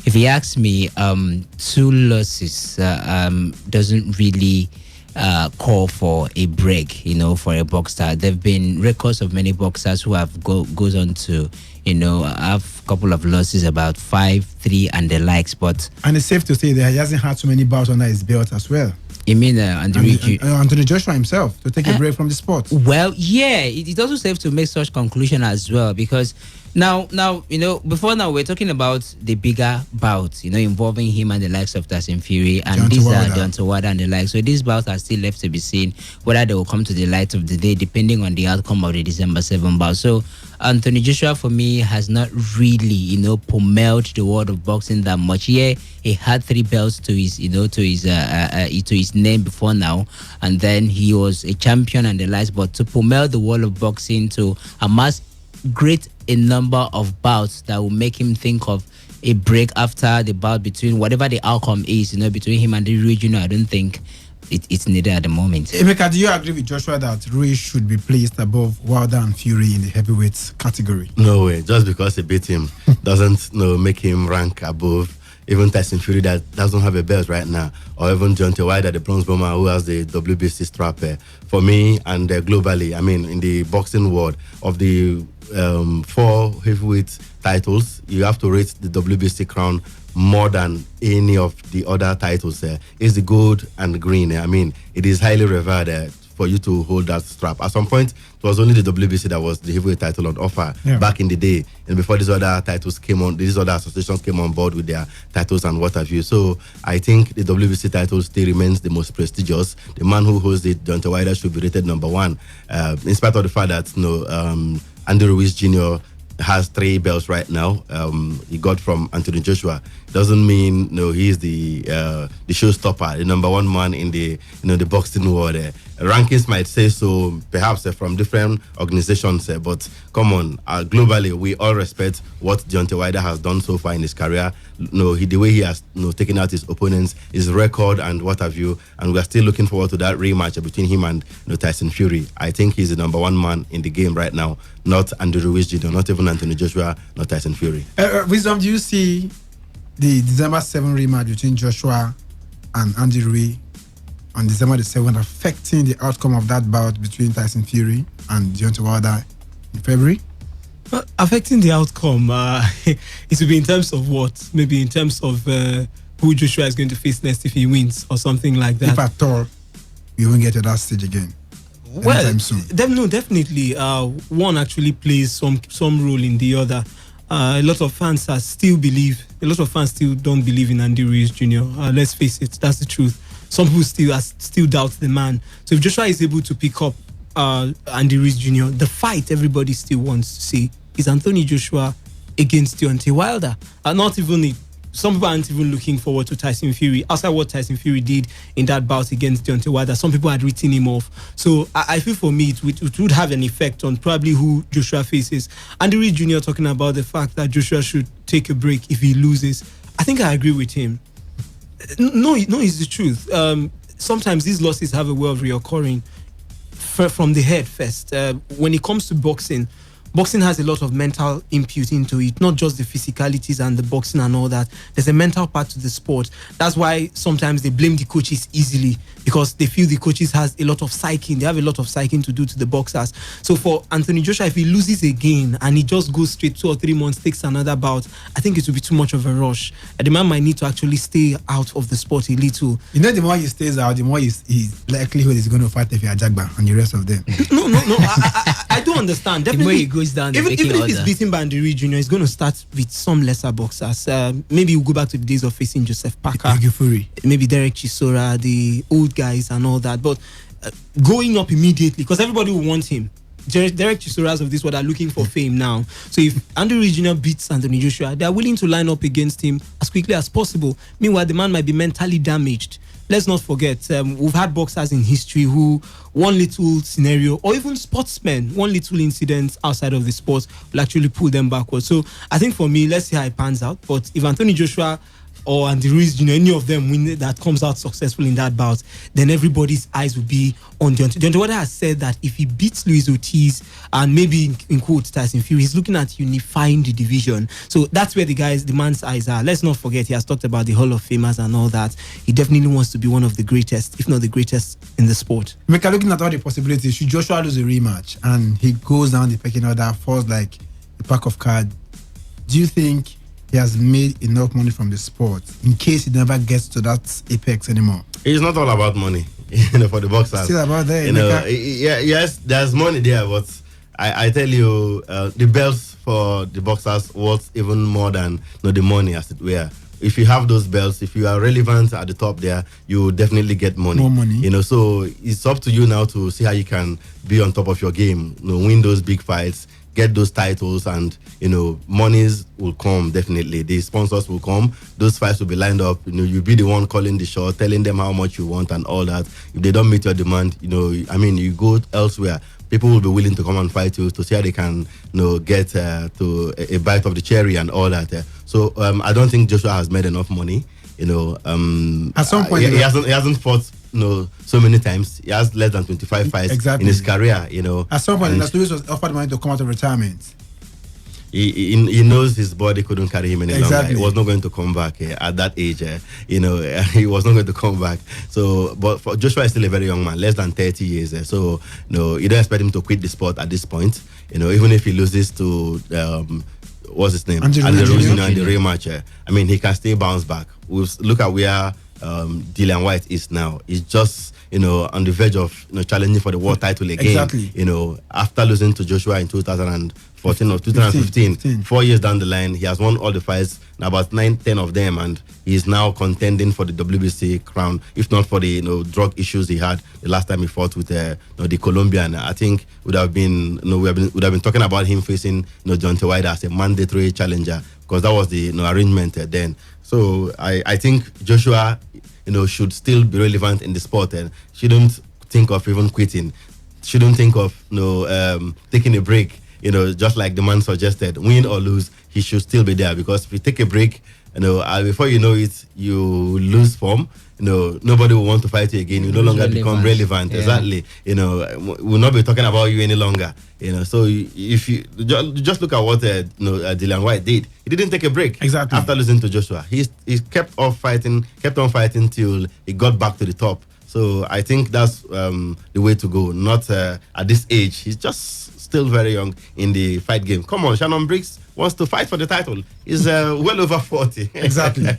if he asks me, 2 losses doesn't really call for a break, for a boxer. There have been records of many boxers who have goes on to, have a couple of losses, about 5, 3 and the likes. And it's safe to say that he hasn't had so many bouts under his belt as well. You mean Anthony Joshua himself to take a break from the sport? Well, yeah, it's also safe to make such conclusion as well, because now before now we're talking about the bigger bouts, involving him and the likes of Tyson Fury, and these are Deontay Wilder and the like. So these bouts are still left to be seen whether they will come to the light of the day, depending on the outcome of the December 7th bout. So Anthony Joshua, for me, has not really, pommeled the world of boxing that much. Yeah, he had 3 belts to his, to his name before now, and then he was a champion and the likes. But to pommel the world of boxing, to amass great a number of bouts that will make him think of a break after the bout, between whatever the outcome is, between him and the Rui Jr., I don't think it's needed at the moment. Emeka, do you agree with Joshua that Rui should be placed above Wilder and Fury in the heavyweight category? No way. Just because he beat him doesn't make him rank above even Tyson Fury that doesn't have a belt right now, or even Deontay Wilder, the bronze bomber who has the WBC strap. For me and globally, I mean, in the boxing world, of the 4 heavyweight titles, you have to rate the WBC crown more than any of the other titles. It's the gold and the green. I mean, it is highly revered for you to hold that strap. At some point, it was only the WBC that was the heavyweight title on offer back in the day, and before these other titles came on, these other associations came on board with their titles and what have you. So I think the WBC title still remains the most prestigious. The man who holds it, Deontay Wilder, should be rated number 1, in spite of the fact that Andy Ruiz Jr. has 3 belts right now. He got from Anthony Joshua. Doesn't mean he's the showstopper, the number 1 man in the the boxing world. Rankings might say so, perhaps from different organizations, but come on, globally we all respect what Deontay Wilder has done so far in his career. The way he has taken out his opponents, his record and what have you, and we are still looking forward to that rematch between him and Tyson Fury. I think he's the number 1 man in the game right now, not Andy Ruiz Jr., not even Anthony Joshua, not Tyson Fury. Wisdom, do you see the December 7th rematch between Joshua and Andy Ruiz on December the 7th affecting the outcome of that bout between Tyson Fury and Deontay Wilder in February? Well, affecting the outcome, it will be in terms of what? Maybe in terms of who Joshua is going to face next if he wins or something like that. If at all, we won't get to that stage again. Well, definitely. One actually plays some role in the other. A lot of fans still don't believe in Andy Ruiz Jr. Let's face it, that's the truth. Some people still doubt the man. So if Joshua is able to pick up Andy Ruiz Jr., the fight everybody still wants to see is Anthony Joshua against Deontay Wilder. Some people aren't even looking forward to Tyson Fury. Outside what Tyson Fury did in that bout against Deontay Wilder, some people had written him off. So I feel for me, it would have an effect on probably who Joshua faces. Andy Ruiz Jr. talking about the fact that Joshua should take a break if he loses. I think I agree with him. No, it's the truth. Sometimes these losses have a way of reoccurring from the head first. When it comes to boxing has a lot of mental input into it, not just the physicalities and the boxing and all that. There's a mental part to the sport. That's why sometimes they blame the coaches easily, because they feel the coaches has a lot of psyching. They have a lot of psyching to do to the boxers. So for Anthony Joshua, if he loses again and he just goes straight 2 or 3 months, takes another bout, I think it will be too much of a rush. The man might need to actually stay out of the sport a little. The more he stays out, the more his likelihood is going to fight Efe Ajagba and the rest of them. No. I do understand. Definitely. The more he goes down, even if he's beaten by Andy Ruiz Jr., he's going to start with some lesser boxers. Maybe we'll go back to the days of facing Joseph Parker, maybe Derek Chisora, the old guys and all that. But going up immediately, because everybody will want him. Derek Chisoras of this world are looking for fame now. So if Andy Ruiz Jr. beats Anthony Joshua, they are willing to line up against him as quickly as possible. Meanwhile, the man might be mentally damaged. Let's not forget, we've had boxers in history who one little scenario, or even sportsmen, one little incident outside of the sport will actually pull them backwards. So I think for me, let's see how it pans out. But if Anthony Joshua or Andy Ruiz, any of them win that comes out successful in that bout, then everybody's eyes will be on Deontay. Deontay Wilder has said that if he beats Luis Ortiz and maybe in quotes Tyson Fury, he's looking at unifying the division. So that's where the man's eyes are. Let's not forget, he has talked about the Hall of Famers and all that. He definitely wants to be one of the greatest, if not the greatest in the sport. Mika, looking at all the possibilities, should Joshua lose a rematch and he goes down the pecking order, falls like a pack of cards, do you think he has made enough money from the sport in case he never gets to that apex anymore? It's not all about money, for the boxers. Still about that, yes, there's money there, but I tell you, the belts for the boxers worth even more than the money, as it were. If you have those belts, if you are relevant at the top there, you will definitely get money. More money. So it's up to you now to see how you can be on top of your game, win those big fights, get those titles, and monies will come. Definitely the sponsors will come, those fights will be lined up, you'll be the one calling the shot, telling them how much you want and all that. If they don't meet your demand, you go elsewhere, people will be willing to come and fight you to see how they can get to a bite of the cherry and all that. So I don't think Joshua has made enough money. At some point he hasn't fought so many times. He has less than 25 fights in his career. At some point, Luis was offered money to come out of retirement. He knows his body couldn't carry him any longer. He was not going to come back at that age. He was not going to come back. So, but for Joshua is still a very young man, less than 30 years. So, you don't expect him to quit the sport at this point. Even if he loses to what's his name, Andy Ruiz in the rematch, he can still bounce back. Look at where Dillian White is now. He's just on the verge of challenging for the world title again. After losing to Joshua in 2014 or 2015, 4 years down the line, he has won all the fights, about 9-10 of them, and he is now contending for the WBC crown, if not for the drug issues he had the last time he fought with the Colombian. I think would have been would have been talking about him facing Deontay Wilder as a mandatory challenger, because that was the arrangement then. So I think Joshua should still be relevant in the sport and shouldn't think of even quitting, shouldn't think of taking a break, just like the man suggested. Win or lose, he should still be there, because if you take a break, before you know it, you lose form. Nobody will want to fight you again. You no longer become relevant. Yeah. Exactly. We'll not be talking about you any longer. So if you just look at what Dillian White did, he didn't take a break. Exactly. After losing to Joshua, he kept on fighting till he got back to the top. So I think that's the way to go. Not at this age. He's just still very young in the fight game. Come on, Shannon Briggs wants to fight for the title. He's well over 40. Exactly.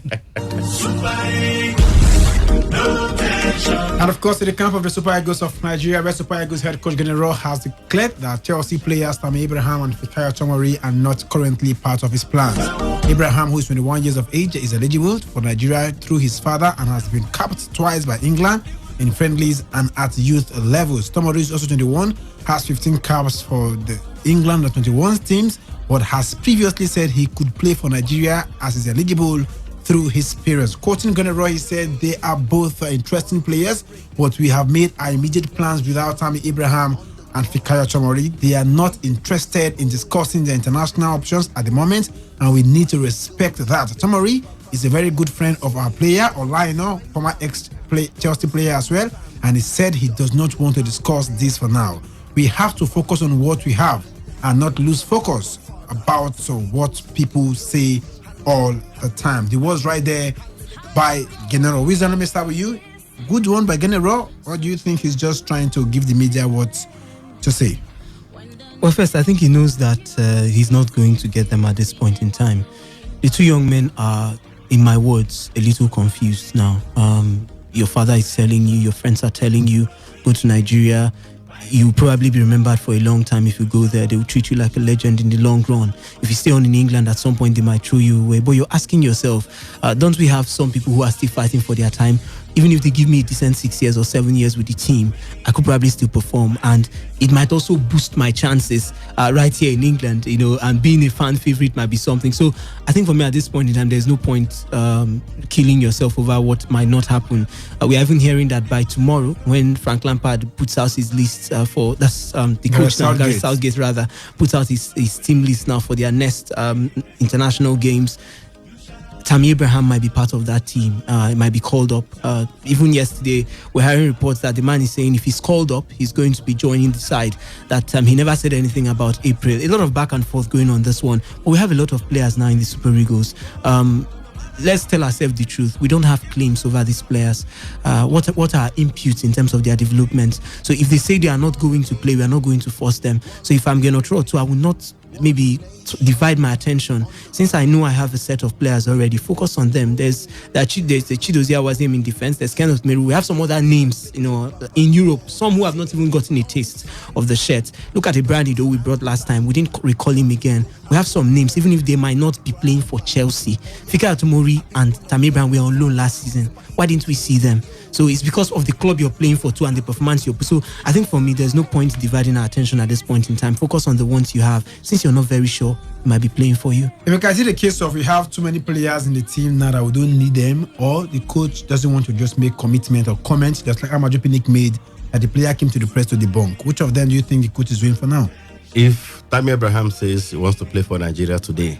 No And of course, in the camp of the Super Eagles of Nigeria, where Super Eagles head coach General has declared that Chelsea players Tammy Abraham and Fikayo Tomori are not currently part of his plans. Abraham, who is 21 years of age, is eligible for Nigeria through his father and has been capped twice by England in friendlies and at youth levels. Tomori is also 21, has 15 caps for the England under-21 teams, but has previously said he could play for Nigeria as is eligible through his parents. Quoting Gunnar, he said they are both interesting players, but we have made our immediate plans without Tammy Abraham and Fikayo Tomori. They are not interested in discussing the international options at the moment, and we need to respect that. Tomori is a very good friend of our player, Olaino, former ex-Chelsea player as well, and he said he does not want to discuss this for now. We have to focus on what we have and not lose focus about what people say all the time. The words right there by General. Wisdom, let me start with you. Good one by General, or do you think he's just trying to give the media what to say? Well, first, I think he knows that he's not going to get them at this point in time. The two young men are, in my words, a little confused now. Your father is telling you, your friends are telling you, go to Nigeria. You'll probably be remembered for a long time if you go there. They will treat you like a legend in the long run. If you stay on in England, at some point they might throw you away. But you're asking yourself, don't we have some people who are still fighting for their time? Even if they give me a decent 6 years or 7 years with the team, I could probably still perform. And it might also boost my chances right here in England, and being a fan favorite might be something. So I think for me at this point in time, there's no point killing yourself over what might not happen. We are even hearing that by tomorrow, when Frank Lampard puts out his list the coach now, Gareth Southgate rather, puts out his team list now for their next international games, Tammy Abraham might be part of that team. It might be called up. Even yesterday, we're hearing reports that the man is saying if he's called up, he's going to be joining the side. That he never said anything about April. A lot of back and forth going on this one. But we have a lot of players now in the Super Eagles. Let's tell ourselves the truth. We don't have claims over these players. What are inputs in terms of their development? So if they say they are not going to play, we are not going to force them. So if I'm going to throw two, I will not maybe divide my attention. Since I know I have a set of players already, focus on them. There's the Chidozie was name in defense. There's Kenneth Meru. We have some other names, in Europe. Some who have not even gotten a taste of the shirt. Look at the Brandy though we brought last time. We didn't recall him again. We have some names, even if they might not be playing for Chelsea. Fikayo Tomori and Tammy Abraham were on loan last season. Why didn't we see them? So it's because of the club you're playing for too and the performance you're. So I think for me, there's no point dividing our attention at this point in time. Focus on the ones you have. Since you're not very sure, it might be playing for you. If you can see the case of we have too many players in the team now that we don't need them, or the coach doesn't want to just make commitment or comment, just like Amaju Pinnick made that the player came to the press to debunk. Which of them do you think the coach is doing for now? If Tammy Abraham says he wants to play for Nigeria today,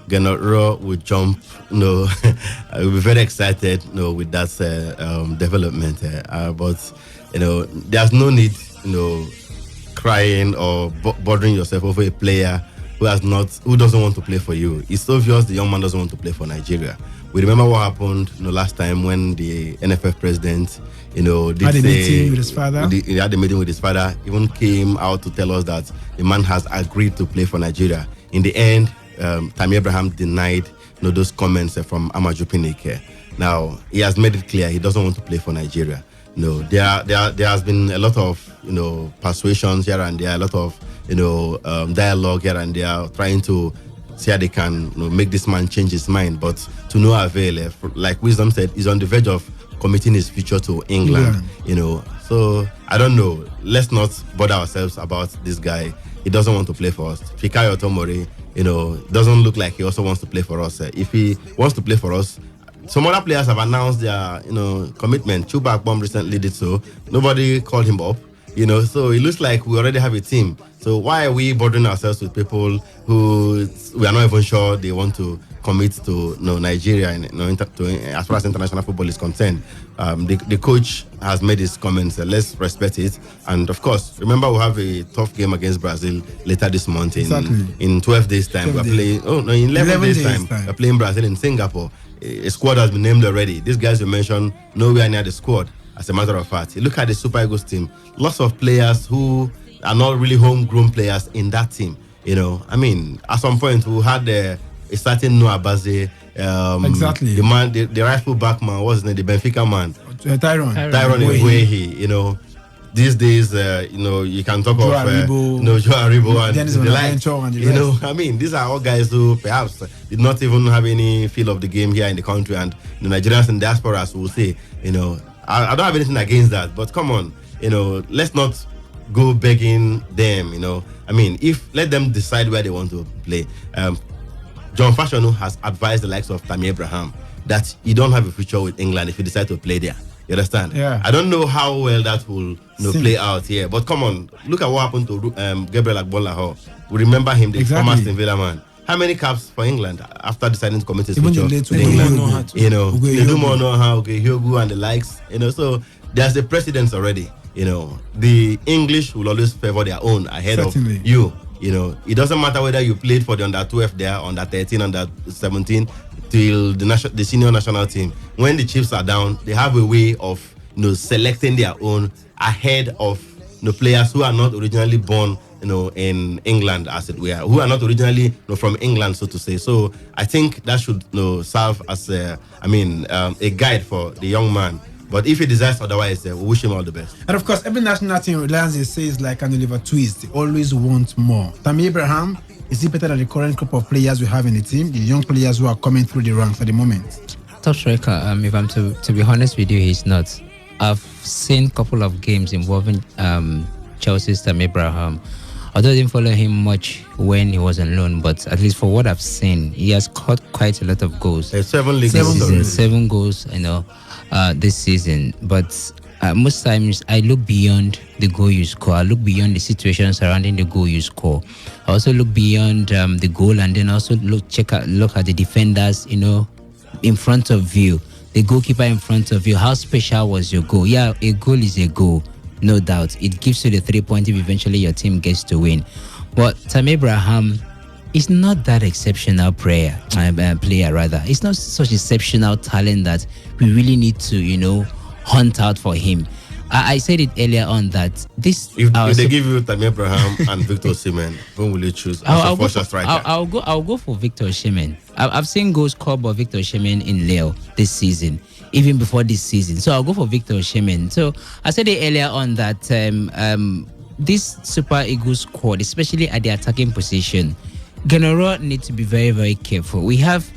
Gennaro will jump, I will be very excited, with that development. But there's no need, crying or bothering yourself over a player who doesn't want to play for you. It's obvious the young man doesn't want to play for Nigeria. We remember what happened, last time when the NFF president, had a meeting with his father. He had a meeting with his father. Even came out to tell us that the man has agreed to play for Nigeria. In the end, Tammy Abraham denied those comments from Amaju Pinnick. Now he has made it clear he doesn't want to play for Nigeria. There has been a lot of persuasions here and there, a lot of dialogue here and there, trying to see how they can make this man change his mind, but to no avail. Like Wisdom said, he's on the verge of committing his future to England. So I don't know. Let's not bother ourselves about this guy. He doesn't want to play for us. Fikayo Tomori, doesn't look like he also wants to play for us. If he wants to play for us, some other players have announced their, commitment. Chuba Akpom recently did so. Nobody called him up, so it looks like we already have a team. So why are we bothering ourselves with people who we are not even sure they want to commit to Nigeria as far as international football is concerned? The coach has made his comments. Let's respect it. And of course, remember we have a tough game against Brazil later this month in 12 days time. We're playing. In 11 days time. We're playing Brazil in Singapore. A squad has been named already. These guys you mentioned nowhere near the squad. As a matter of fact, you look at the Super Eagles team. Lots of players who are not really homegrown players in that team. At some point we had a certain Noah Baze, exactly. The man, the right full back man, what's his name, the Benfica man. Tyron Eguehi, you know. These days, you know, you can talk Joe of Joe Aribo and Dennis the like. You know, I mean, these are all guys who perhaps did not even have any feel of the game here in the country, and the Nigerians and diasporas will say, you know, I don't have anything against that, but come on, you know, let's not go begging them, you know. I mean, let them decide where they want to play. John Fashanu has advised the likes of Tammy Abraham that you don't have a future with England if you decide to play there. You understand? Yeah. I don't know how well that will play out here, but come on, look at what happened to Gabriel Agbonlahor. We remember him, the former Aston Villa man. How many caps for England after deciding to commit his future with England? You know, they do more know how Hyogo and the likes. You know, so there's a precedence already. You know, the English will always favor their own ahead of you. You know, it doesn't matter whether you played for the under 12 there, under 13, under 17, till the senior national team. When the chips are down, they have a way of, you know, selecting their own ahead of, you know, players who are not originally born, you know, in England, as it were, who are not originally, you know, from England, so to say. So I think that should, you know, serve as a guide for the young man. But if he decides otherwise, we wish him all the best. And of course, every national team reliance they say is like an Oliver Twist. They always want more. Tammy Abraham, is he better than the current group of players we have in the team, the young players who are coming through the ranks at the moment? Top striker, if I'm to be honest with you, he's not. I've seen a couple of games involving Chelsea's Tammy Abraham. Although I didn't follow him much when he was on loan, but at least for what I've seen, he has caught quite a lot of goals. 7 league goals. 7 goals, you know, this season. But most times I look beyond the goal you score. I look beyond the situation surrounding the goal you score. I also look beyond the goal, and then also look at the defenders, you know, in front of you, the goalkeeper in front of you. How special was your goal? Yeah, a goal is a goal, no doubt. It gives you the 3 points if eventually your team gets to win. But Tammy Abraham is not that exceptional player. It's not such exceptional talent that we really need to, you know, hunt out for him. I said it earlier on that this. If they give you Tammy Abraham and Victor Osimhen, who will you choose as a first striker? I'll go for Victor Osimhen. I've seen goals scored by Victor Osimhen in Lille this season, even before this season. So I'll go for Victor Osimhen. So I said it earlier on that this Super Eagles squad, especially at the attacking position, Genoro need to be very, very careful. We have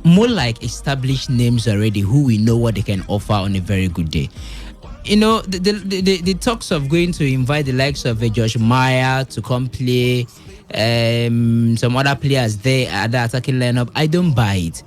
more like established names already who we know what they can offer on a very good day. You know, the talks of going to invite the likes of Josh Meyer to come play, some other players there at the attacking lineup, I don't buy it.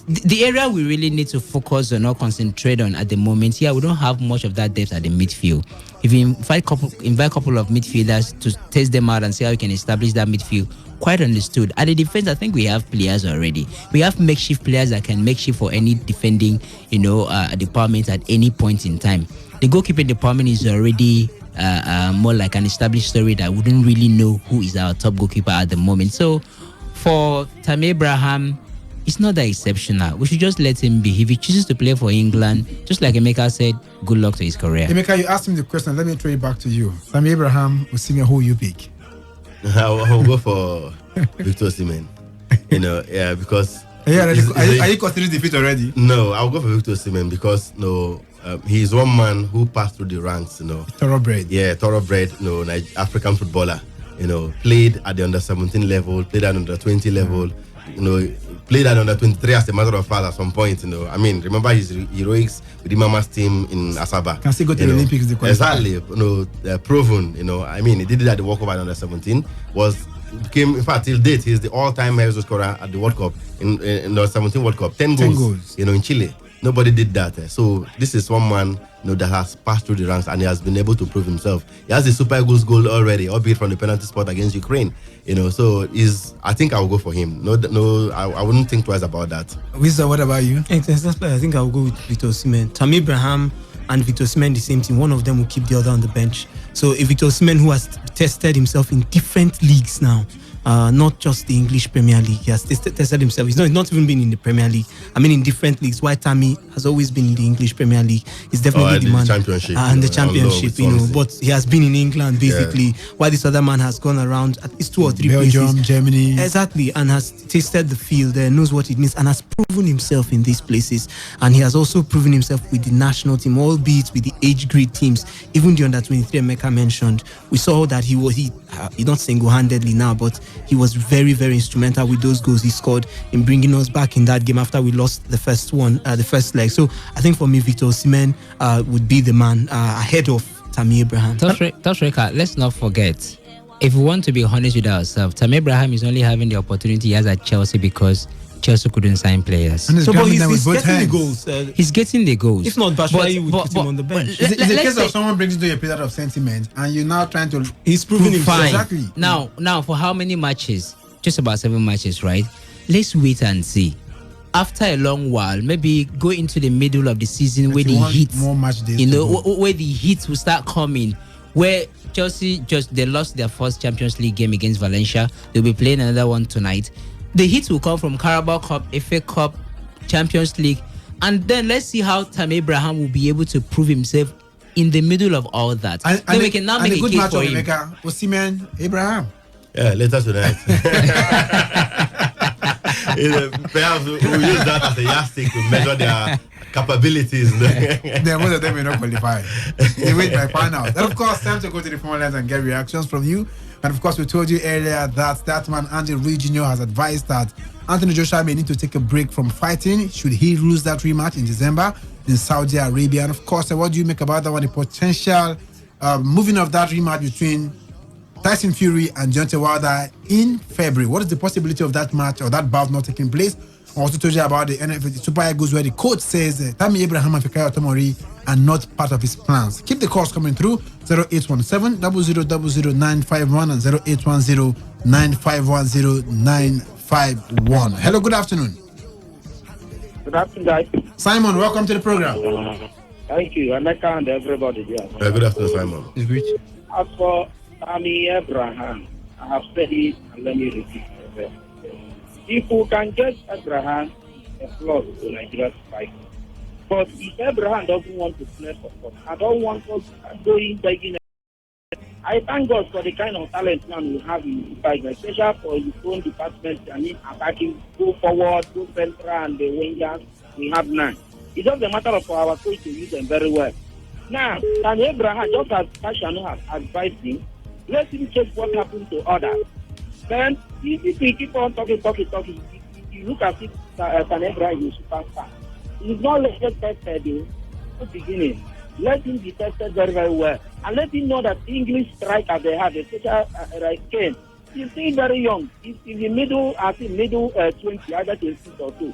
The area we really need to focus on or concentrate on at the moment, we don't have much of that depth at the midfield. If you invite a couple of midfielders to test them out and see how you can establish that midfield, quite understood. At the defense, I think we have players already. We have makeshift players that can make shift for any defending, you know, department at any point in time. The goalkeeping department is already more like an established story that wouldn't really know who is our top goalkeeper at the moment. So for Tammy Abraham, it's not that exceptional. We should just let him be. If he chooses to play for England, just like Emeka said, good luck to his career. Emeka, you asked him the question. Let me throw it back to you. Tammy Abraham, Osimhen, who you pick? I'll go for Victor Osimhen. You know, yeah, because... Are you considering defeat already? No, I'll go for Victor Osimhen because, he's one man who passed through the ranks, you know. Thoroughbred. Yeah, thoroughbred, African footballer. You know, played at the under-17 level, played at under-20 level, you know, played at under-23 as a matter of fact at some point, you know. I mean, remember his heroics with the Mama's team in Asaba. Can still go to the Olympics. Exactly, you know, proven, you know. I mean, he did it at the World Cup at under-17, became, in fact, till date, he's the all-time highest scorer at the World Cup, in the 17 World Cup, 10 goals, you know, in Chile. Nobody did that. So this is one man, you know, that has passed through the ranks and he has been able to prove himself. He has the Super Eagles goal already, albeit from the penalty spot against Ukraine. You know, so I think I'll go for him. I wouldn't think twice about that. Wizard, what about you? I think I'll go with Victor Osimhen. Tammy Abraham and Victor Osimhen, the same team. One of them will keep the other on the bench. So if Victor Osimhen, who has tested himself in different leagues now, not just the English Premier League. He has tested himself. He's not even been in the Premier League. I mean, in different leagues. Why Tammy has always been in the English Premier League. He's definitely the man. Championship, and the championship, but he has been in England basically. While this other man has gone around at least 2 or 3 Belgium, places. Germany. Exactly, and has tasted the field, knows what it means, and has proven himself in these places. And he has also proven himself with the national team, albeit with the age grade teams. Even the under 23 Emeka mentioned, we saw that he not single-handedly now, but he was very, very instrumental with those goals he scored in bringing us back in that game after we lost the first leg. So I think for me, Victor Osimhen would be the man ahead of Tammy Abraham. Let's not forget, if we want to be honest with ourselves, Tammy Abraham is only having the opportunity he has at Chelsea because Chelsea couldn't sign players. But he's getting the goals. He's getting the goals. If not, Batshuayi would put him on the bench. It's a case of someone brings you to a period of sentiment, and you're now trying to. He's proving himself. Exactly. Now, for how many matches? Just about 7 matches, right? Let's wait and see. After a long while, maybe go into the middle of the season where the heat, more match days, where the heat will start coming. Where Chelsea they lost their first Champions League game against Valencia. They'll be playing another one tonight. The heat will come from Carabao Cup, FA Cup, Champions League, and then let's see how Tammy Abraham will be able to prove himself in the middle of all that. Then we can now make a good case for him. Osimhen, Abraham. Yeah, later tonight. Perhaps we'll use that as a yardstick to measure their capabilities. Most of them may not qualify. They wait by final. And of course, time to go to the phone lines and get reactions from you. And of course, we told you earlier that man Andy Ruiz Jr. has advised that Anthony Joshua may need to take a break from fighting should he lose that rematch in December in Saudi Arabia. And of course, what do you make about that one? The potential moving of that rematch between Tyson Fury and Deontay Wilder in February. What is the possibility of that match or that bout not taking place? I also told you about the NFL the Super Eagles, where the coach says Tammy Abraham and Fikayo Tomori are not part of his plans. Keep the calls coming through 0817 0000951 and 0810 9510951. Hello, good afternoon. Good afternoon, guys. Simon, welcome to the program. Thank you, Emeka and everybody. Yeah. Good afternoon, Simon. It's great. As for Tammy Abraham, I have said it and let me repeat it. If we can get Abraham a slot to Nigeria's fight, but if Abraham doesn't want to play for us, I don't want us going begging. I thank God for the kind of talent man we have in the fight, especially for his own department. I mean, attacking, go forward, go central, and the wingers we have now. It's just a matter of our coach to use them very well. Now, and Abraham, just as Kashanu has advised him, let him check what happened to others. Then, if we keep on talking, you look at it, Abraham is a superstar. He's not let tested in the beginning. Let him be tested very, very well. And let him know that English striker they have, especially like Kane, he's still very young. He's in the middle 20, either 26 or 2.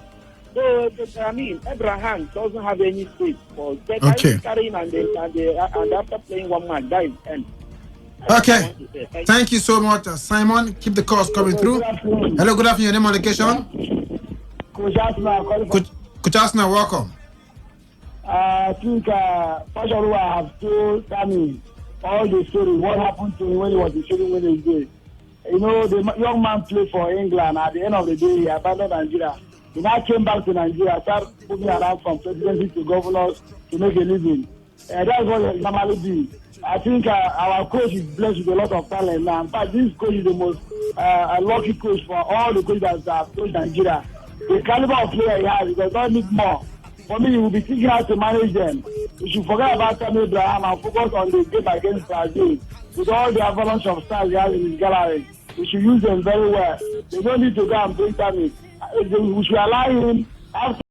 So, I mean, Abraham doesn't have any space for carrying and after playing one match, that is end. Okay. Thank you so much, Simon. Keep the calls coming through. Hello, good afternoon. Your name on location? Coach Asna, welcome. I think first of all, I have told Tammy all the story, what happened to him when he was in Shooting Wednesday. You know, the young man played for England. At the end of the day, he abandoned Nigeria. He now came back to Nigeria, started moving around from presidency to governors to make a living. That's what he normally do. I think our coach is blessed with a lot of talent now. In fact, this coach is the most lucky coach for all the coaches that have coached Nigeria. The caliber of player he has, he does not need more. For me, he will be thinking how to manage them. We should forget about Tammy Abraham and focus on the game against Brazil. With all the avalanche of stars he has in his gallery, we should use them very well. They don't need to go and bring Tammy. We should allow him, after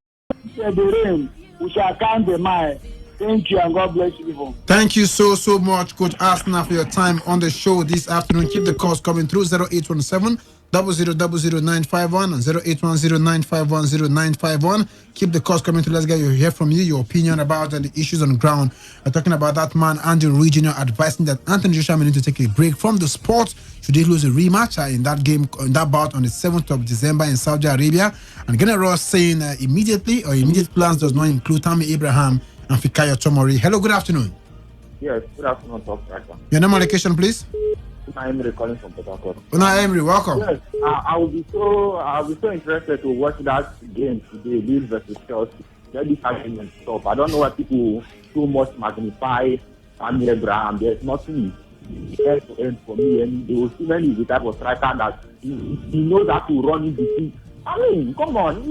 the rain, we shall count the mile. Thank you and God bless you people. Thank you so much, Coach Asna, for your time on the show this afternoon. Keep the calls coming through 0817 0000951 and 0810951091. Keep the calls coming through. Let's hear from you, your opinion about the issues on the ground. We're talking about that man, Andy Ruiz Jr., advising that Anthony Joshua may need to take a break from the sport should he lose a rematch in that game, in that bout on the 7th of December in Saudi Arabia. And General Ross saying immediate plans does not include Tammy Abraham and Fikayo Tomori. Hello, good afternoon. Yes, good afternoon, Dr. Your name and location, please. I'm recalling from Port Harcourt. Emery, welcome. Yes, I'll be so interested to watch that game today, Leeds versus Chelsea. That is argument stop. I don't know why people too much magnify Tammy Abraham. There's nothing else to end for me, and they will see when he's the type of striker that he knows how to run in between. I mean, come on.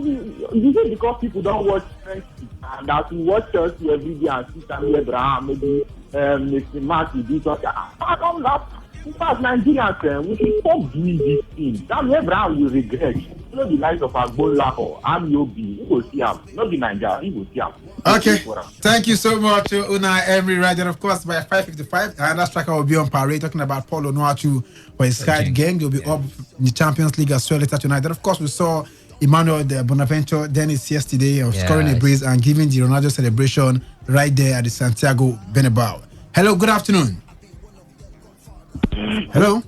You say because people don't watch French and that you watch Chelsea every day and see Tammy Abraham, maybe Mr. Mark, you do something. I don't know. In fact, Nigerians, we should stop doing this thing. Tammy Abraham will regret. You know the likes of Agbola or Amiobi. He will see him. Not the Nigeria. He will see him. Okay. Thank you so much, Unai Emery. Right, and of course, by 5:55, another striker will be on parade talking about Paul Onuachu for his side gang. He'll be up in the Champions League as well later tonight. And of course, we saw Emmanuel Bonaventure Dennis yesterday of scoring a brace and giving the Ronaldo celebration right there at the Santiago Bernabeu. Hello, good afternoon. Hello.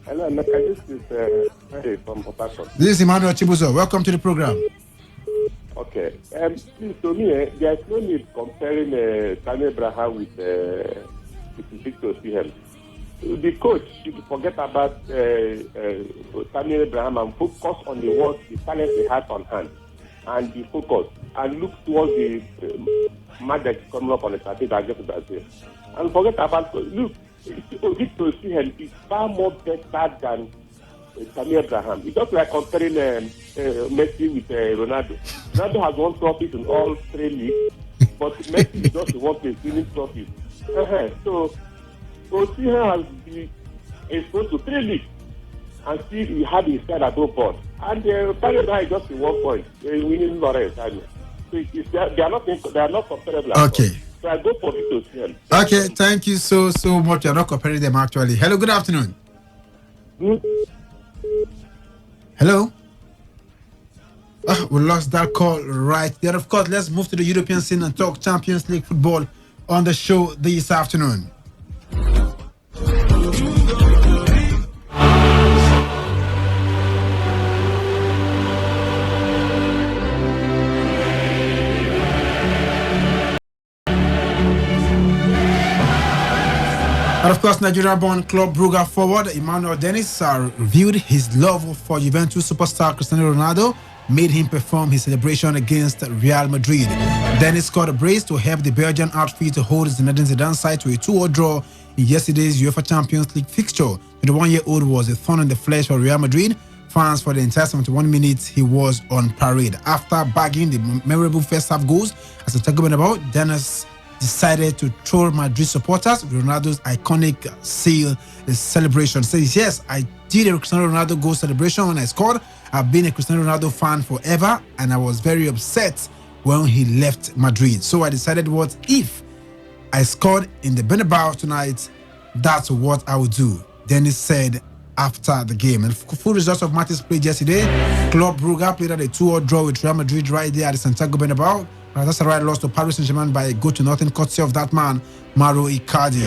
Hello, this is Mary from Port Harcourt. This is Emmanuel Chibuzo. Welcome to the program. Okay. Please, to me, there's no need comparing Tammy Abraham with Victor Osimhen. The coach should forget about Tammy Abraham and focus on the talent they have on hand, and be focused and look towards the match that's coming up on the Saturday against Brazil. And forget about Victor Osimhen is far more better than Tammy Abraham. It's just like comparing Messi with Ronaldo. Ronaldo has won trophies in all 3 leagues, but Messi is just the one place winning trophies. So Osimhen has been exposed to 3 leagues and still he had his head above board. And Tammy Abraham is just in 1 point, winning Lawrence. So they are not comparable. Okay. So I go for Victor Osimhen. Okay, thank you so much. You're not comparing them actually. Hello, good afternoon. Hello? We lost that call right there. Of course, let's move to the European scene and talk Champions League football on the show this afternoon. And of course, Nigeria-born Club Brugge forward Emmanuel Dennis revealed his love for Juventus superstar Cristiano Ronaldo, made him perform his celebration against Real Madrid. Dennis scored a brace to help the Belgian outfit to hold Zinedine Zidane's side to a 2-2 draw in yesterday's UEFA Champions League fixture. The 1-year-old was a thorn in the flesh for Real Madrid fans for the entire 71 minutes he was on parade. After bagging the memorable first-half goals as a talking about, Dennis decided to throw Madrid supporters Ronaldo's iconic seal celebration. Says, yes, I did a Cristiano Ronaldo goal celebration when I scored. I've been a Cristiano Ronaldo fan forever, and I was very upset when he left Madrid. So I decided, what if I scored in the Bernabeu tonight? That's what I would do. Dennis said after the game. And full results of matches played yesterday. Club Brugge played at a 2-2 draw with Real Madrid right there at the Santiago Bernabeu. Galatasaray lost to Paris Saint-Germain by a goal to nothing, courtesy of that man, Mauro Icardi.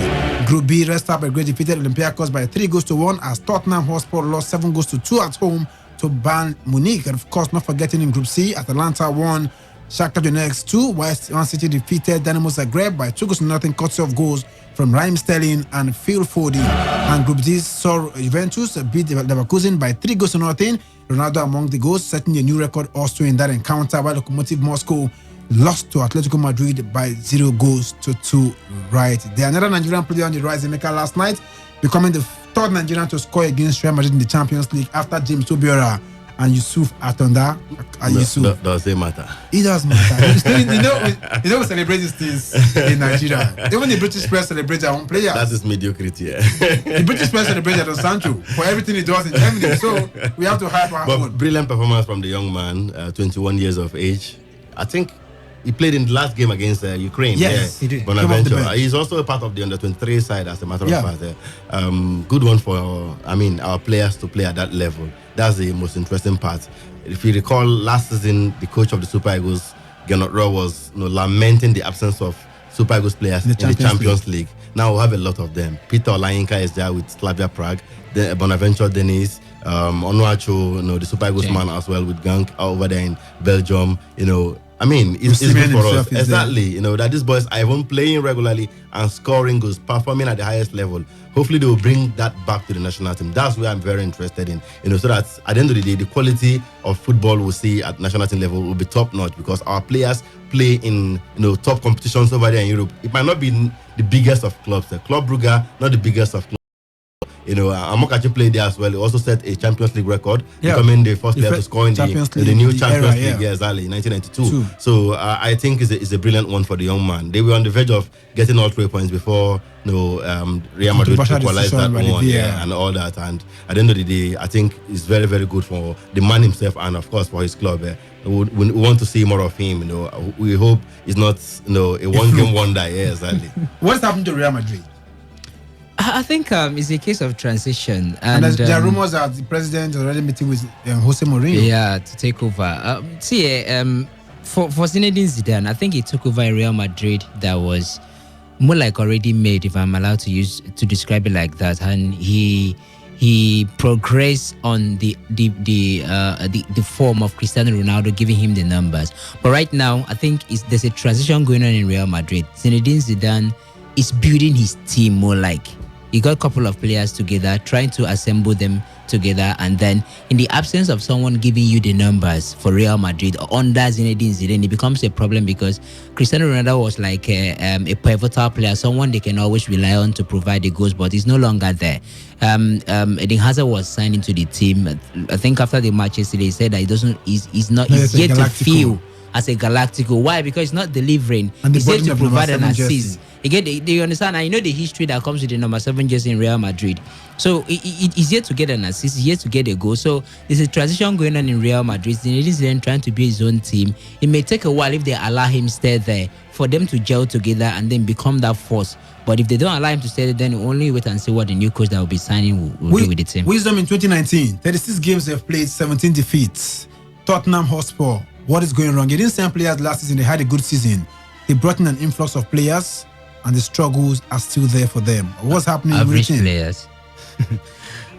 Group B, Red Star Belgrade defeated Olympiacos by 3-1 as Tottenham Hotspur lost 7-2 at home to Bayern Munich. And of course, not forgetting in Group C, Atalanta won Shakhtar Donetsk 2, whilst Man City defeated Dynamo Zagreb by 2-0, courtesy of goals from Raheem Sterling and Phil Foden. And Group D saw Juventus beat Leverkusen by 3-0. Ronaldo among the goals, setting a new record also in that encounter, while Lokomotiv Moscow lost to Atletico Madrid by 0-2 right there. Another Nigerian player on the rise, Emeka last night, becoming the third Nigerian to score against Real Madrid in the Champions League after James Obiora and Yusuf Atonda. Does it matter? It does matter. you know we celebrate these things in Nigeria. Even the British press celebrates their own players. That is mediocrity. The British press celebrates Jadon Sancho for everything he does in Germany. So we have to hype our own. Brilliant performance from the young man, 21 years of age. I think he played in the last game against Ukraine. Yes, he did. Bonaventure. He's also a part of the under-23 side, as a matter of fact. Good one for our players to play at that level. That's the most interesting part. If you recall, last season, the coach of the Super Eagles, Gernot Rohr, was lamenting the absence of Super Eagles players in the Champions League. Now we have a lot of them. Peter Olayinka is there with Slavia Prague. Bonaventure Dennis, Onuachu, the Super Eagles man as well with Genk over there in Belgium. I mean, it's good for us. Exactly. There. You know, that these boys are even playing regularly and scoring goals, performing at the highest level. Hopefully, they will bring that back to the national team. That's where I'm very interested in. You know, so that at the end of the day, the quality of football we'll see at national team level will be top notch because our players play in top competitions over there in Europe. It might not be the biggest of clubs. Club Brugge, not the biggest of clubs. You know, Amokachi played there as well. He also set a Champions League record, becoming the first player to score in the new Champions League, exactly, 1992. So I think it's a brilliant one for the young man. They were on the verge of getting all 3 points before Real Madrid equalized that one, and all that. And at the end of the day, I think it's very, very good for the man himself and of course for his club. We want to see more of him. You know, we hope it's not a one-game wonder. Yeah, exactly. What's happened to Real Madrid? I think it's a case of transition, and there are rumors that the president is already meeting with Jose Mourinho. Yeah, to take over. For Zinedine Zidane, I think he took over a Real Madrid that was more like already made, if I'm allowed to describe it like that, and he progressed on the form of Cristiano Ronaldo, giving him the numbers. But right now, I think there's a transition going on in Real Madrid. Zinedine Zidane is building his team more like. He got a couple of players together, trying to assemble them together, and then in the absence of someone giving you the numbers for Real Madrid or under Zinedine Zidane, it becomes a problem because Cristiano Ronaldo was like a pivotal player, someone they can always rely on to provide the goals, but he's no longer there. Eden Hazard was signed into the team. I think after the match yesterday, he said that he's yet to feel as a Galactico. Why? Because he's not delivering. He's yet to provide an assist. Again, they understand. I know the history that comes with the number 7 jersey in Real Madrid. So he's yet to get an assist. He's yet to get a goal. So there's a transition going on in Real Madrid. Zinedine Zidane trying to build his own team. It may take a while if they allow him stay there for them to gel together and then become that force. But if they don't allow him to stay there, then only wait and see what the new coach that will be signing will do with the team. Wisdom in 2019, 36 games they've played, 17 defeats. Tottenham Hotspur. What is going wrong? They didn't sign players last season. They had a good season. They brought in an influx of players, and the struggles are still there for them. What's happening? Average players.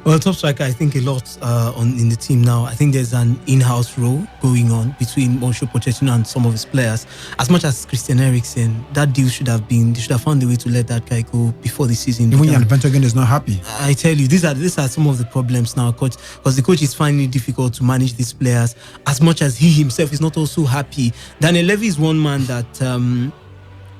Well, top striker, I think a lot in the team now. I think there's an in-house role going on between Mauricio Pochettino and some of his players. As much as Christian Eriksen, that deal should have found a way to let that guy go before the season. Even Jan Ventogen is not happy. I tell you, these are some of the problems now, coach, because the coach is finding it difficult to manage these players. As much as he himself is not also happy. Daniel Levy is one man that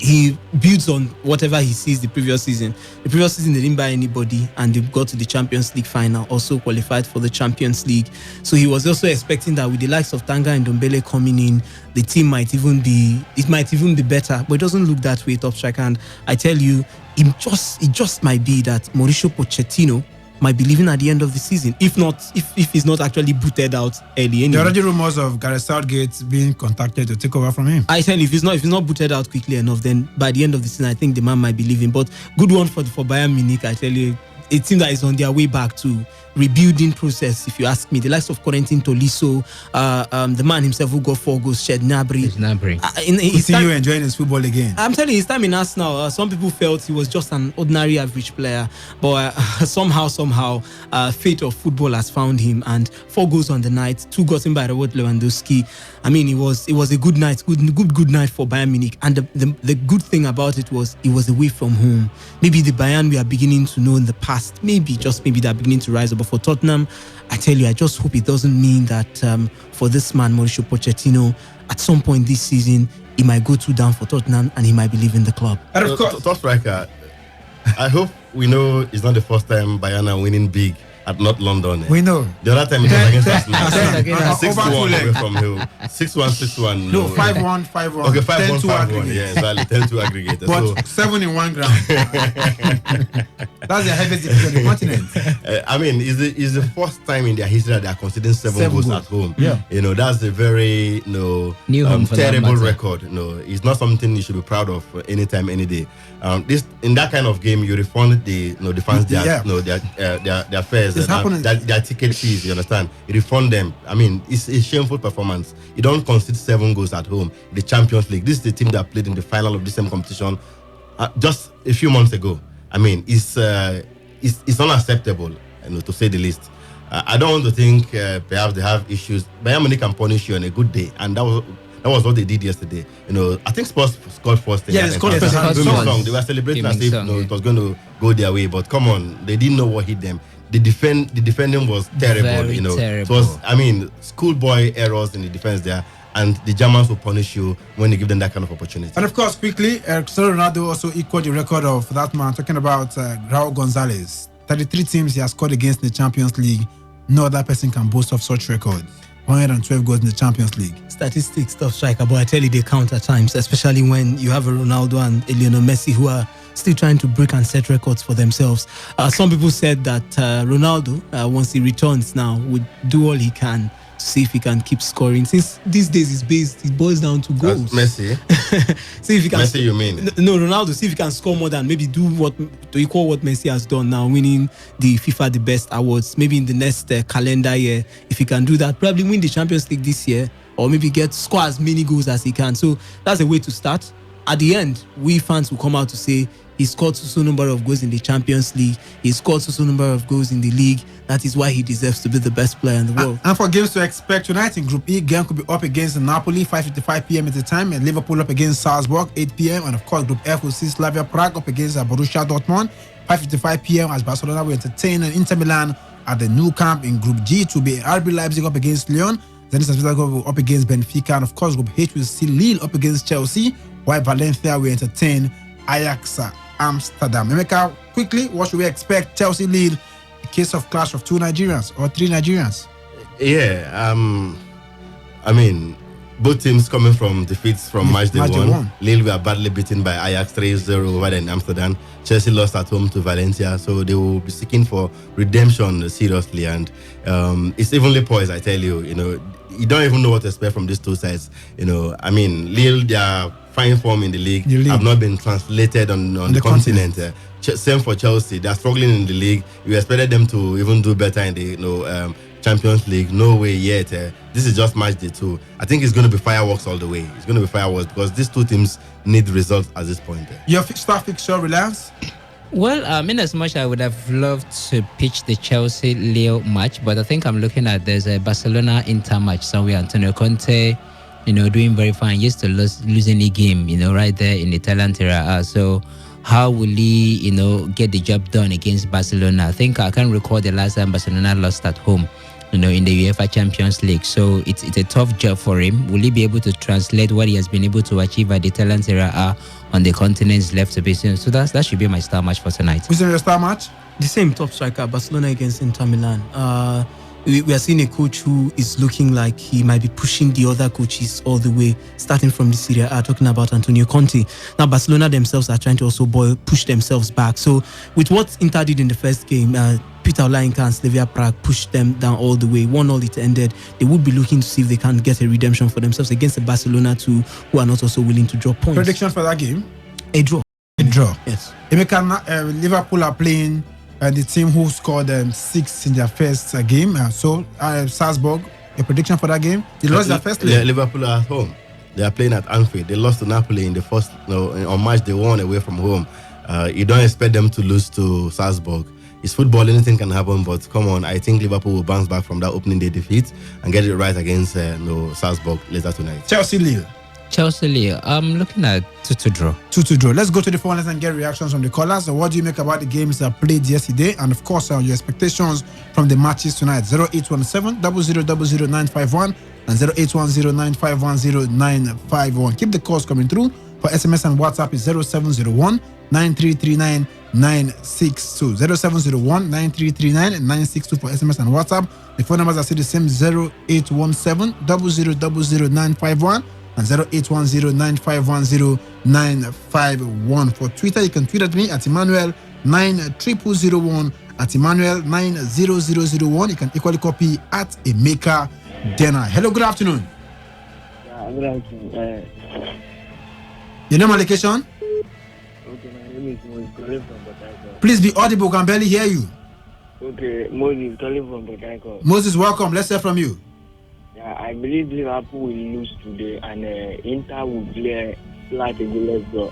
he builds on whatever he sees the previous season. The previous season, they didn't buy anybody and they got to the Champions League final, also qualified for the Champions League. So he was also expecting that with the likes of Tanga and Ndombele coming in, the team might even be better, but it doesn't look that way, top striker. And I tell you, it just might be that Mauricio Pochettino might be leaving at the end of the season, if he's not actually booted out early. Anyway. There are already rumors of Gareth Southgate being contacted to take over from him. I tell you, if he's not booted out quickly enough, then by the end of the season, I think the man might be leaving. But good one for Bayern Munich, I tell you. A team that is on their way back to rebuilding process, if you ask me. The likes of Corentin Tolisso, the man himself who got 4 goals, Shed Gnabry. See you enjoying his football again. I'm telling you, his time in Arsenal, some people felt he was just an ordinary average player, but somehow, fate of football has found him, and 4 goals on the night, 2 gotten by Robert Lewandowski. I mean, it was a good night, good night for Bayern Munich, and the good thing about it was away from home. Maybe the Bayern we are beginning to know in the past, maybe they're beginning to rise up. But for Tottenham, I tell you, I just hope it doesn't mean that for this man, Mauricio Pochettino, at some point this season, he might go too down for Tottenham and he might be leaving the club. And of course, top striker, I hope we know it's not the first time Bayern are winning big at North London. We know. The other time it was against Arsenal. 6-1 away from Hill. 6-1. No, 5-1, 5-1. Okay, 5-1. Yeah, exactly. 10-2 aggregated. But 7 in one ground. That's the heaviest defeat on the continent. I mean, it's the first time in their history that they are conceding 7 goals at home. Yeah. You know, that's a very terrible record. It's not something you should be proud of anytime, any day. In that kind of game, you refund the fans their fares, their ticket fees. You understand? You refund them. I mean, it's a shameful performance. You don't concede 7 goals at home. The Champions League. This is the team that played in the final of the same competition just a few months ago. I mean, it's unacceptable, to say the least. I don't want to think perhaps they have issues. Bayern Munich can punish you on a good day, and that That was what they did yesterday. I think Spurs scored first. Yeah, they scored first. They were celebrating as if it was going to go their way. But come on, they didn't know what hit them. The defending was terrible. Very terrible. It was, schoolboy errors in the defense there. And the Germans will punish you when they give them that kind of opportunity. And of course, quickly, Cristiano Ronaldo also equaled the record of that man. Talking about Raul Gonzalez. 33 teams he has scored against in the Champions League. No other person can boast of such records. 112 goals in the Champions League. Statistics, tough striker, but I tell you, they count at times, especially when you have a Ronaldo and a Lionel Messi who are still trying to break and set records for themselves. Some people said that Ronaldo, once he returns now, would do all he can to see if he can keep scoring. Since these days it boils down to goals. Messi? See if he can. Messi, you mean? No, Ronaldo. See if he can score more than maybe to equal what Messi has done now, winning the FIFA The Best awards. Maybe in the next calendar year, if he can do that, probably win the Champions League this year, or maybe score as many goals as he can. So that's a way to start. At the end, we fans will come out to say he scored so number of goals in the Champions League. He scored so number of goals in the league. That is why he deserves to be the best player in the world. And for games to expect tonight in Group E, Genk could be up against Napoli, 5:55 p.m. at the time, and Liverpool up against Salzburg, 8 p.m. And of course, Group F will see Slavia Prague up against Borussia Dortmund, 5:55 p.m. as Barcelona will entertain Inter Milan at the Nou Camp. In Group G, to be RB Leipzig up against Lyon, Zenit St. Petersburg will up against Benfica, and of course, Group H will see Lille up against Chelsea, while Valencia will entertain Ajax Amsterdam. Emeka, quickly, what should we expect? Chelsea lead, a case of clash of two Nigerians or three Nigerians? Yeah, both teams coming from defeats from match day one. Lille were badly beaten by Ajax 3-0 over there in Amsterdam. Chelsea lost at home to Valencia, so they will be seeking for redemption seriously. And it's evenly poised, I tell you. You don't even know what to expect from these two sides. Lille, they are fine form in the league have not been translated on the continent. Same for Chelsea. They are struggling in the league. You expected them to even do better in the Champions League. No way yet. This is just match day 2. I think it's going to be fireworks all the way. It's going to be fireworks because these two teams need results at this point. Your star fixture, Reliance? Well, as much I would have loved to pitch the Chelsea-Lille match, but I think I'm looking at there's a Barcelona-Inter match somewhere. Antonio Conte, doing very fine. He used to lose any game, right there in the Italian Serie A. So how will he, get the job done against Barcelona? I think I can't recall the last time Barcelona lost at home, in the UEFA Champions League. So it's a tough job for him. Will he be able to translate what he has been able to achieve at the Italian Serie A on the continents left to be seen? So that should be my star match for tonight. Who's your star match? The same top striker, Barcelona against Inter Milan. We are seeing a coach who is looking like he might be pushing the other coaches all the way, starting from the Serie A, talking about Antonio Conte. Now, Barcelona themselves are trying to also push themselves back. So, with what Inter did in the first game, Peter Olayinka and Slavia Prague pushed them down all the way. 1-1 it ended. They would be looking to see if they can get a redemption for themselves against the Barcelona too, who are not also willing to drop points. Prediction for that game? A draw. A draw. Yes. Liverpool are playing the team who scored 6 in their first game. Salzburg, a prediction for that game? They lost their first leg. Liverpool are at home. They are playing at Anfield. They lost to Napoli in the first on match day 1 away from home. You don't expect them to lose to Salzburg. It's football, anything can happen, but come on, I think Liverpool will bounce back from that opening day defeat and get it right against Salzburg later tonight. Chelsea-Lille. I'm looking at 2-2 draw. 2-2 draw. Let's go to the phone lines and get reactions from the callers. So what do you make about the games that played yesterday? And of course, your expectations from the matches tonight. 0817 000951 and 0810 9510951. Keep the calls coming through. For SMS and WhatsApp is 0701 9339 962. 0701 9339 962 for SMS and WhatsApp. The phone numbers are still the same, 0817 000951 and 0810-9510951. For Twitter, you can tweet at me at Emmanuel9001, at Emmanuel90001. You can equally copy at Emeka Dena. Hello, good afternoon. Good afternoon. Your name and location? Okay, my name is Moses calling from Botanica. Please be audible, can barely hear you. Okay, Moses calling from Botanica. Moses, welcome. Let's hear from you. I believe Liverpool will lose today and Inter will play like a goalless draw.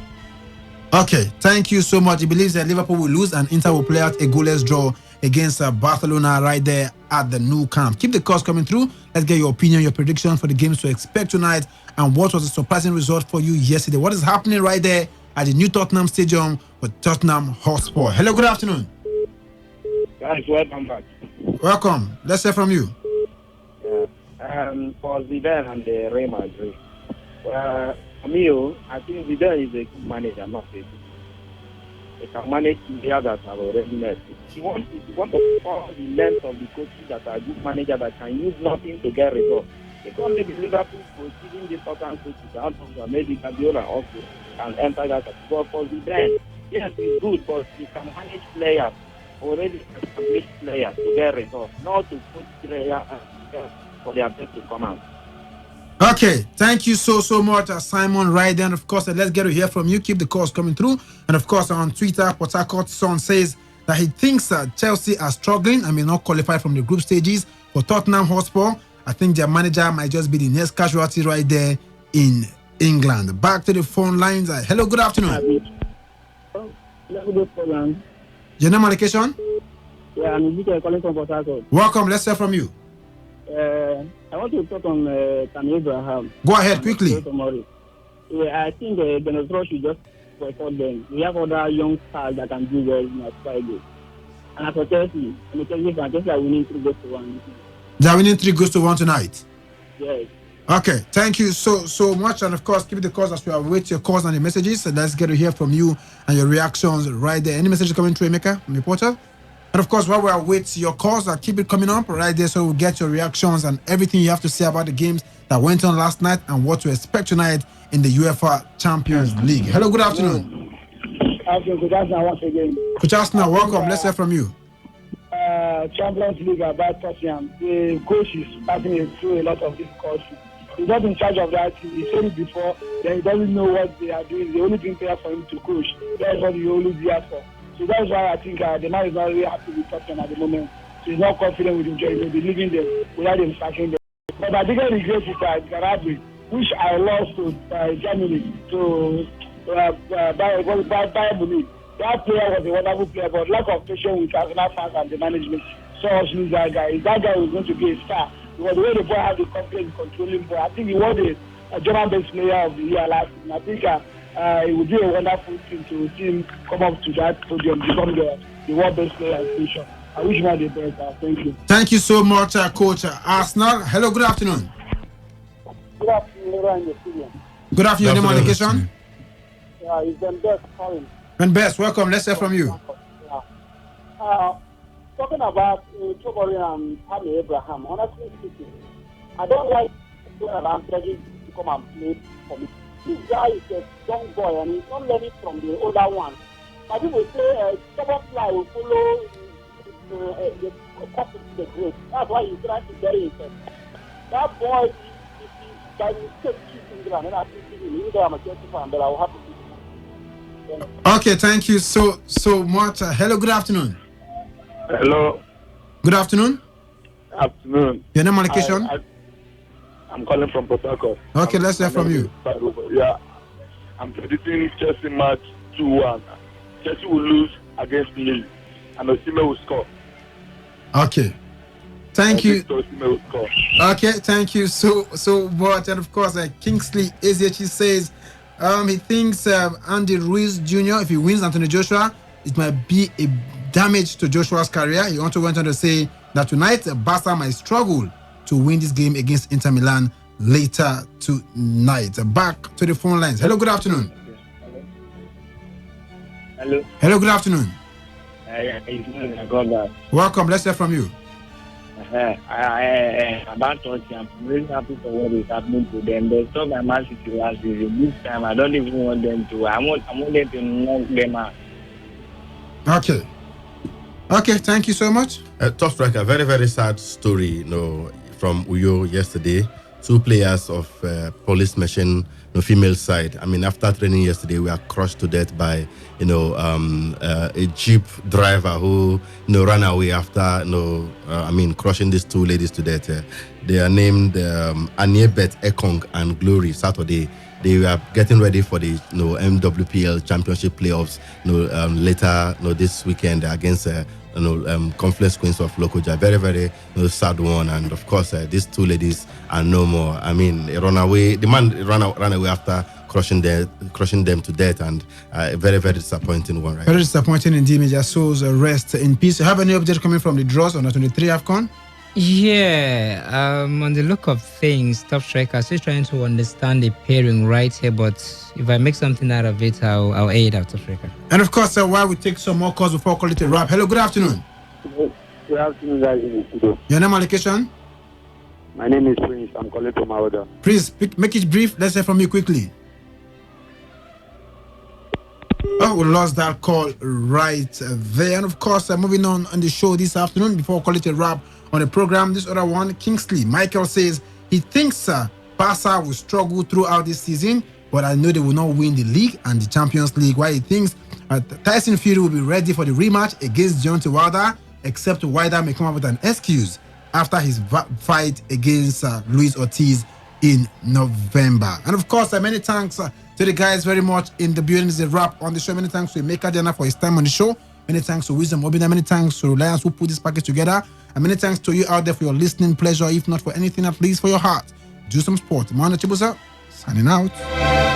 Okay, thank you so much. He believes that Liverpool will lose and Inter will play out a goalless draw against Barcelona right there at the Nou Camp. Keep the calls coming through. Let's get your opinion, your prediction for the games to expect tonight, and what was the surprising result for you yesterday. What is happening right there at the new Tottenham Stadium with Tottenham Hotspur? Hello, good afternoon. Guys, welcome back. Welcome. Let's hear from you. For Zidane and the Real Madrid. For me, I think Zidane is a good manager, not a good. He can manage players that are already met. He wants to follow the length of the coaches that are good managers that can use nothing to get results. Because maybe Liverpool proceeding the Tottenham coaches out of maybe Guardiola also can enter that. But for Zidane, yes, he's good, but he can manage players, already established players to get results, not to put players for their best to come out. Okay, thank you so much, Simon. Right then, of course, let's get to hear from you. Keep the calls coming through. And of course, on Twitter, Port Harcourt Son says that he thinks Chelsea are struggling and may not qualify from the group stages. For Tottenham Hotspur, I think their manager might just be the next casualty right there in England. Back to the phone lines. Hello, good afternoon. Your name and location? Yeah, I'm Vito calling from Port Harcourt. Welcome, let's hear from you. I want to talk on Tammy Abraham. Go ahead, quickly. Yeah, I think the Ross should just boycott them. We have other young stars that can do well in our Friday. And as for Chelsea, Chelsea are winning 3-1. They are winning 3-1 tonight. Yes. Okay, thank you so much. And of course, keep the calls as we await your calls and the messages. And let's get to hear from you and your reactions right there. Any messages coming through, Emeka, from the portal? And of course, while we await your calls, keep it coming up right there so we'll get your reactions and everything you have to say about the games that went on last night and what to expect tonight in the UEFA Champions League. Hello, good afternoon. Good afternoon once again. Coach Arsenal, welcome. Let's hear from you. Champions League about Tottenham. The coach is passing through a lot of difficulties. He's not in charge of that. He said it before. Then he doesn't know what they are doing. The only thing there for him to coach. That's what he always there for. So that's why I think the man is not really happy with Tottenham at the moment. So he's not confident with him. He will be leaving them without them sacking them. But I think I regret it that Garabi, which I lost to Germany, to Bayern Munich. That player was a wonderful player, but lack of patience with Arsenal fans and the management saw us lose that guy. That guy was going to be a star. Because the way the boy had the confidence controlling ball, I think he was a German-based player of the year last year. I think it would be a wonderful thing to see him come up to that podium, become the world-best player in the nation. I wish him all the best. Thank you. Thank you so much, Coach Arsenal. Hello, good afternoon. Good afternoon, in the studio. Good afternoon, name and location? It's Ben Best calling. Ben Best, welcome. Let's hear from you. Talking about Tobori and Tammy Abraham, honestly speaking, I don't like people around begging to come and play for me. This guy is a young boy and he's not learning from the older one. I think we say stubborn fly will follow the cost of the great. That's why he's trying to bury himself. That boy, if he can take England, and I think even though I'm a Chelsea fan, but I will have to see him. Okay, thank you so much. Hello, good afternoon. Hello. Good afternoon. Afternoon. Your name and location? I'm calling from Port Harcourt. Okay, let's hear from you. Yeah. I'm predicting Chelsea match 2-1. Chelsea will lose against Lille, and Osimhen will score. Okay. Thank you. Okay, thank you so much. And of course, Kingsley Ezechi says he thinks Andy Ruiz Jr., if he wins Anthony Joshua, it might be a damage to Joshua's career. He also went on to say that tonight Barca might struggle to win this game against Inter Milan later tonight. Back to the phone lines. Hello, good afternoon. Hello. Hello, good afternoon. God. Welcome. Let's hear from you. About Tottenham, I'm really happy for what is happening to them. They saw my Man City last season. This time, I don't even want them to. I want them to knock them out. Okay, thank you so much. Top striker, very, very sad story, from Uyo yesterday. Two players of police machine female side. I mean, after training yesterday, we are crushed to death by a jeep driver who ran away after crushing these two ladies to death. They are named Aniebet Ekong and Glory. Saturday, they were getting ready for the MWPL Championship playoffs. Later this weekend against Confluence Queens of Lokoja. Very, very sad one. And of course, these two ladies are no more. I mean, the man ran away after crushing them to death, and a very, very disappointing one. Right? Very disappointing indeed. May their souls rest in peace. You have any update coming from the draws on the 23 AFCON? Yeah, on the look of things, top striker still trying to understand the pairing right here, but if I make something out of it, I'll aid out top striker. And of course, while we take some more calls before calling it a wrap. Hello, good afternoon. Good afternoon, guys. Your name and location? My name is Prince. I'm calling from Aoda. Please make it brief. Let's hear from you quickly. Oh, we lost that call right there. And of course, moving on the show this afternoon, before we call it a wrap on the program, this other one, Kingsley Michael says he thinks Barca will struggle throughout this season, but I know they will not win the league and the Champions League. Why he thinks Tyson Fury will be ready for the rematch against Deontay Wilder, except Wilder may come up with an excuse after his fight against Luis Ortiz in November. And of course, many thanks to the guys very much in the building. Is a wrap on the show. Many thanks to Emeka Diana for his time on the show. Many thanks to Wisdom Obina. Many thanks to Reliance who put this package together. And many thanks to you out there for your listening pleasure, if not for anything, at least for your heart. Do some sport. Moana Chibusa, signing out.